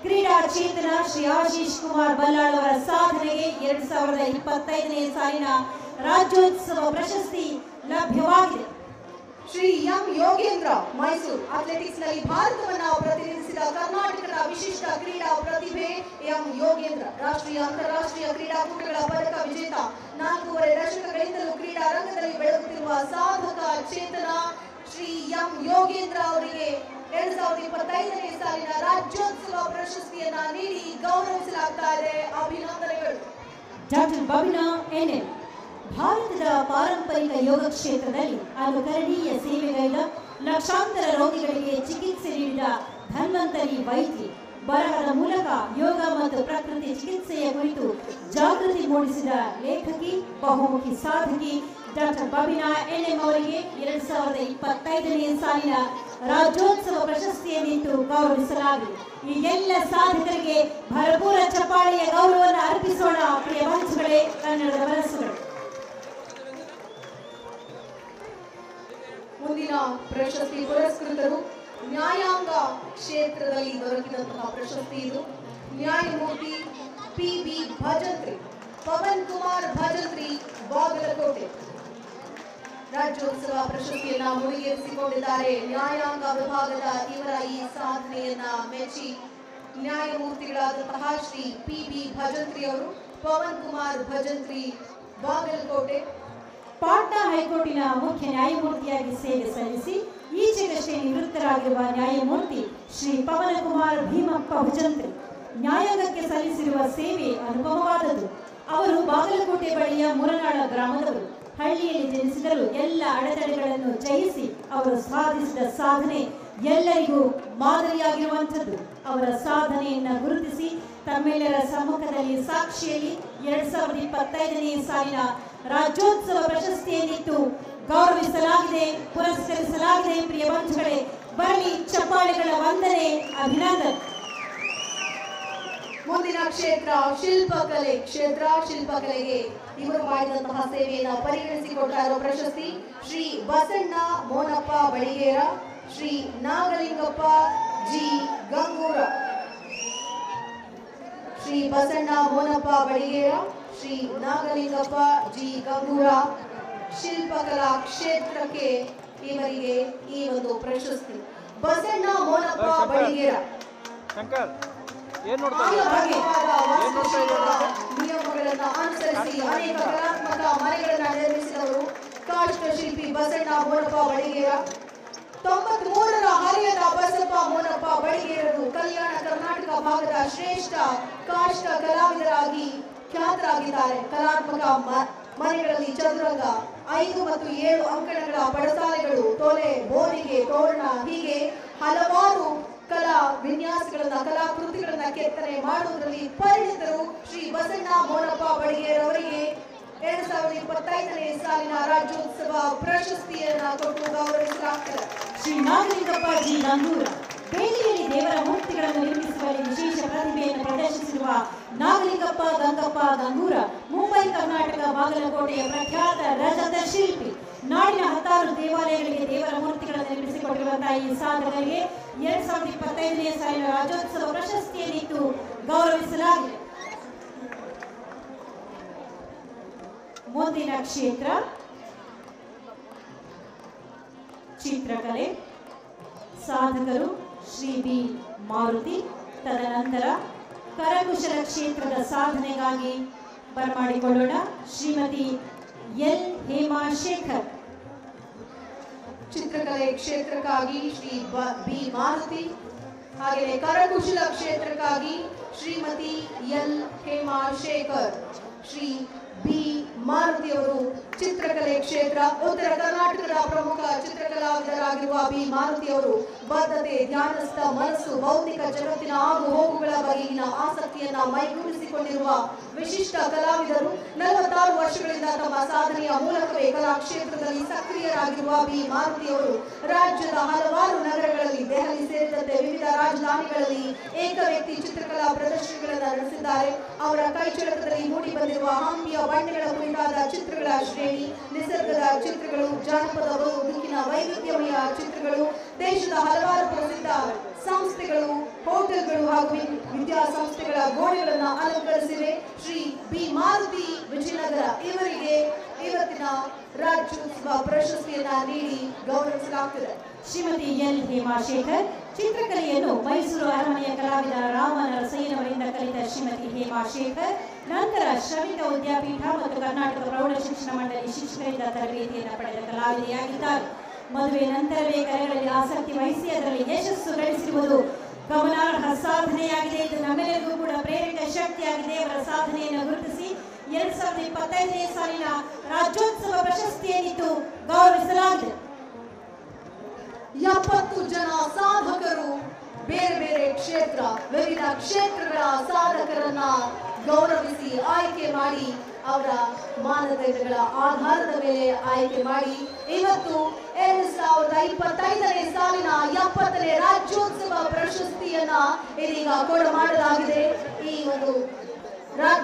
ಕ್ರೀಡಾ ಚೇತನ ಶ್ರೀ ಆಶೀಶ್ ಕುಮಾರ್ ಬಲ್ಲಾಳ್ ಅವರ ಸಾಧನೆಗೆ 2025ನೇ ಸಾಲಿನ ರಾಜ್ಯೋತ್ಸವ ಪ್ರಶಸ್ತಿ ಲಭ್ಯವಾಗಿದೆ. ಶ್ರೀ ಎಂ ಯೋಗೇಂದ್ರ ಮೈಸೂರು ಅಥ್ಲೆಟಿಕ್ಸ್ ನಲ್ಲಿ ಭಾರತವನ್ನು ಪ್ರತಿನಿಧಿಸಿದ ಕರ್ನಾಟಕದ ವಿಶಿಷ್ಟ ಕ್ರೀಡಾ ಪ್ರತಿಭೆ ಎಂ ಯೋಗೇಂದ್ರ ರಾಷ್ಟ್ರೀಯ ಅಂತಾರಾಷ್ಟ್ರೀಯ ಕ್ರೀಡಾಕೂಟಗಳ ಪದಕ ವಿಜೇತ 4.5 ದಶಕಗಳಿಂದಲೂ ಕ್ರೀಡಾ ರಂಗದಲ್ಲಿ ಬೆಳಗುತ್ತಿರುವ ಸಾಧಕ ಚೇತನ ಶ್ರೀ ಎಂ ಯೋಗೇಂದ್ರ ಅವರಿಗೆ 2025ನೇ ಸಾಲಿನ ರಾಜ್ಯೋತ್ಸವ ಪ್ರಶಸ್ತಿಯನ್ನ ನೀಡಿ ಗೌರವಿಸಲಾಗ್ತಾ ಇದೆ. ಅಭಿನಂದನೆಗಳು. ಡಾಕ್ಟರ್ ಬಬಿನಾ ಎನ್ಎಂ ಭಾರತದ ಪಾರಂಪರಿಕ ಯೋಗ ಕ್ಷೇತ್ರದಲ್ಲಿ ಅನುಕರಣೀಯ ಸೇವೆಗೈದ ಲಕ್ಷಾಂತರ ರೋಗಿಗಳಿಗೆ ಚಿಕಿತ್ಸೆ ನೀಡಿದ ಧನ್ವಂತರಿ ವೈದ್ಯೆ. ಬರಹದ ಮೂಲಕ ಯೋಗ ಮತ್ತು ಪ್ರಕೃತಿ ಚಿಕಿತ್ಸೆಯ ಕುರಿತು ಜಾಗೃತಿ ಮೂಡಿಸಿದ ಲೇಖಕಿ, ಬಹುಮುಖಿ ಸಾಧಕಿ ಡಾಕ್ಟರ್ ಬಬಿನಾ ಎನ್ಎಂ ಅವರಿಗೆ 2025ನೇ ಸಾಲಿನ ರಾಜ್ಯೋತ್ಸವ ಪ್ರಶಸ್ತಿಯನ್ನಿಟ್ಟು ಗೌರವಿಸಲಾಗಿದೆ. ಈ ಎಲ್ಲ ಸಾಧಕರಿಗೆ ಭರಪೂರ ಚಪ್ಪಾಳೆಯ ಗೌರವವನ್ನು ಅರ್ಪಿಸೋಣ. ಪ್ರಿಯ ಬಂಧುಗಳೇ, ಕನ್ನಡದ ಮನಸ್ಸುಗಳು. ಮುಂದಿನ ಪ್ರಶಸ್ತಿ ಪುರಸ್ಕೃತರು ನ್ಯಾಯಾಂಗ ಕ್ಷೇತ್ರದಲ್ಲಿ ದೊರಕಿದಂತಹ ಪ್ರಶಸ್ತಿ ಇದು. ನ್ಯಾಯಮೂರ್ತಿ ಪಿ.ಬಿ. ಭಜಂತ್ರಿ, ಪವನ್ ಕುಮಾರ್ ಭಜಂತ್ರಿ, ಬಾಗಲಕೋಟೆ. ರಾಜ್ಯೋತ್ಸವ ಪ್ರಶಸ್ತಿಯನ್ನ ಮುಡಿಗೇರಿಸಿಕೊಂಡಿದ್ದಾರೆ. ನ್ಯಾಯಾಂಗ ವಿಭಾಗದ ಇವರ ಈ ಸಾಧನೆಯನ್ನ ಮೆಚ್ಚಿ ನ್ಯಾಯಮೂರ್ತಿಗಳಾದಂತಹ ಶ್ರೀ ಪಿ.ಬಿ. ಭಜಂತ್ರಿ ಅವರು, ಪವನ್ ಕುಮಾರ್ ಭಜಂತ್ರಿ, ಬಾಗಲಕೋಟೆ. ಪಾಟ್ನಾ ಹೈಕೋರ್ಟಿನ ಮುಖ್ಯ ನ್ಯಾಯಮೂರ್ತಿಯಾಗಿ ಸೇವೆ ಸಲ್ಲಿಸಿ ಈಚೆಗಷ್ಟೇ ನಿವೃತ್ತರಾಗಿರುವ ನ್ಯಾಯಮೂರ್ತಿ ಶ್ರೀ ಪವನ್ ಕುಮಾರ್ ಭೀಮಪ್ಪ ಭಜಂತ್ರಿ ನ್ಯಾಯಾಂಗಕ್ಕೆ ಸಲ್ಲಿಸಿರುವ ಸೇವೆ ಅನುಭವವಾದದ್ದು. ಅವರು ಬಾಗಲಕೋಟೆ ಬಳಿಯ ಮುರನಾಳ ಗ್ರಾಮದವರು. ಹಳ್ಳಿಯಲ್ಲಿ ಜನಿಸಿದರೂ ಎಲ್ಲ ಅಡೆತಡೆಗಳನ್ನು ಜಯಿಸಿ ಅವರು ಸಾಧಿಸಿದ ಸಾಧನೆ ಎಲ್ಲರಿಗೂ ಮಾದರಿಯಾಗಿರುವಂಥದ್ದು. ಅವರ ಸಾಧನೆಯನ್ನು ಗುರುತಿಸಿ ತಮ್ಮೆಲ್ಲರ ಸಮ್ಮುಖದಲ್ಲಿ ಸಾಕ್ಷಿಯಲ್ಲಿ 2025ನೇ ಸಾಲಿನ ರಾಜ್ಯೋತ್ಸವ ಪ್ರಶಸ್ತಿಯನ್ನಿಟ್ಟು ಗೌರವಿಸಲಾಗಿದೆ, ಪುರಸ್ಕರಿಸಲಾಗಿದೆ. ಪ್ರಿಯ ಬಂಧುಗಳೇ, ಬರಲಿ ಚಪ್ಪಾಳೆಗಳ ವಂದನೆ, ಅಭಿನಂದನೆ. ಮುಂದಿನ ಕ್ಷೇತ್ರ ಶಿಲ್ಪಕಲೆ. ಶಿಲ್ಪಕಲೆಗೆ ಇವರು ಮಾಡಿದಂತಹ ಸೇವೆಯನ್ನು ಪರಿಗಣಿಸಿಕೊಡ್ತಾ ಇರೋ ಪ್ರಶಸ್ತಿ ಶ್ರೀ ಬಸಣ್ಣ ಮೋನಪ್ಪ ಬಳಿಗೇರ, ಶ್ರೀ ನಾಗಲಿಂಗಪ್ಪ ಜಿ ಗಂಗೂರ. ಶ್ರೀ ಬಸಣ್ಣ ಮೋನಪ್ಪ ಬಳಿಗೇರ, ಶ್ರೀ ನಾಗಲಿಂಗಪ್ಪ ಜಿ ಗಂಗೂರ. ಶಿಲ್ಪಕಲಾ ಕ್ಷೇತ್ರಕ್ಕೆ ಇವರಿಗೆ ಈ ಒಂದು ಪ್ರಶಸ್ತಿ. ಬಸಣ್ಣ ಮೋನಪ್ಪ ಬಳಿಗೇರ ನಿಯಮಗಳನ್ನು ಅನುಸರಿಸಿ ಅನೇಕ ಕಲಾತ್ಮಕ ಮನೆಗಳನ್ನು ನಿರ್ಮಿಸಿದವರು ಕಾಷ್ಟ ಶಿಲ್ಪಿ ಬಸಣ್ಣ ಮೋನಪ್ಪ ಬಳಿಗೇರ. 93ರ ಹರಿಯದ ಬಸಪ್ಪ ಮೋನಪ್ಪ ಬಳಿಗೇರರು ಕಲ್ಯಾಣ ಕರ್ನಾಟಕ ಭಾಗದ ಶ್ರೇಷ್ಠ ಕಾಷ್ಟ ಕಲಾವಿದರಾಗಿ ಖ್ಯಾತರಾಗಿದ್ದಾರೆ. ಕಲಾತ್ಮಕ ಮನೆಗಳಲ್ಲಿ ಚದುರಂಗ, 5 ಮತ್ತು 7 ಅಂಕಣಗಳ ಪಡಸಾಲೆಗಳು, ತೊಲೆ, ಬೋನಿಗೆ, ತೋರಣ ಹೀಗೆ ಹಲವಾರು ಕಲಾ ವಿನ್ಯಾಸಗಳನ್ನ, ಕಲಾಕೃತಿಗಳನ್ನ ಕೆತ್ತನೆ ಮಾಡುವುದರಲ್ಲಿ ಪರಿಣಿತರು ಶ್ರೀ ಬಸಣ್ಣ ಮೋನಪ್ಪ ಬಳಿಗೇರ್ ಅವರಿಗೆ 2025ನೇ ಸಾಲಿನ ರಾಜ್ಯೋತ್ಸವ ಪ್ರಶಸ್ತಿಯನ್ನ ಕೊಟ್ಟು ಗೌರವಿಸಲಾಗ್ತದೆ. ಶ್ರೀ ನಾಗಲಿಂಗಪ್ಪ ಜಿ ಗಂಗೂರ ಬೇಲಿಯಲ್ಲಿ ದೇವರ ಮೂರ್ತಿಗಳನ್ನು ನಿರ್ಮಿಸುವಲ್ಲಿ ವಿಶೇಷ ಪ್ರತಿಭೆಯನ್ನು ಪ್ರದರ್ಶಿಸಿರುವ ನಾಗಲಿಂಗಪ್ಪ ಗಂಗಪ್ಪ ಗಂಗೂರ ಮುಂಬೈ ಕರ್ನಾಟಕ ಬಾಗಲಕೋಟೆಯ ಪ್ರಖ್ಯಾತ ರಜತ ಶಿಲ್ಪಿ. ನಾಡಿನ 16 ದೇವಾಲಯಗಳಿಗೆ ದೇವರ ಮೂರ್ತಿಗಳನ್ನು ನಿರ್ಮಿಸಿಕೊಟ್ಟಿರುವಂತಹ ಈ ಸಾಧಕರಿಗೆ 2025ನೇ ಸಾಲಿನ ರಾಜ್ಯೋತ್ಸವ ಪ್ರಶಸ್ತಿಯನ್ನಿಟ್ಟು ಗೌರವಿಸಲಾಗಿದೆ. ಮುಂದಿನ ಕ್ಷೇತ್ರ ಚಿತ್ರಕಲೆ. ಸಾಧಕರು ಶ್ರೀ ಬಿ ಮಾರುತಿ. ತದನಂತರ ಕರಕುಶಲ ಕ್ಷೇತ್ರದ ಸಾಧನೆಗಾಗಿ ಬರಮಾಡಿಕೊಳ್ಳೋಣ ಶ್ರೀಮತಿ ಎಲ್ ಹೇಮಾ ಶೇಖರ್. ಚಿತ್ರಕಲೆ ಕ್ಷೇತ್ರಕ್ಕಾಗಿ ಶ್ರೀ ಬಿ ಮಾರುತಿ, ಹಾಗೆಯೇ ಕರಕುಶಲ ಕ್ಷೇತ್ರಕ್ಕಾಗಿ ಶ್ರೀಮತಿ ಎಲ್ ಹೇಮಾ ಶೇಖರ್. ಶ್ರೀ ಬಿ ಮಾರುತಿ ಅವರು ಚಿತ್ರಕಲೆ ಕ್ಷೇತ್ರ ಉತ್ತರ ಕರ್ನಾಟಕದ ಪ್ರಮುಖ ಚಿತ್ರಕಲಾವಿದರಾಗಿರುವ ಬಿ ಮಾರುತಿ ಅವರು ಬದ್ಧತೆ, ಧ್ಯಾನಸ್ಥ ಮನಸ್ಸು, ಭೌತಿಕ ಜಗತ್ತಿನ ಆಗು ಹೋಗುಗಳ ಬಗೆಗಿನ ಆಸಕ್ತಿಯನ್ನ ಮೈಗೂಡಿಸಿಕೊಂಡಿರುವ ವಿಶಿಷ್ಟ ಕಲಾವಿದರು. 46 ವರ್ಷಗಳಿಂದ ತಮ್ಮ ಸಾಧನೆಯ ಮೂಲಕವೇ ಕಲಾ ಕ್ಷೇತ್ರದಲ್ಲಿ ಸಕ್ರಿಯರಾಗಿರುವ ಬಿ ಮಾರುತಿ ಅವರು ರಾಜ್ಯದ ಹಲವಾರು ನಗರಗಳಲ್ಲಿ, ದೆಹಲಿ ಸೇರಿದಂತೆ ವಿವಿಧ ರಾಜಧಾನಿಗಳಲ್ಲಿ ಏಕವ್ಯಕ್ತಿ ಚಿತ್ರಕಲಾ ಪ್ರದರ್ಶನಗಳನ್ನು ನಡೆಸಿದ್ದಾರೆ. ಅವರ ಕೈಚಳಕದಲ್ಲಿ ಮೂಡಿ ಬಂದಿರುವ ಹಂಪಿಯ ಬಂಡೆಗಳ ಕುರಿತಾದ ಚಿತ್ರಗಳ ಶ್ರೇಣಿ, ನಿಸರ್ಗದ ಚಿತ್ರಗಳು, ಜಾನಪದ ಬದುಕಿನ ವೈವಿಧ್ಯಮಯ ಚಿತ್ರಗಳು, ದೇಶದ ಹಲವಾರು ಪ್ರಸಿದ್ಧ ಸಂಸ್ಥೆಗಳು, ಹೋಟೆಲ್ಗಳು ಹಾಗೂ ವಿದ್ಯಾಸಂಸ್ಥೆಗಳ ಗೋಡೆಗಳನ್ನು ಅಲಂಕರಿಸಿವೆ. ಶ್ರೀ ಬಿ ಮಾರುತಿ ವಿಜಯನಗರ ಇವರಿಗೆ ಇವರ ಸಂಸತ್ತಿನ ರಾಜ್ಯೋತ್ಸವ ಪ್ರಶಸ್ತಿಯನ್ನ ನೀಡಿ ಗೌರವಿಸಲಾಗುತ್ತದೆ. ಶ್ರೀಮತಿ ಎಲ್ ಹೇಮಾಶೇಖರ್ ಚಿತ್ರಕಲೆಯನ್ನು ಮೈಸೂರು ಅರಮನೆಯ ಕಲಾವಿದ ರಾಮನರಸಯ್ಯನವರಿಂದ ಕಲಿತ ಶ್ರೀಮತಿ ಹೇಮಾಶೇಖರ್ ನಂತರ ಶ್ರಮಿಕ ವಿದ್ಯಾಪೀಠ ಮತ್ತು ಕರ್ನಾಟಕ ಪ್ರೌಢ ಶಿಕ್ಷಣ ಮಂಡಳಿ ಶಿಕ್ಷಕರಿಂದ ತರಬೇತಿಯನ್ನು ಪಡೆದ ಕಲಾವಿದೆಯಾಗಿದ್ದಾರೆ. ಮದುವೆ ನಂತರವೇ ಕಲೆಗಳಲ್ಲಿ ಆಸಕ್ತಿ ವಹಿಸಿ ಅದರಲ್ಲಿ ಯಶಸ್ಸು ಗಳಿಸಿರುವುದು ಗಮನಾರ್ಹ ಸಾಧನೆಯಾಗಿದೆ. ಇದು ನಮ್ಮೆಲ್ಲರಿಗೂ ಕೂಡ ಪ್ರೇರಕ ಶಕ್ತಿಯಾಗಿದೆ. ಅವರ ಸಾಧನೆಯನ್ನು ಗುರುತಿಸಿ 2025ನೇ ಸಾಲಿನ ರಾಜ್ಯೋತ್ಸವ ಪ್ರಶಸ್ತಿಯನ್ನಿತ್ತು ಗೌರವಿಸಲಾಗಿದೆ. 70 ಜನ ಸಾಧಕರು ಬೇರೆ ಬೇರೆ ವಿವಿಧ ಕ್ಷೇತ್ರಗಳ ಸಾಧಕರನ್ನ ಗೌರವಿಸಿ ಆಯ್ಕೆ ಮಾಡಿ ಅವರ ಮಾನದಂಡಗಳ ಆಧಾರದ ಮೇಲೆ ಆಯ್ಕೆ ಮಾಡಿ ಇವತ್ತು 2025ನೇ ಸಾಲಿನ 70ನೇ ರಾಜ್ಯೋತ್ಸವ ಪ್ರಶಸ್ತಿಯನ್ನ ಇದೀಗ ಕೊಡಮಾಡಲಾಗಿದೆ. ಈ ಒಂದು ರಾಜ್ಯ